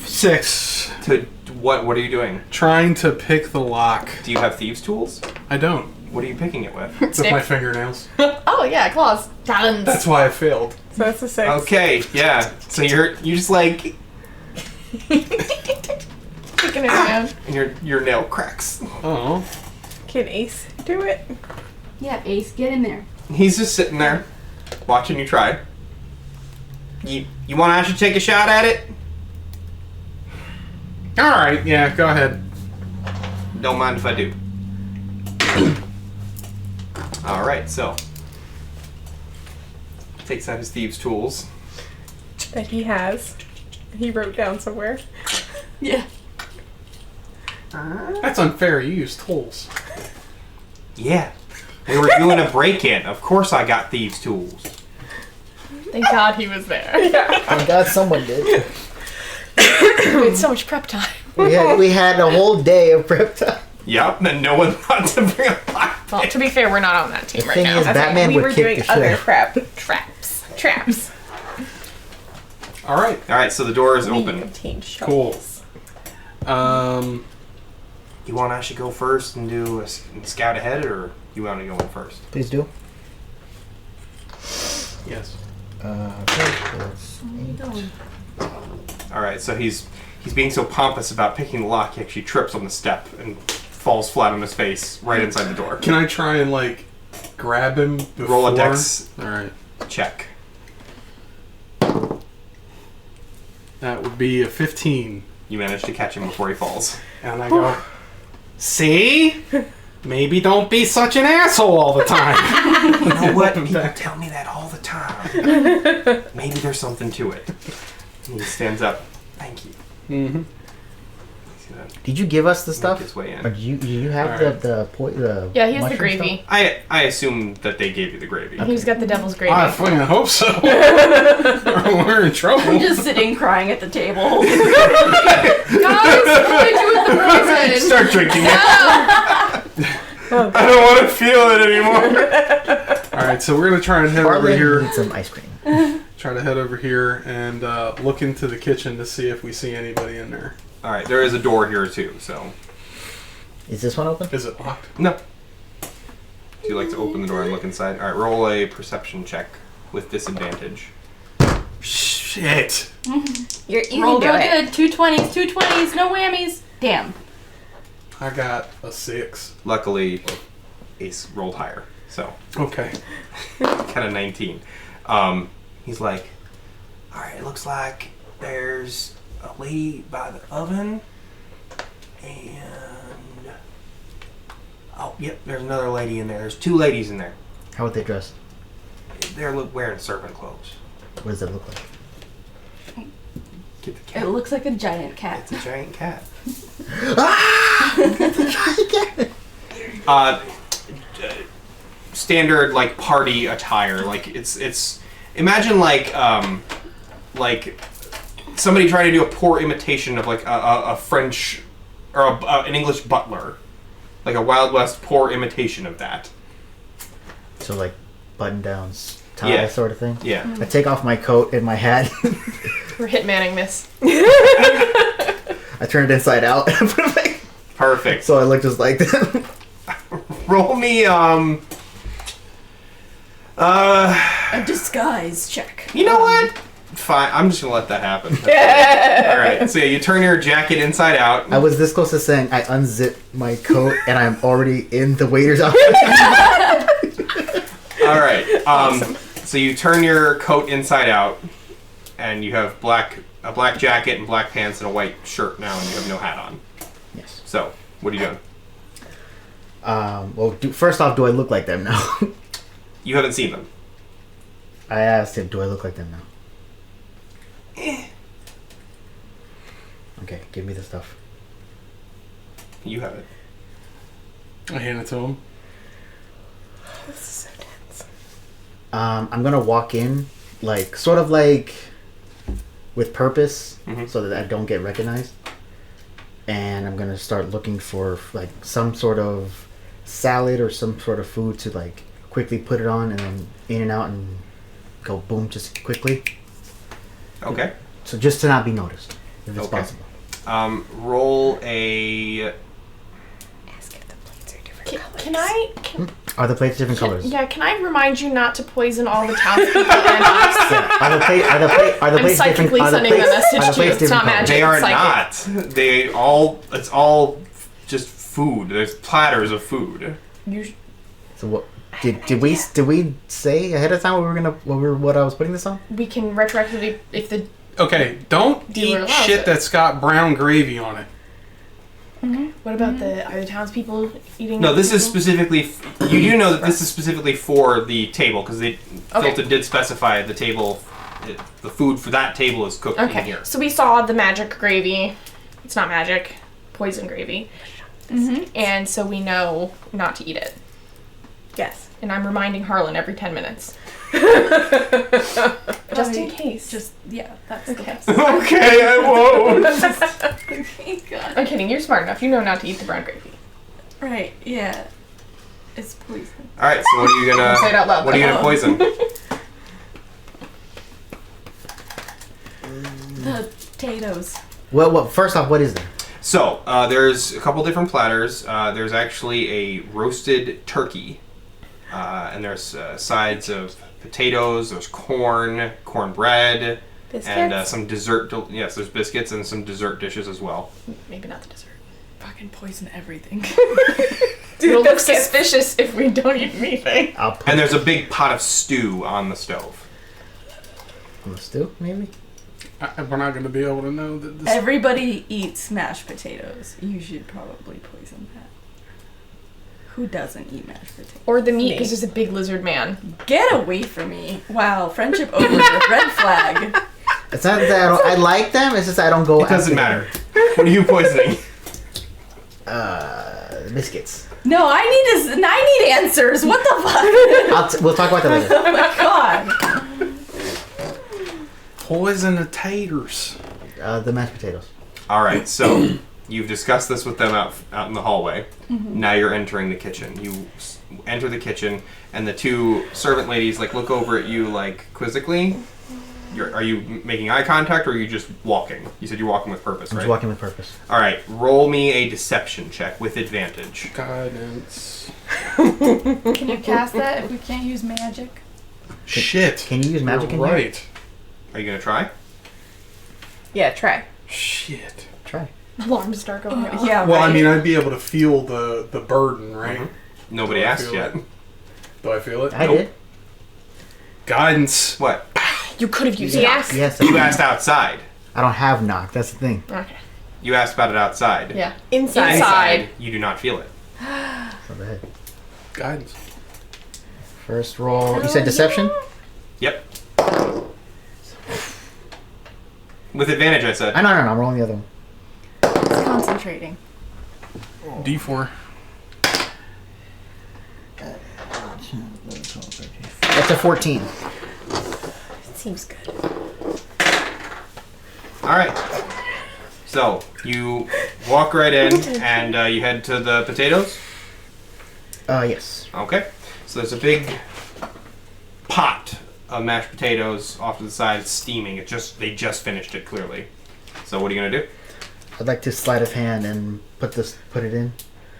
6. To what are you doing? Trying to pick the lock. Do you have thieves' tools? I don't. What are you picking it with? With my Sticks. fingernails. Oh, yeah, claws. Talons. That's why I failed. So that's a 6. Okay, yeah. So you just like Kicking it around. and your nail cracks. Oh. Can Ace do it? Yeah, Ace, get in there. He's just sitting there, watching you try. You want I should take a shot at it? All right. Yeah. Go ahead. Don't mind if I do. All right, so takes out his thieves' tools. That he has. He wrote down somewhere. Yeah. That's unfair. You use tools. Yeah, we were doing a break-in. Of course, I got thieves' tools. Thank God he was there. Thank God someone did. We had so much prep time. We had a whole day of prep time. Yep, and no one thought to bring a black. Well, to be fair, we're not on that team The right thing now. is, Batman we would were kick doing the other shit. crap. Traps. Traps. All right. All right, so the door is We open. obtained Cool. shovels. You want I should go first and do and scout ahead, or you want to go in first? Please do. Yes. Okay, that's Where are you going? All right, so he's being so pompous about picking the lock, he actually trips on the step and falls flat on his face right inside the door. Can I try and like grab him before? Roll a dex All right. check. That would be a 15. You manage to catch him before he falls. And I go, see? Maybe don't be such an asshole all the time. You know what? People tell me that all the time. Maybe there's something to it. And he stands up. Thank you. Mm-hmm. He's gonna Did you give us the make stuff? his way Or in. do you have Alright. the Yeah, he has the mushroom gravy. stuff? I assume that they gave you the gravy. He's got the devil's gravy. I fucking hope so. Or we're in trouble. I'm just sitting crying at the table. Guys, what do I do with the poison? Start drinking it. I don't want to feel it anymore. All right, so we're gonna try and head over Barley here. needs some ice cream. Try to head over here and look into the kitchen to see if we see anybody in there. All right, there is a door here too. So, Is this one open? Is it locked? no. Do you like to open the door and look inside? All right, roll a perception check with disadvantage. Shit. You Roll can do real it. good. 2 20s, 2 20s, no whammies. Damn. I got a 6. Luckily, Ace rolled higher, so Okay. kind of 19. He's like, all right, it looks like there's a lady by the oven, and oh, yep, there's another lady in there. There's 2 ladies in there. How would they dress? They're wearing servant clothes. What does it look like? Get the It cat. looks like a giant cat. It's a giant cat. Standard like party attire. Like it's imagine like somebody trying to do a poor imitation of like a French or an English butler, like a Wild West poor imitation of that. So like button downs, tie Yeah. sort of thing. Yeah. I take off my coat and my hat. We're hitmanning this. I turn it inside out and put it back. Perfect. So I look just like them. Roll me A disguise check. you know what? Fine, I'm just gonna let that happen. Alright, so yeah, you turn your jacket inside out. I was this close to saying I unzip my coat and I'm already in the waiter's outfit. All right. So you turn your coat inside out, and you have a black jacket and black pants and a white shirt now, and you have no hat on. Yes. So, what are you doing? Well, first off, do I look like them now? You haven't seen them. I asked him, do I look like them now? Okay, give me the stuff. You have it. I hand it to him. This is so tense. I'm gonna walk in, like, sort of like with purpose, so that I don't get recognized. And I'm gonna start looking for, like, some sort of salad or some sort of food to, like, quickly put it on and then in and out and go boom just quickly. Okay. So just to not be noticed, if it's Okay. possible. Roll a... Ask if the plates are different colors. Can I? Are the plates different colors? Yeah. Can I remind you not to poison all the townspeople and us? Yeah. Are the I'm plates psychically different? sending the message are the to you. plates It's not different colors? magic. They are Psychic. not. It's all just food. There's platters of food. So what did we say ahead of time what I was putting this on? We can retroactively, if the Okay, don't Dealer eat allows shit it. that's got brown gravy on it. what about are the townspeople eating? No, the this is people? specifically... You do know that this is specifically for the table, because Okay. Filter did specify the table... The food for that table is cooked in Okay, here. so we saw the magic gravy. It's not magic, poison gravy. And so we know not to eat it. Yes. And I'm reminding Harlan every 10 minutes. Just in case. That's Okay. the best. Okay, I won't. Thank God. I'm kidding, you're smart enough. You know not to eat the brown gravy. Right, yeah. It's poison. Alright, so what are you gonna... Say it out loud. What are you gonna poison? The potatoes. Well, first off, what is there? So, there's a couple different platters. There's actually a roasted turkey. And there's sides of potatoes, there's cornbread, Biscuits? and some dessert. Yes, there's biscuits and some dessert dishes as well. Maybe not the dessert. Fucking poison everything. It'll look suspicious if we don't eat anything. I'll put And there's a big pot of stew on the stove. on the stew, maybe. We're not going to be able to know that this. Everybody eats mashed potatoes. You should probably poison that. Who doesn't eat mashed potatoes? Or the meat, because there's a big lizard man. Get away from me. Wow, friendship over. Red flag. It's not that I like them. It's just I don't go. It doesn't after matter. What are you poisoning? Biscuits. No, I need answers. What the fuck? We'll talk about that later. Oh my god. Poison the taters. The mashed potatoes. All right, so you've discussed this with them out in the hallway. Now you're entering the kitchen. You enter the kitchen, and the two servant ladies look over at you quizzically. Are you making eye contact, or are you just walking? You said you're walking with purpose, I'm right? just walking with purpose. All right, roll me a deception check with advantage. Guidance. Can you cast that if we can't use magic? Shit. Can you use magic You're in here? right. Are you gonna try? Yeah, try. Shit. Try. Alarms start going off. Yeah, Well, right. I mean, I'd be able to feel the burden, right? Nobody Do I asked feel yet. it? Do I feel it? I Nope. did. Guidance. What? You could have used Yes. Yes. You asked outside. I don't have knock. That's the thing. it. Okay. You asked about it outside. Yeah. Inside. Inside. You do not feel it. So go ahead. Guidance. First roll. You said deception. Yep. With advantage, I said. No. I'm rolling the other one. It's concentrating. D4. That's a 14. Seems good. All right. So you walk right in, and you head to the potatoes. Yes. Okay. So there's a big pot of mashed potatoes off to the side. It's steaming. They just finished it clearly. So what are you gonna do? I'd like to sleight of hand and put it in,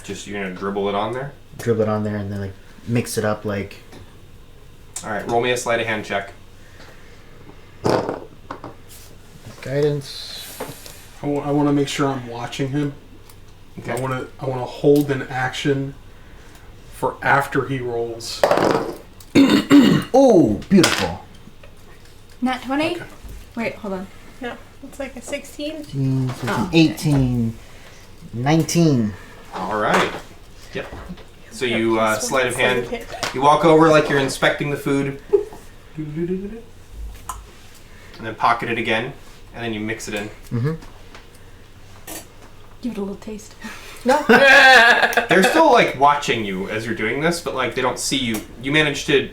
You're gonna dribble it on there. dribble it on there, and then mix it up like. All right. Roll me a sleight of hand check. Guidance. I want to make sure I'm watching him. Okay. I want to hold an action for after he rolls Oh, beautiful. Nat 20? Okay. Wait, hold on. No, it's like a 16. 15, 18, 19. All right. Yep. So you sleight of hand. hand. You walk over like you're inspecting the food, and then pocket it again, and then you mix it in. Mm-hmm. Give it a little taste. They're still like watching you as you're doing this, but like they don't see you. You manage to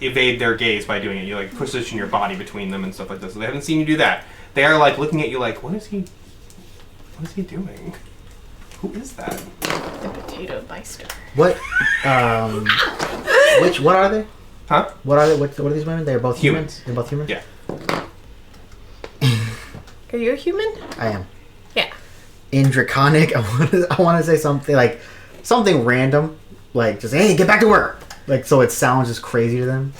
evade their gaze by doing it. You like position your body between them and stuff like this. So they haven't seen you do that. They are like looking at you like, what is he doing? Who is that? The potato meister. What? What are they? Huh? What are they? What are these women? They're both Humans. They're both humans? Yeah. Are you a human? I am. Yeah. In Draconic, I want to say something like something random, like just hey, get back to work, like so it sounds just crazy to them.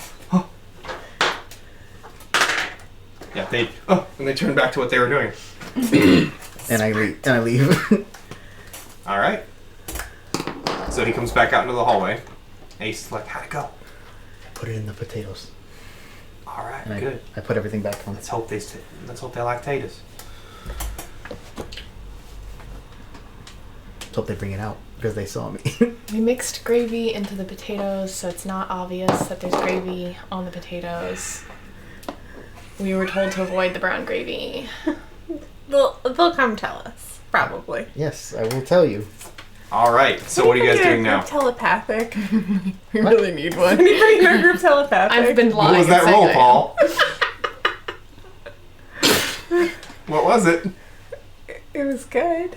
Yeah. And they turn back to what they were doing. And I leave. All right. So he comes back out into the hallway. Ace is like, how'd it go? Put it in the potatoes. All right, And good. I put everything back on. Let's hope they like taters. Let's hope they bring it out because they saw me. We mixed gravy into the potatoes, so it's not obvious that there's gravy on the potatoes. We were told to avoid the brown gravy. They'll come tell us, probably. Yes, I will tell you. All right. So what are you guys doing now? Telepathic. We really need one. Can you bring your group telepathic? I've been lying. What was that and saying roll, I am. Paul? What was it? It was good.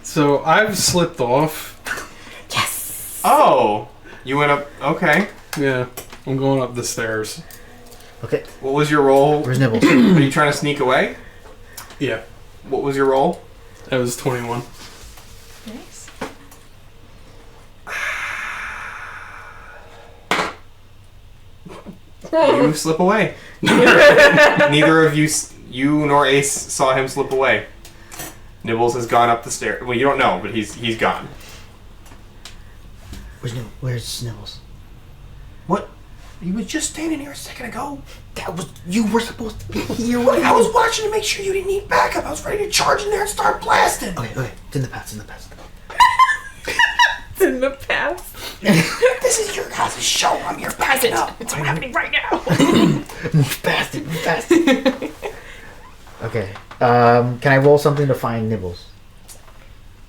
So I've slipped off. Yes. Oh, you went up. Okay. Yeah, I'm going up the stairs. Okay, What was your roll? where's Nibbles? Are you trying to sneak away? Yeah, What was your roll? that was 21. Nice. You slip away. Neither of you nor Ace saw him slip away. Nibbles has gone up the stairs. Well, you don't know, but he's gone. Where's Nibbles? What? He was just standing here a second ago. You were supposed to be here. I was watching to make sure you didn't need backup. I was ready to charge in there and start blasting. Okay, it's in the past. It's in the past. This is your guys' show. I'm here backing up. It's happening right now. Move past it. Okay. Can I roll something to find Nibbles?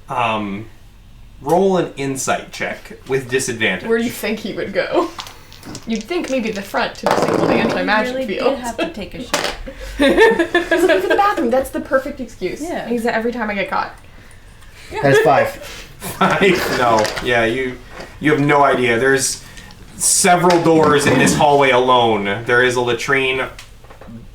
Roll an insight check with disadvantage. Where do you think he would go? You'd think maybe the front to disable the anti-magic really field. did have to take a shot. He's looking for the bathroom. That's the perfect excuse. Yeah. He's every time I get caught. That is 5. No. Yeah, you have no idea. There's several doors in this hallway alone. There is a latrine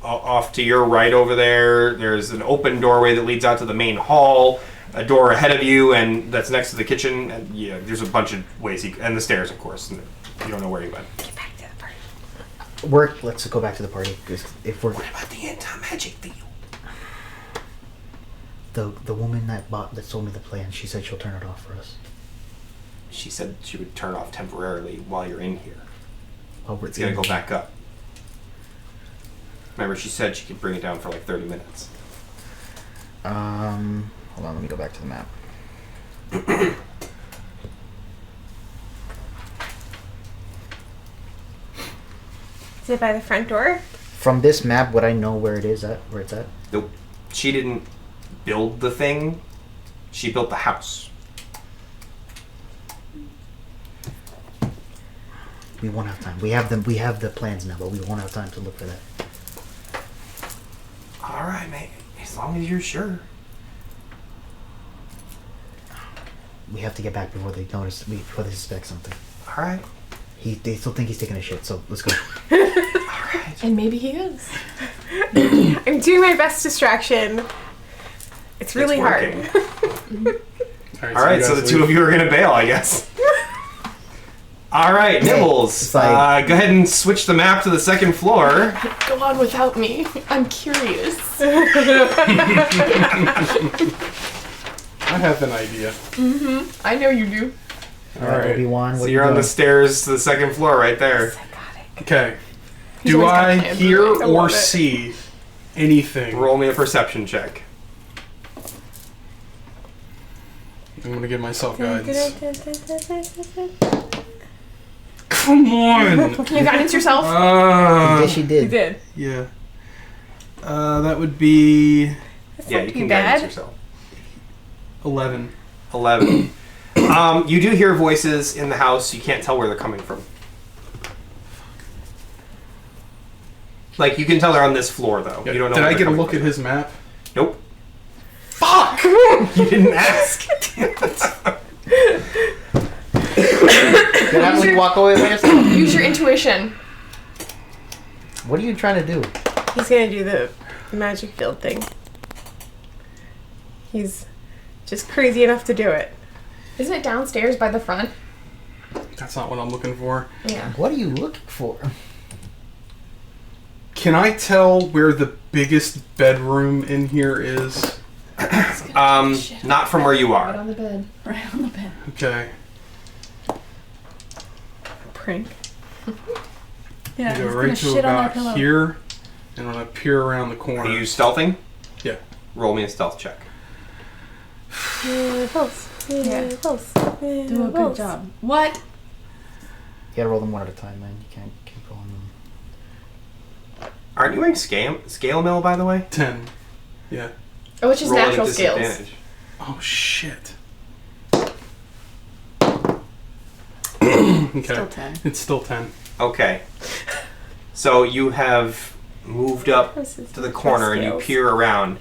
off to your right over there. There's an open doorway that leads out to the main hall. A door ahead of you, and that's next to the kitchen. And yeah, there's a bunch of ways and the stairs, of course. You don't know where he went. Get back to the party. Let's go back to the party. 'Cause if we're What about the anti-magic field? the woman that sold me the plan, she said she'll turn it off for us. She said she would turn off temporarily while you're in here. Oh, It's gonna go back up. Remember, she said she could bring it down for like 30 minutes. Hold on, let me go back to the map. Is it by the front door? From this map, would I know where it's at? Nope. She didn't build the thing. She built the house. We won't have time. We have the plans now, but we won't have time to look for that. All right, mate. As long as you're sure. We have to get back before they notice. Before they suspect something. All right. They still think he's taking a shit, so let's go. All right. And maybe he is. I'm doing my best distraction. It's really hard. All right, so the two of you are gonna bail, I guess. All right, Nibbles. It's like- Go ahead and switch the map to the second floor. Go on without me. I'm curious. I have an idea. I know you do. All right, right. Obi-Wan. So What you're are you on the doing? stairs to the second floor right there. Okay. He's Do always got I plans, hear right? I or love it. see anything? Roll me a perception check. I'm gonna give myself guidance. Come on! Can you guidance yourself? Yes, she You did. did. Yeah. That would be Yeah, you too can bad. guidance yourself. 11. 11. You do hear voices in the house. You can't tell where they're coming from. Like, you can tell they're on this floor, though. You don't know. Did where I they're get a coming look from. at his map? Nope. Fuck! You didn't ask. Did I like walk away by yourself? Use your intuition. What are you trying to do? He's gonna do the magic field thing. He's just crazy enough to do it. Isn't it downstairs by the front? That's not what I'm looking for. Yeah. What are you looking for? Can I tell where the biggest bedroom in here is? Not from where you Right are. on the bed. Right on the bed. Okay. Prank. Yeah, I go he's right gonna to shit on about that pillow. here, and I'm gonna peer around the corner. Are you stealthing? Yeah. Roll me a stealth check. Close. Yeah. Close. Do a good job. What? You gotta roll them one at a time, man. You can't keep rolling them. Aren't you wearing scale mail, by the way? 10. Yeah. Oh, it's just Roll at a natural skills. disadvantage. Oh shit. Okay. Still 10. It's still 10. Okay. So you have moved up to the corner and you peer around.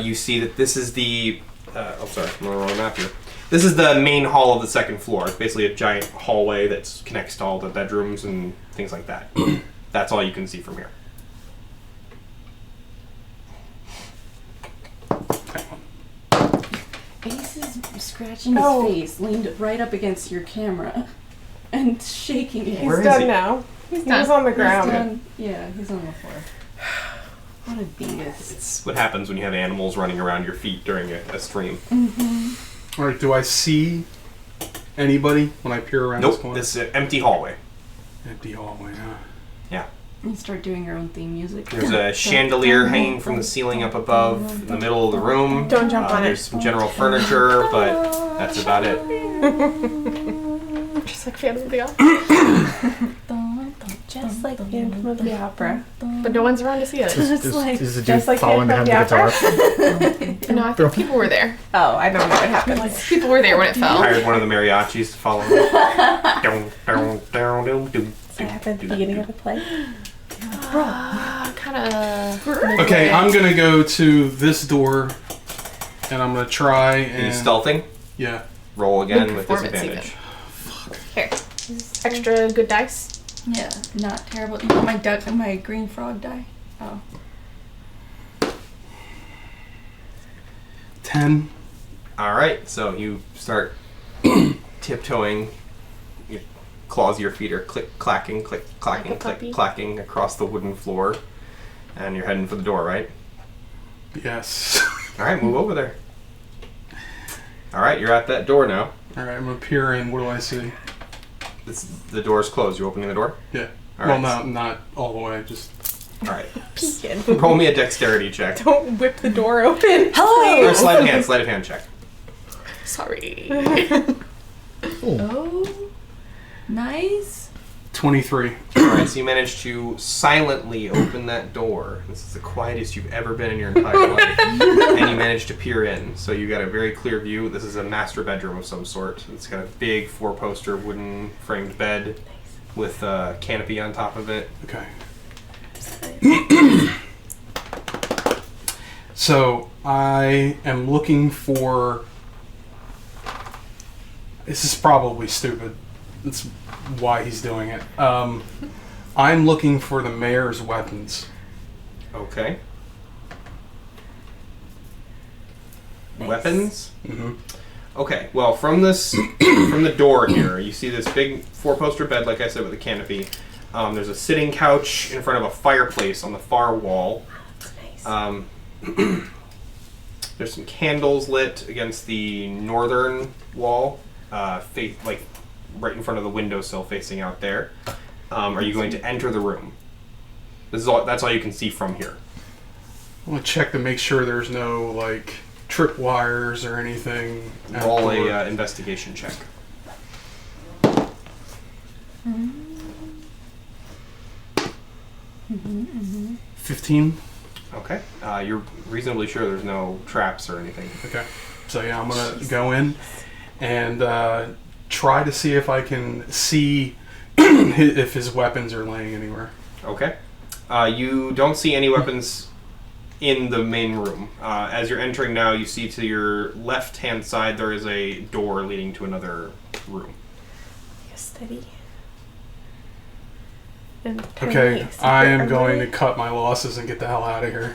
You see that this is the... oh, sorry. I'm going to roll a map here. This is the main hall of the second floor. It's basically a giant hallway that connects to all the bedrooms and things like that. That's all you can see from here. Ace is scratching his face, leaned right up against your camera, and shaking it. Where He's is done he? now. He done. was on the He's ground. done- yeah, he's on the floor. What a beast. It's what happens when you have animals running around your feet during a stream. Alright, do I see anybody when I peer around this Nope. corner? This is an empty hallway. Empty hallway, huh? Yeah. You start doing your own theme music. There's a chandelier hanging from the ceiling up above in the middle of the room. Don't jump on There's it. some general furniture, but that's about it. Just like Phantom of the Opera. Just like Phantom of the Opera. But no one's around to see it. Is the dude just like following behind the Phantom guitar? No, I think people were there. Oh, I don't know what happened. People were there when it fell. Hired one of the mariachis to follow him. Dun, dun, dun, dun, dun, That happened at the beginning of the play. Kind of. Okay, I'm gonna go to this door, and I'm gonna try Are you and... stealthing? Yeah. Roll again Good with performance disadvantage. Here. Extra good dice. Yeah, not terrible. You want my green frog die? Oh. 10. Alright, so you start tiptoeing. Your claws of your feet are clacking, Like a puppy. clacking across the wooden floor. And you're heading for the door, right? Yes. Alright, move over there. Alright, you're at that door now. Alright, I'm gonna peer in. What do I see? The door's closed. You opening the door? Yeah. All Well, right. not all the way, just... Alright. Peeking. Roll me a dexterity check. Don't whip the door open. Or sleight of hand check. Sorry. Oh. Nice. 23. Alright, so you managed to silently open that door. This is the quietest you've ever been in your entire life. And you managed to peer in. So you got a very clear view. This is a master bedroom of some sort. It's got a big 4-poster wooden framed bed with a canopy on top of it. Okay. So, I am looking for... This is probably stupid. That's why he's doing it. I'm looking for the mayor's weapons. Okay. Nice. Weapons? Mm-hmm. Okay, well, from this, from the door here, you see this big 4-poster bed, like I said, with a canopy. There's a sitting couch in front of a fireplace on the far wall. There's some candles lit against the northern wall. right in front of the windowsill facing out there. Are you going to enter the room? That's all you can see from here. I want to check to make sure there's no like tripwires or anything. Roll a investigation check. 15. Okay. You're reasonably sure there's no traps or anything. Okay. So yeah, I'm gonna go in and try to see if I can see if his weapons are laying anywhere. Okay. You don't see any weapons in the main room. As you're entering now, you see to your left-hand side there is a door leading to another room. Steady. Okay, I am going to cut my losses and get the hell out of here.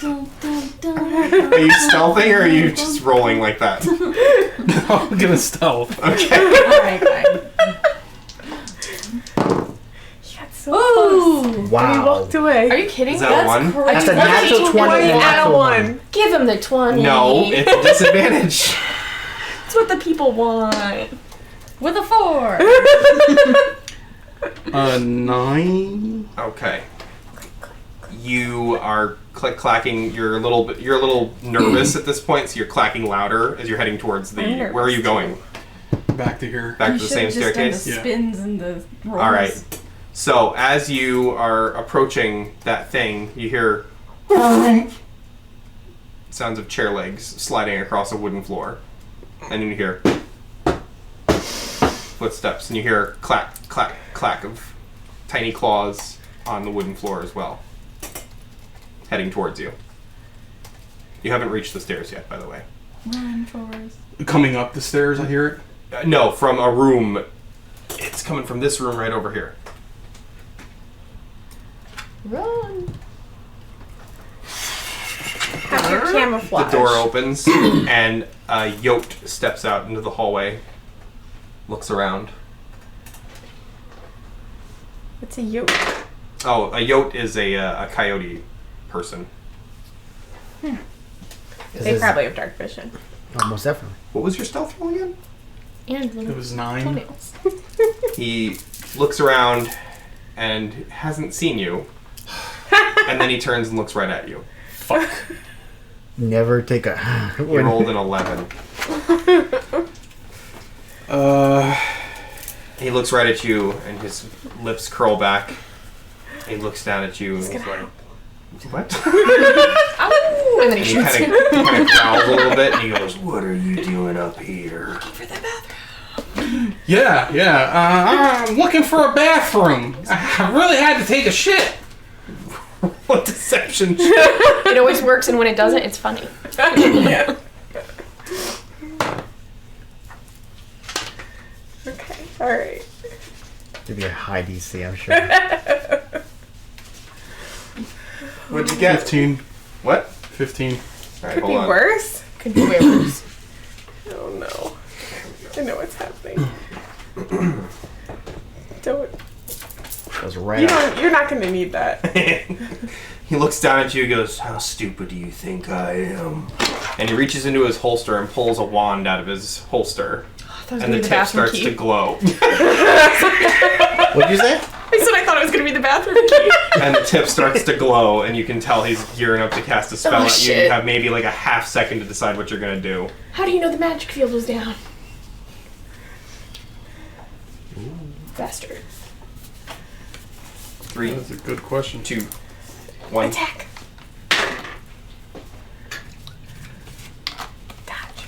Are you stealthing or are you just rolling like that? I'm gonna stealth. Okay. Alright, fine. You got so close. And he Wow. walked away. Are you kidding? Is that one? That's a natural 20 and a natural 1. Give him the 20. No, it's a disadvantage. That's what the people want. With a 4. 9. Okay. You are clacking. You're a little nervous at this point, so you're clacking louder as you're heading towards the. Where are you going? Back to here. Back You to the same should've just done staircase. the spins and the rolls. All right. So as you are approaching that thing, you hear sounds of chair legs sliding across a wooden floor, and then you hear footsteps, and you hear clack, clack, clack of tiny claws on the wooden floor as well, heading towards you. You haven't reached the stairs yet, by the way. Run, Forrest. Coming up the stairs, I hear it. No, from a room. It's coming from this room right over here. Run. Have your The camouflage. door opens, and a yote steps out into the hallway, looks around. It's a yoke. Oh, a yote is a coyote person. They probably have dark vision. Almost definitely. What was your stealth roll again? And It little was 9. toenails. He looks around and hasn't seen you, and then he turns and looks right at you. Fuck. Never take a. You rolled an 11. He looks right at you, and his lips curl back. He looks down at you, and he's like, "What?" And then he And he shoots kind of growls a little bit, and he goes, "What are you doing up here?" Yeah. I'm looking for a bathroom. I really had to take a shit. What deception? It always works, and when it doesn't, it's funny. Yeah. Okay. All right. It'd be a high DC, I'm sure. What'd you get? 15. What? 15. All right, Could hold be on. worse. Could be way worse. Oh no. I know what's happening. Don't. Goes right up. You're not gonna need that. He looks down at you and goes, "How stupid do you think I am?" And he reaches into his holster and pulls a wand out of his holster. And the tip starts to glow. What'd you say? I said I thought it was gonna be the bathroom key. And the tip starts to glow, and you can tell he's gearing up to cast a spell Oh, at you. shit. You have maybe like a half second to decide what you're going to do. How do you know the magic field was down? Faster. 3, That's a good question. 2, 1. Attack. Dodge.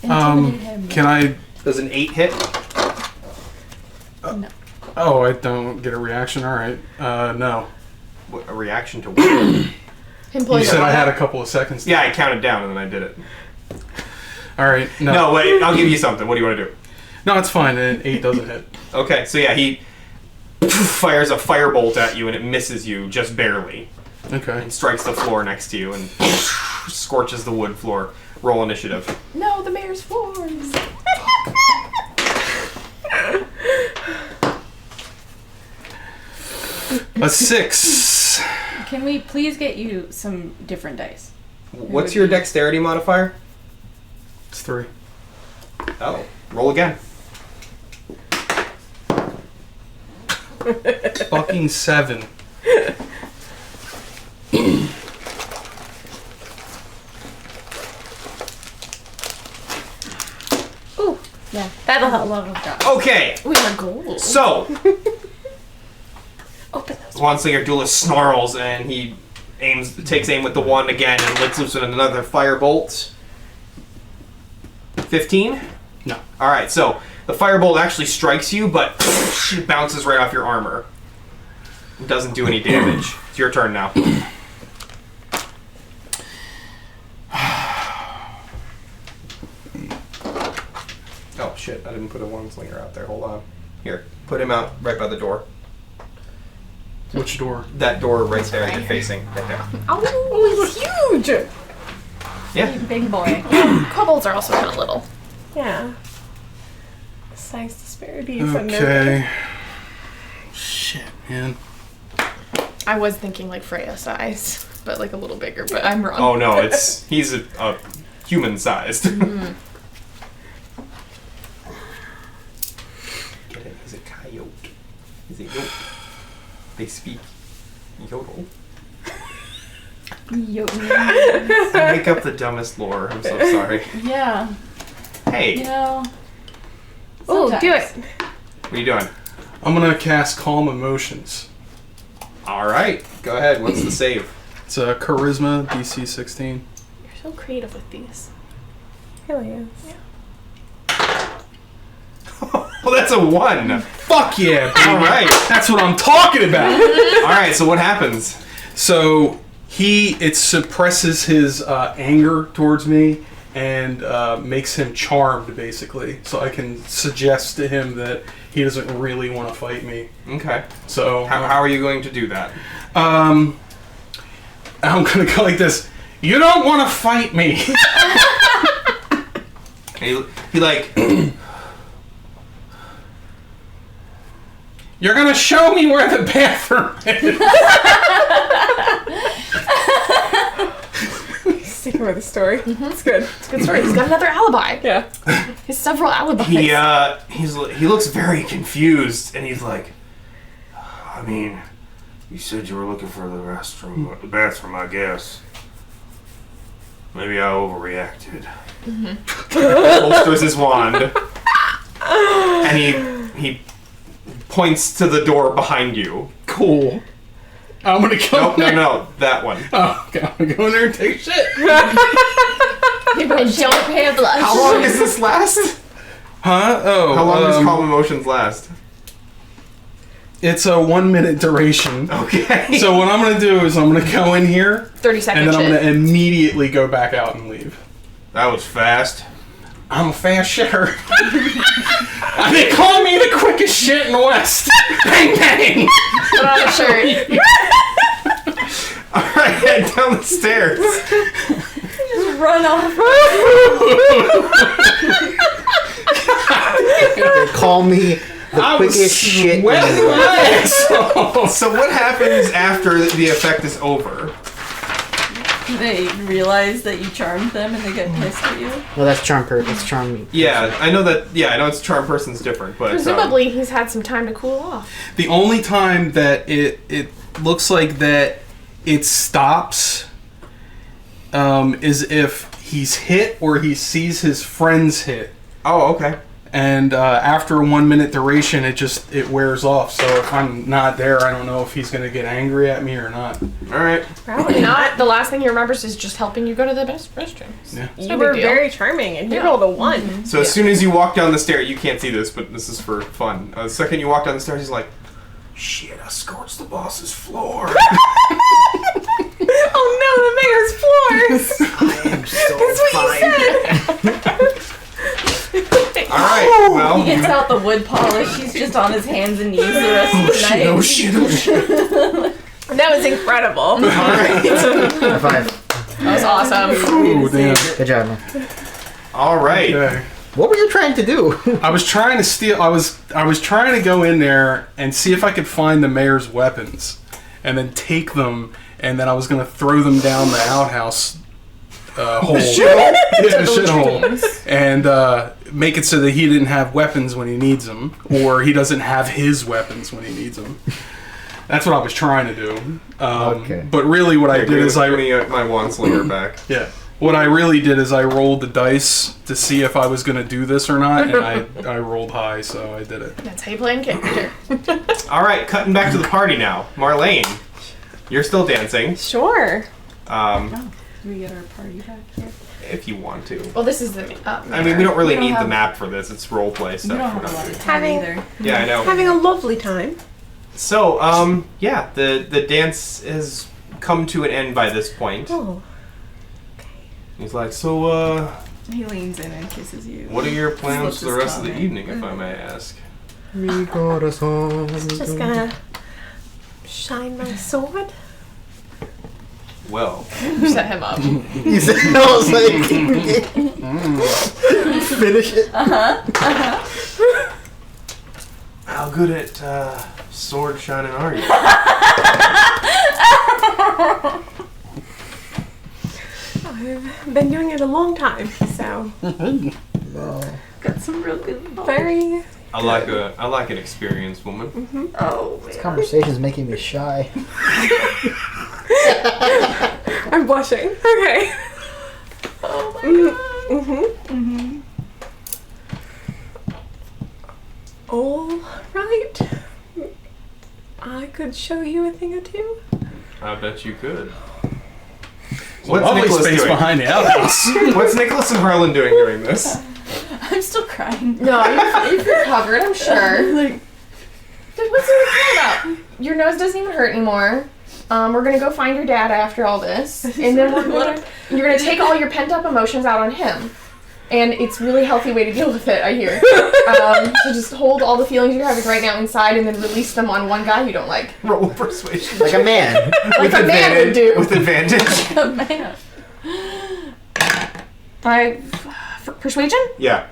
Intimidate him. Can I... Does an 8 hit? No. Oh, I don't get a reaction? Alright. No. What, a reaction to what? Him You pulling said the I had wand. a couple of seconds. Yeah, I counted down and then I did it. Alright. No, wait, I'll give you something. What do you want to do? No, it's fine. An 8 doesn't hit. Okay, so yeah, he fires a firebolt at you and it misses you just barely. Okay. And strikes the floor next to you and scorches the wood floor. Roll initiative. No, the mayor's floors. A 6. Can we please get you some different dice? What's your dexterity modifier? It's 3. Oh, roll again. Fucking 7. Ooh, Yeah. that'll help. Love of God. Okay, We are gold. so Open those. Wanslinger Duelist snarls and he takes aim with the one again and lets loose another firebolt. 15? No. Alright, so the firebolt actually strikes you, but it bounces right off your armor. It doesn't do any damage. It's your turn now. Oh shit, I didn't put a Wanslinger out there. Hold on. Here, put him out right by the door. Which door? That door right there you're facing. Right there. Oh, he's huge! Yeah. Big boy. Kobolds are also kind of little. Yeah. Size disparities. Okay. Shit, man. I was thinking like Freya size, but like a little bigger, but I'm wrong. Oh no, he's a human sized. Get it? He's a coyote. He's a yote. They speak yodel. I make up the dumbest lore. I'm so sorry. Yeah. Hey, You know. Oh, do it. sometimes. what are you doing? I'm gonna cast Calm Emotions. All right, go ahead. What's the save? It's a Charisma, DC 16. You're so creative with these. Hell yeah. Well, that's a 1. Fuck yeah, baby. All right. That's what I'm talking about. All right. So what happens? So it suppresses his anger towards me and makes him charmed, basically. So I can suggest to him that he doesn't really want to fight me. Okay. So How are you going to do that? I'm gonna go like this. You don't want to fight me. And he like. You're gonna show me where the bathroom is. Sticking with the story. It's good. It's a good story. He's got another alibi. Yeah. He's several alibis. He looks very confused, and he's like, I mean, you said you were looking for the bathroom, I guess. Maybe I overreacted. Holsters his wand, and he points to the door behind you. Cool. I'm gonna go. No, that one. Oh, okay. I'm gonna go in there and take shit. And don't pay a blush. How long does this last? Huh? Oh. How long does Calm Emotions last? It's a 1 minute duration. Okay. So what I'm gonna do is I'm gonna go in here 30-second and then I'm shit. gonna immediately go back out and leave. That was fast. I'm a fast shitter. They call me the quickest shit in the West. Bang bang. Put on a shirt. Alright, head down the stairs. Just run off. They call me the quickest shit in the sweating world. my ass off. So what happens after the effect is over? They realize that you charmed them and they get pissed at you. Well, that's charm That's charm. Yeah, I know that. Yeah, I know it's charm person's different, but Presumably, he's had some time to cool off. The only time that it looks like that it stops is if he's hit or he sees his friends hit. Oh, okay. And after a 1 minute duration, it wears off. So if I'm not there, I don't know if he's gonna get angry at me or not. All right. Probably not. The last thing he remembers is just helping you go to the restroom. Yeah. It's You no were big deal. very charming, and he Yeah. rolled a 1. So as soon as you walk down the stairs, you can't see this, but this is for fun. The second you walk down the stairs, he's like, "Shit, I scorched the boss's floor." Oh no, the mayor's floors! I am so That's what you said! All right. He Well. gets out the wood polish. He's just on his hands and knees the rest of the night. Oh shit! That was incredible. All right. High five. That was awesome. Ooh, damn. Good job, man. All right. Okay. What were you trying to do? I was trying to steal. I was trying to go in there and see if I could find the mayor's weapons, and then take them. And then I was going to throw them down the outhouse hole. The shithole. And make it so that he didn't have weapons when he needs them, or he doesn't have his weapons when he needs them. That's what I was trying to do. Okay. But really, what I did is give me my wand slinger back. Yeah. What I really did is I rolled the dice to see if I was going to do this or not, and I rolled high, so I did it. That's how you play in character. All right, cutting back to the party now. Marlene, you're still dancing. Sure. Do we get our party back here? If you want to. Well, this is the. I mean, we don't really We don't need the have- map for this. It's roleplay We stuff. don't We're have a not lot doing. of time Having- either. Yeah, I know. Having a lovely time. So, yeah, the dance has come to an end by this point. Oh. He's like, so, He leans in and kisses you. what are your plans Slips for the his rest of the tongue in. evening, if I may ask? Just gonna shine my sword. Well, Set him up. You said, I was like, finish it. how good at sword shining are you? I've been doing it a long time, so Got some real good. very. I like an experienced woman. Oh, This conversation's making me shy. I'm blushing. Okay. oh my Mm-hmm. All right. I could show you a thing or two. I bet you could. Lovely What's Nicholas space doing? behind the outhouse. What's Nicholas and Harlan doing during this? I'm still crying. No, you've recovered, I'm sure. Like, Dude, what's the cry about? Your nose doesn't even hurt anymore. We're gonna go find your dad after all this, and then you're gonna take all your pent up emotions out on him. And it's a really healthy way to deal with it, I hear. So just hold all the feelings you're having right now inside, and then release them on one guy you don't like. Roll persuasion. Like a man. Like a man would do. With advantage. a man. Persuasion? Yeah.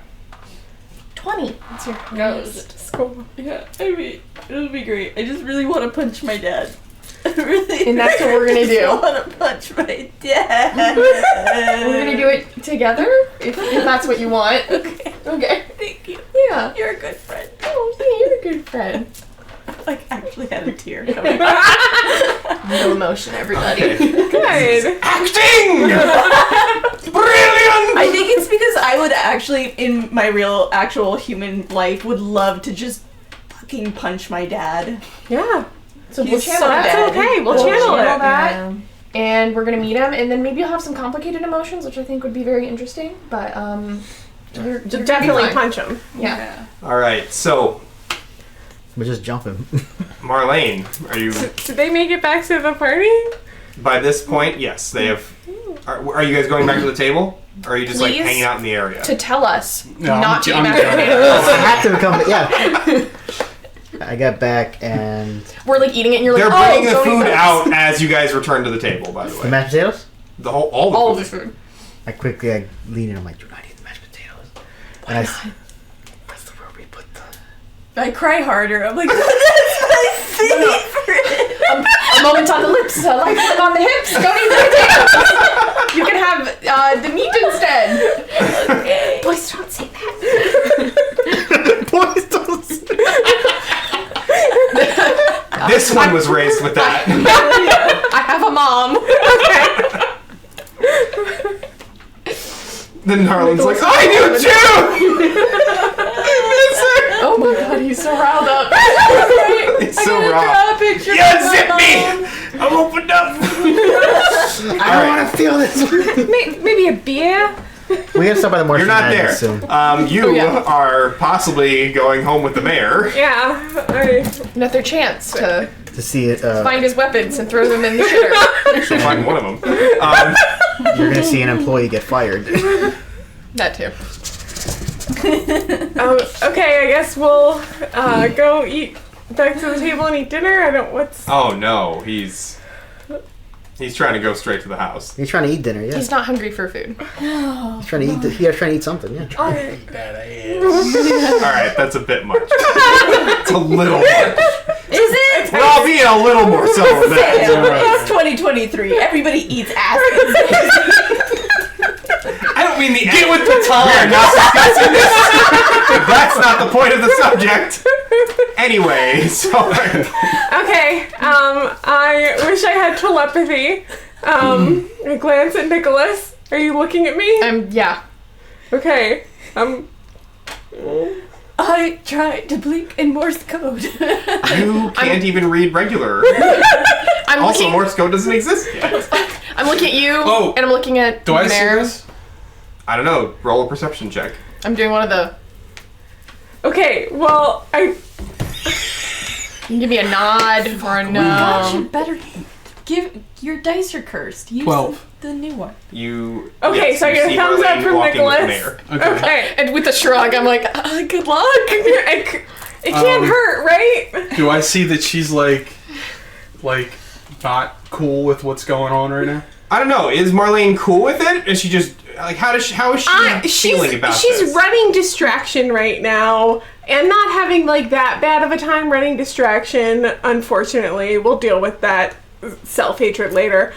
20. That's your nose. School. Yeah, I mean, it'll be great. I just really want to punch my dad. I really. And that's what we're gonna do. I want to punch my dad. We're gonna do it together, if that's what you want. Okay. Okay. Thank you. Yeah. You're a good friend. Oh, yeah, you're a good friend. Like, actually had a tear coming. No emotion, everybody. Good. Acting! Brilliant! I think it's because I would actually, in my real, actual human life, would love to just fucking punch my dad. Yeah. So we'll He's channel so that. dead. That's okay. We'll channel it. that. Yeah. And we're gonna meet him, and then maybe you'll have some complicated emotions, which I think would be very interesting. But you're Definitely fine. punch him. Yeah. Alright, so, We'll just jump him. Marlene, are you... Did they make it back to the party? By this point, yes, they have... Are you guys going back to the table? Or are you just, like, Please? hanging out in the area? To tell us No, not to I'm eat back done. I had to come. Yeah. I got back and We're like eating it, and you're like, They're oh, bringing the don't eat food this. out as you guys return to the table, by the the way. mashed potatoes. All All the of the food. food. I lean in. I'm like, do not eat the mashed potatoes. And where's the where we put the? I cry harder. I'm like, that's my favorite. A moment on the lips, like one on the hips. Don't eat the potatoes. You can have the meat instead. Okay. Boys, don't say that. Boys don't. This one was raised with that. I have a mom. Then Harlan's like, I do too! I miss her! Oh my god, he's so riled up. It's so raw. Yeah, zip me! I'm opened up! I don't want to feel this. Maybe a beer? We gotta stop by the more You're not there. soon. You are possibly going home with the mayor. Yeah. Alright. Another chance to To see it, find his weapons and throw them in the shitter. She'll find one of them. you're gonna see an employee get fired. That too. Okay, I guess we'll go eat back to the table and eat dinner. I don't. What's. Oh no, he's He's trying to go straight to the house. He's trying to eat dinner, yeah. He's not hungry for food. He's trying to eat. He's trying to eat something, yeah. That ass. All right, that's a bit much. It's a little much. Is it? We're all being a little more subtle than that. It's 2023. Everybody eats asses. I don't mean the Get with the We're time. not discussing this. That's not the point of the subject. Anyway, so Okay, I wish I had telepathy. I glance at Nicholas. Are you looking at me? Yeah. Okay. I tried to blink in Morse code. you can't even read regular. I'm Also, looking. Morse code doesn't exist yet. I'm looking at you, Oh. and I'm looking at Do I see Mare. this? I don't know. Roll a perception check. I'm doing one of the. Okay, well, You can give me a nod or a no. Gosh, you better give your dice are cursed. Use 12. the new one. You. okay, yes, so I you get a see thumbs up Marlene from walking with Nicholas. Mare. Okay. And with a shrug, I'm like, good luck. It can't hurt, right? Do I see that she's like not cool with what's going on right now? I don't know. Is Marlene cool with it? Is she just like how is she feeling about she's this? running distraction right now, and not having like that bad of a time running distraction. Unfortunately, we'll deal with that self-hatred later.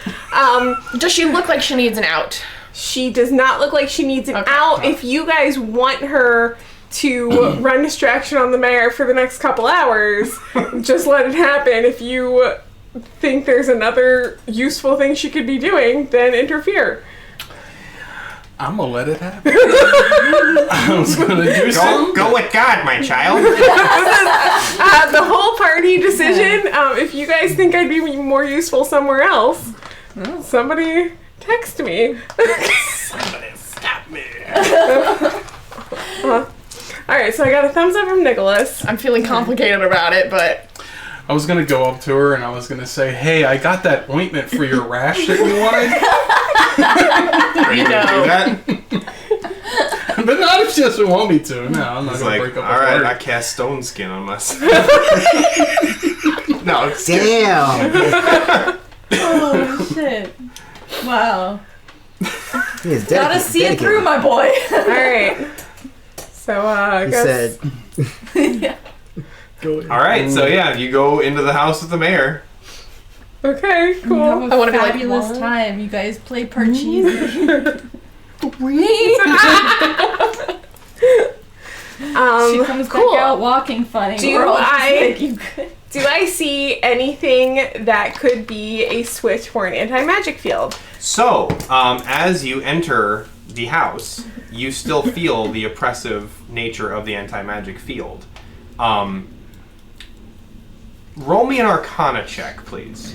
Does she look like she needs an out? She does not look like she needs an Okay. out. If you guys want her to run distraction on the mayor for the next couple hours, just let it happen. If you think there's another useful thing she could be doing, then interfere. I'm gonna let it happen. I was gonna do something. Go with God, my child. The whole party decision. If you guys think I'd be more useful somewhere else, somebody text me. Somebody stop me. Alright, so I got a thumbs up from Nicholas. I'm feeling complicated about it, but I was gonna go up to her and I was gonna say, "Hey, I got that ointment for your rash that you wanted." Are you gonna do that? But not if she doesn't want me to. No, I'm not He's gonna like, break up all a right, I party. cast stone skin on myself. No, it's Damn. Oh shit! Wow. He is Gotta see it through, my boy. Alright. So, I He guess... said, Yeah. "Go ahead." all right. So yeah, you go into the house with the mayor. Okay, You cool. have a I wanna be like, fabulous what? time. You guys play Parcheesi. She comes cool. back out walking funny. Do We're all just I- like, you could. Do I see anything that could be a switch for an anti-magic field? So as you enter the house, you still feel the oppressive nature of the anti-magic field. Roll me an Arcana check, please.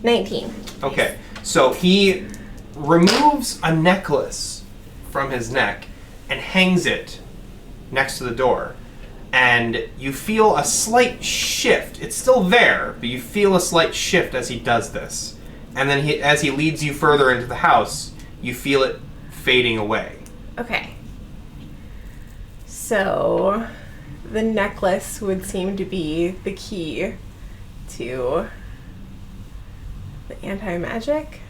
19. Okay, so he removes a necklace from his neck and hangs it next to the door. And you feel a slight shift. It's still there, but you feel a slight shift as he does this. And then as he leads you further into the house, you feel it fading away. Okay. So, the necklace would seem to be the key to the anti-magic.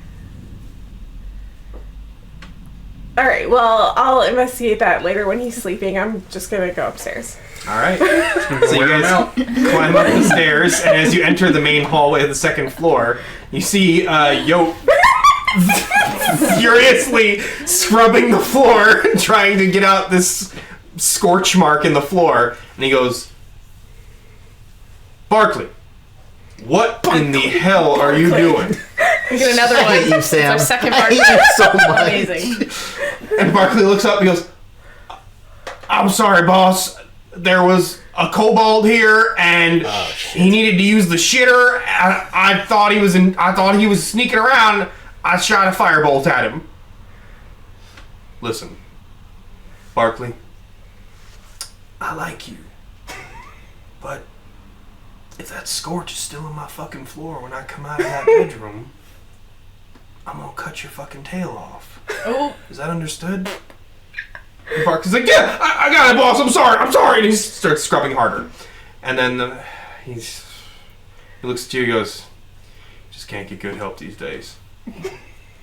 Alright, well, I'll investigate that later when he's sleeping. I'm just gonna go upstairs. All right. So you Wear 'em guys out. climb up the stairs, and as you enter the main hallway of the second floor, you see Yote furiously scrubbing the floor, trying to get out this scorch mark in the floor. And he goes, "Barkley, what in the hell are you doing?" we get another I one. hate you, Sam. It's our second I part. hate you so much. Amazing. And Barkley looks up and goes, "I'm sorry, boss. There was a kobold here, and he needed to use the shitter. I thought he was sneaking around. I shot a firebolt at him." Listen, Barkley, I like you, but if that scorch is still on my fucking floor when I come out of that bedroom, I'm gonna cut your fucking tail off. Oh, Is that understood? And Barkley's like, "Yeah, I got it, boss. I'm sorry." And he starts scrubbing harder. And then he looks at you and goes, Just can't get good help these days.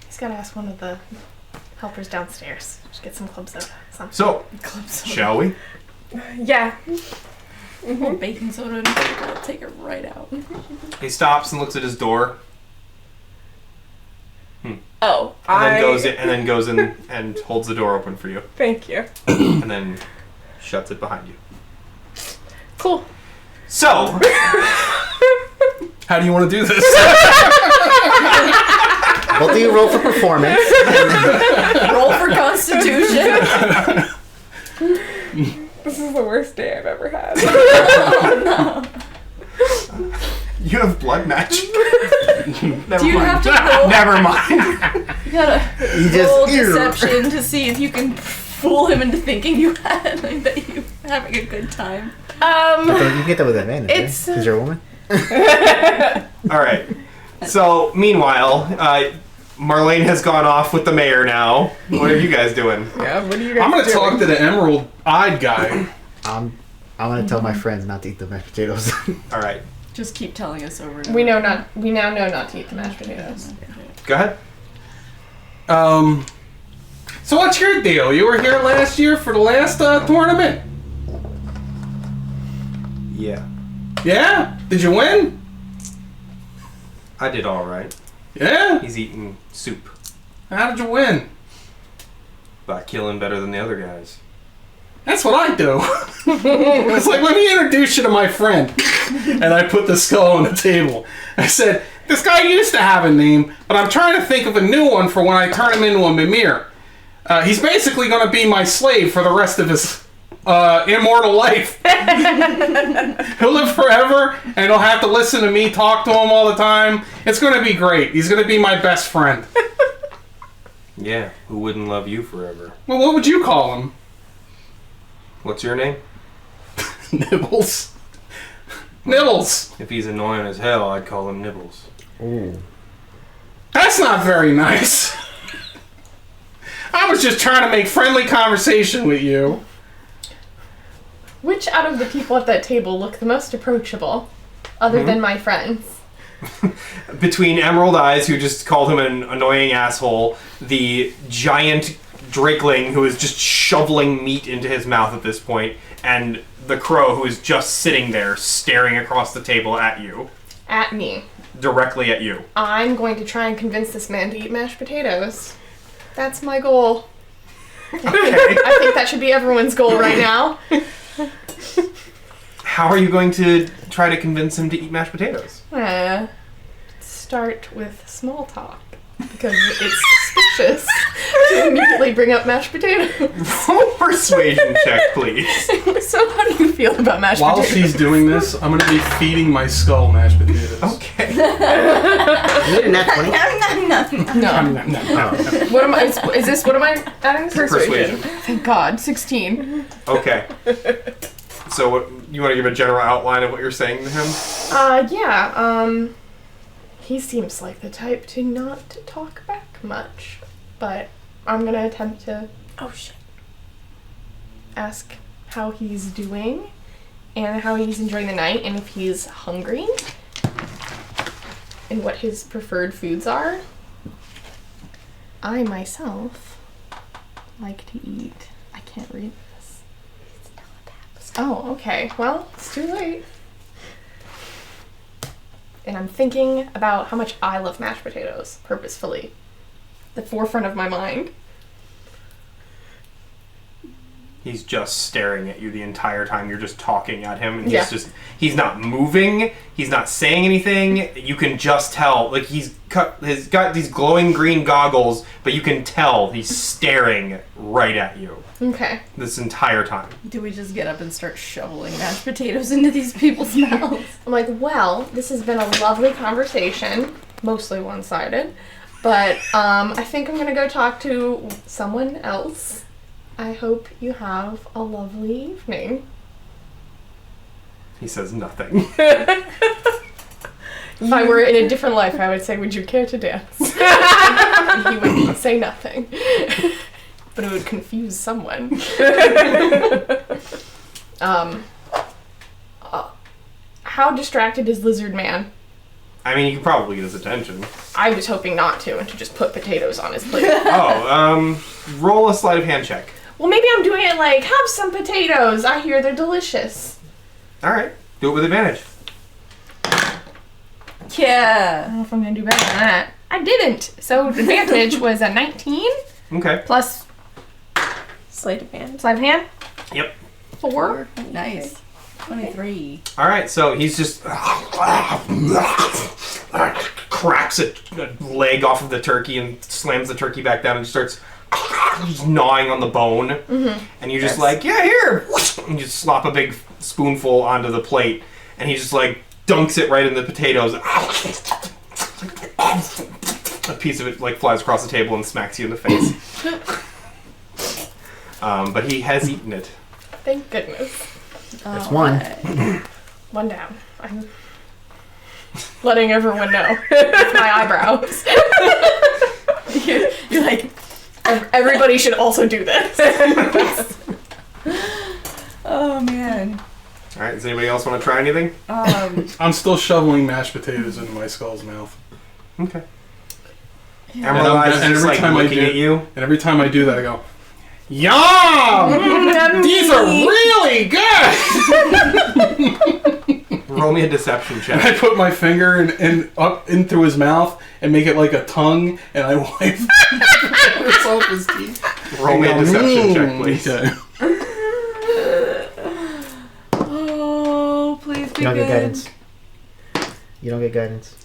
He's gotta ask one of the helpers downstairs. Just get some club soda. Something. So, shall we? Yeah. More baking soda and I'll take it right out. He stops and looks at his door. Oh, And then goes in and holds the door open for you. Thank you. And then shuts it behind you. Cool. So, How do you want to do this? Both of you roll for performance. Roll for Constitution. This is the worst day I've ever had. you have blood magic. Do you have to roll? Never mind. You gotta You just roll deception to see if you can fool him into thinking you had that you having a good time. You can get that with advantage, It's- right? Because you're a woman. All right. So, meanwhile, Marlene has gone off with the mayor now. What are you guys doing? Yeah, what are you guys I'm gonna doing? talk to the emerald-eyed guy. I'm gonna tell my friends not to eat the mashed potatoes. All right. Just keep telling us over and over. We now know not to eat the mashed potatoes. Go ahead. So what's your deal? You were here last year for the last tournament. Yeah. Yeah? Did you win? I did all right. Yeah? He's eating soup. How did you win? By killing better than the other guys. That's what I do. It's like, let me introduce you to my friend. And I put the skull on the table. I said, this guy used to have a name, but I'm trying to think of a new one for when I turn him into a mimir. He's basically going to be my slave for the rest of his immortal life. He'll live forever, and he'll have to listen to me talk to him all the time. It's going to be great. He's going to be my best friend. Yeah, who wouldn't love you forever? Well, what would you call him? What's your name? Nibbles. Nibbles. If he's annoying as hell, I'd call him Nibbles. Ooh. That's not very nice. I was just trying to make friendly conversation with you. Which out of the people at that table look the most approachable, other than my friends? Between Emerald Eyes, who just called him an annoying asshole, the giant drakeling who is just shoveling meat into his mouth at this point, and the crow who is just sitting there staring across the table at you. At me. Directly at you. I'm going to try and convince this man to eat mashed potatoes. That's my goal. Okay. I think that should be everyone's goal right now. How are you going to try to convince him to eat mashed potatoes? Start with small talk. Because it's suspicious to immediately bring up mashed potatoes. Roll persuasion check, please. So how do you feel about mashed While potatoes? she's doing this, I'm going to be feeding my skull mashed potatoes. Okay. You did not 20? No. What am I? Is this? What am I adding? Persuasion. Thank God. 16. Okay. So, what, you want to give a general outline of what you're saying to him? Yeah. He seems like the type to not talk back much, but I'm gonna attempt to. Oh shit. Ask how he's doing, and how he's enjoying the night, and if he's hungry, and what his preferred foods are. I myself like to eat. I can't read this. Oh, okay. Well, it's too late. And I'm thinking about how much I love mashed potatoes, purposefully. The forefront of my mind. He's just staring at you the entire time you're just talking at him, and Yeah. he's not moving, he's not saying anything. You can just tell, like, he's got these glowing green goggles, but you can tell he's staring right at you Okay. this entire time. Do we just get up and start shoveling mashed potatoes into these people's mouths? I'm like, well, this has been a lovely conversation, mostly one-sided, but I think I'm gonna go talk to someone else. I hope you have a lovely evening. He says nothing. If I were in a different life, I would say, would you care to dance? And he would say nothing. But it would confuse someone. How distracted is Lizard Man? I mean, you can probably get his attention. I was hoping not to, and to just put potatoes on his plate. Roll a sleight of hand check. Well, maybe I'm doing it like, have some potatoes. I hear they're delicious. All right, do it with advantage. Yeah. I don't know if I'm gonna do better than that. I didn't. So advantage was a 19 Okay. plus Sleight of hand. sleight of hand. Yep. 4. Nice. 23. All right, so he's just cracks a leg off of the turkey and slams the turkey back down and starts gnawing on the bone. Mm-hmm. And you're just like, yeah, here. And you just slop a big spoonful onto the plate, and he just like dunks it right in the potatoes. A piece of it like flies across the table and smacks you in the face. But he has eaten it. Thank goodness. That's one. One down. I'm letting everyone know. It's my eyebrows. You're like, everybody should also do this. Oh, man. All right, does anybody else want to try anything? I'm still shoveling mashed potatoes into my skull's mouth. Okay. And Emerald Eyes is and just every like time I looking do- at you. And every time I do that, I go, Yum! These are really good! Roll me a deception And I check. put my finger in up in through his mouth and make it like a tongue, and I wipe fingers off his teeth. Roll me a deception check, please. Okay. Oh, please be You don't good. get guidance. You don't get guidance.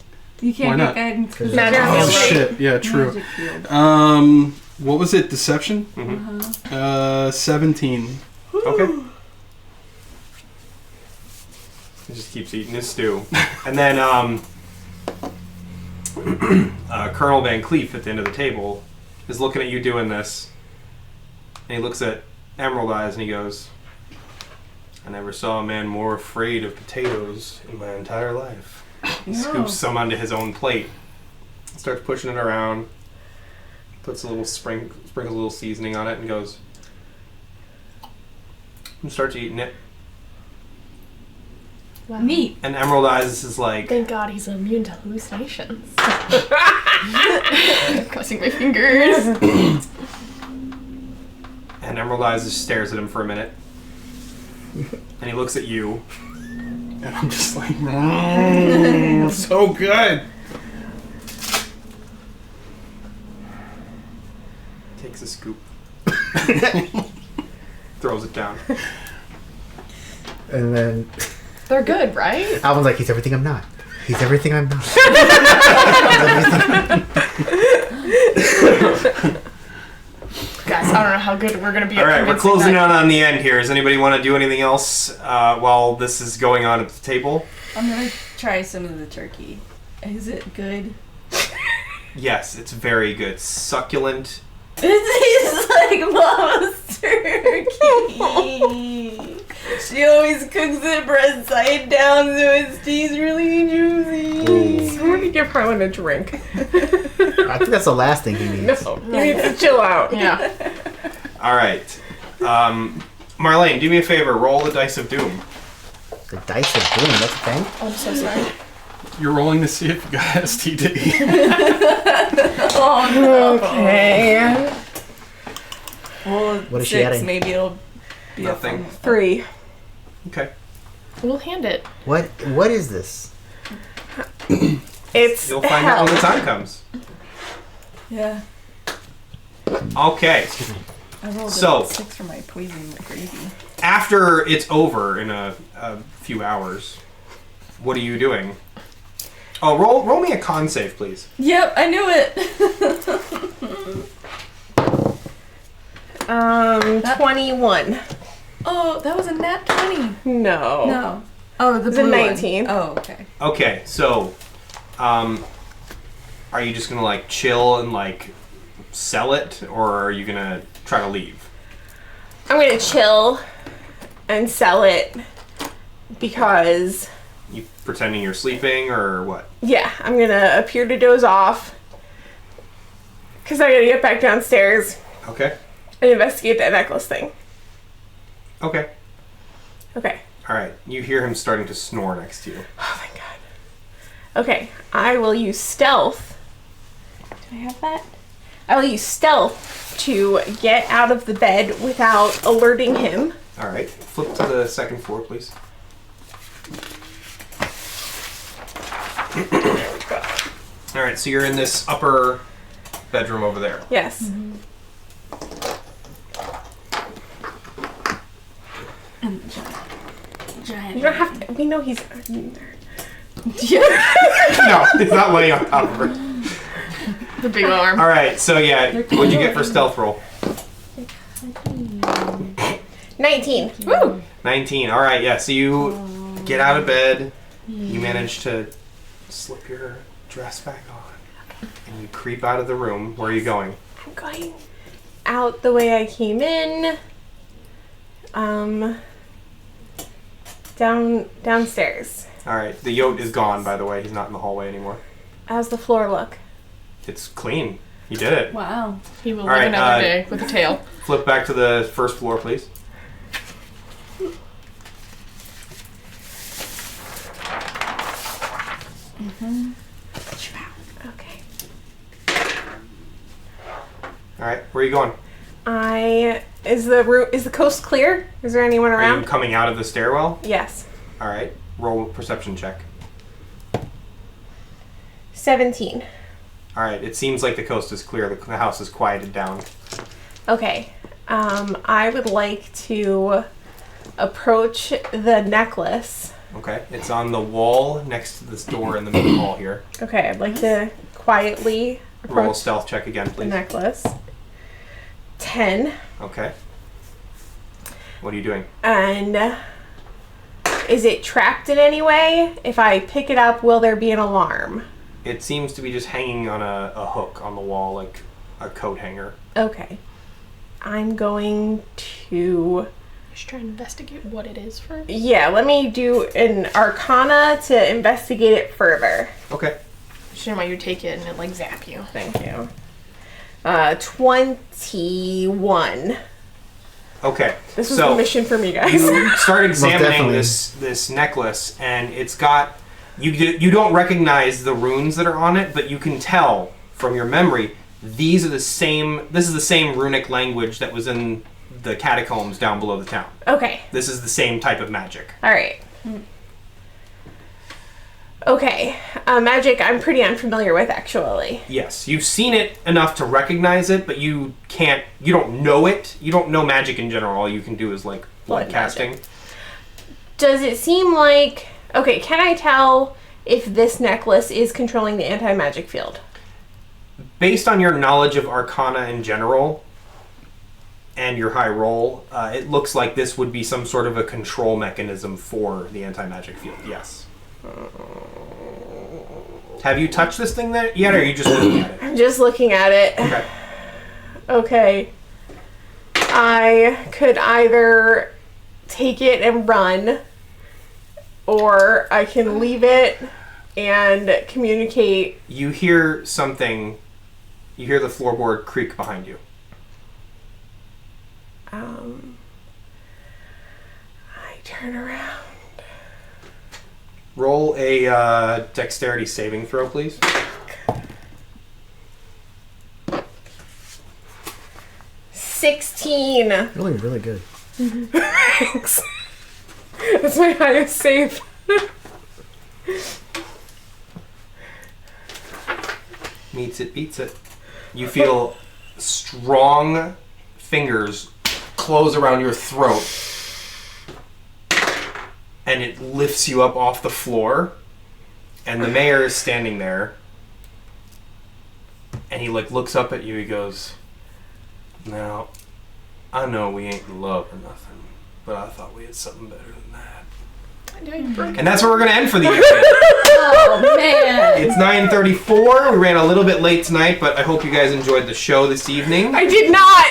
You can't Why get not? guidance. 'Cause Magic Oh field. shit! Yeah, true. Magic field. What was it? Deception? Mm-hmm. 17. Okay. He just keeps eating his stew. And then Colonel Van Cleef at the end of the table is looking at you doing this. And he looks at Emerald Eyes and he goes, I never saw a man more afraid of potatoes in my entire life. He scoops some onto his own plate. Starts pushing it around. Puts a little sprinkles a little seasoning on it and goes, and starts eating it. Wow. Neat. And Emerald Eyes is like, Thank God he's immune to hallucinations. Crossing my fingers. and Emerald Eyes just stares at him for a minute. And he looks at you. And I'm just like, so good. Takes a scoop. Throws it down. And then They're good, right? Alvin's like, he's everything I'm not. He's everything I'm not. Guys, I don't know how good we're going to be at All right, we're convincing closing that. out on the end here. Does anybody want to do anything else while this is going on at the table? I'm gonna try some of the turkey. Is it good? Yes, it's very good. Succulent. It tastes like Mama's turkey. She always cooks it bread side down so it stays really juicy. I'm gonna give Harlan a drink. I think that's the last thing he needs. No, he needs to chill out. Yeah. All right. Marlene, do me a favor. Roll the dice of doom. The dice of doom, that's a thing? I'm so sorry. You're rolling to see if you got STD. Oh no. Okay. Well, What is she 6, adding? maybe it'll be Nothing. a fun. 3. Okay. We'll hand it. What is this? It's You'll find hell. out when the time comes. Yeah. Okay. I rolled So- a 6 for my poison gravy. After it's over in a few hours, what are you doing? Oh, roll me a con save, please. Yep, I knew it. 21. Oh, that was a nat 20. No. No. Oh, the It's a blue one. 19. Oh, okay. Okay, so, are you just gonna like chill and like sell it, or are you gonna try to leave? I'm gonna chill and sell it because, You pretending you're sleeping, or what? yeah, I'm gonna appear to doze off because I gotta get back downstairs Okay. and investigate that necklace thing. Okay. Okay. All right. You hear him starting to snore next to you. Oh my god. Okay, I will use stealth. Do I have that? I will use stealth to get out of the bed without alerting him. All right. Flip to the second floor, please. All right. So you're in this upper bedroom over there. Yes. And the giant. You don't have to. We know he's. No, he's not laying on top of her. The big arm. All right. So yeah, what'd you get for stealth roll? 19. Woo! 19. All right. Yeah. So you get out of bed. You manage to slip your dress back on, and you creep out of the room. Where are you going? I'm going out the way I came in. Downstairs. All right. The yote is gone, by the way. He's not in the hallway anymore. How's the floor look? It's clean. You did it. Wow. He will All live right, another day with a tail. Flip back to the first floor, please. Okay. All right. Where are you going? Is the coast clear? Is there anyone Are around? you coming out of the stairwell? Yes. All right. Roll a perception check. 17. All right. It seems like the coast is clear. The house is quieted down. Okay. I would like to approach the necklace. Okay. It's on the wall next to this door in the middle hall here. Okay, I'd like to quietly Roll a approach stealth check again, the please. necklace. 10. Okay. What are you doing? And is it trapped in any way? If I pick it up, will there be an alarm? It seems to be just hanging on a hook on the wall, like a coat hanger. Okay. I'm going to... Just try and investigate what it is first. Yeah, let me do an arcana to investigate it further. Okay. Just didn't want you to take it and it like zap you. Thank you. 21. Okay. This was so a mission for me, guys. you start examining definitely. this necklace, and it's got you don't recognize the runes that are on it, but you can tell from your memory these are the same. This is the same runic language that was in the catacombs down below the town. Okay. This is the same type of magic. All right. Okay. Magic I'm pretty unfamiliar with, actually. Yes, you've seen it enough to recognize it, but you don't know it. You don't know magic in general. All you can do is like blood Blood casting. magic. Does it seem like... Okay, can I tell if this necklace is controlling the anti-magic field? Based on your knowledge of Arcana in general and your high roll, it looks like this would be some sort of a control mechanism for the anti-magic field. Yes. Have you touched this thing yet, or are you just looking at it? I'm just looking at it. Okay. Okay. I could either take it and run, or I can leave it and communicate. You hear something. You hear the floorboard creak behind you. I turn around. Roll a dexterity saving throw, please. $16. Really, really good. Thanks. That's my highest save. Meets it, beats it. You feel strong fingers close around your throat, and it lifts you up off the floor, and the mayor is standing there, and he like looks up at you. He goes, "Now, I know we ain't in love or nothing, but I thought we had something better than that." And that's where we're going to end for the evening. Oh, man. It's 9:34. We ran a little bit late tonight, but I hope you guys enjoyed the show this evening. I did not.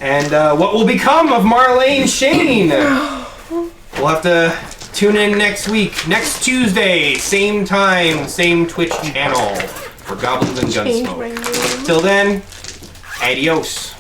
And what will become of Marlene Shane? We'll have to tune in next week, next Tuesday, same time, same Twitch channel for Goblins and Change my Gunsmoke. name. Till then, adios.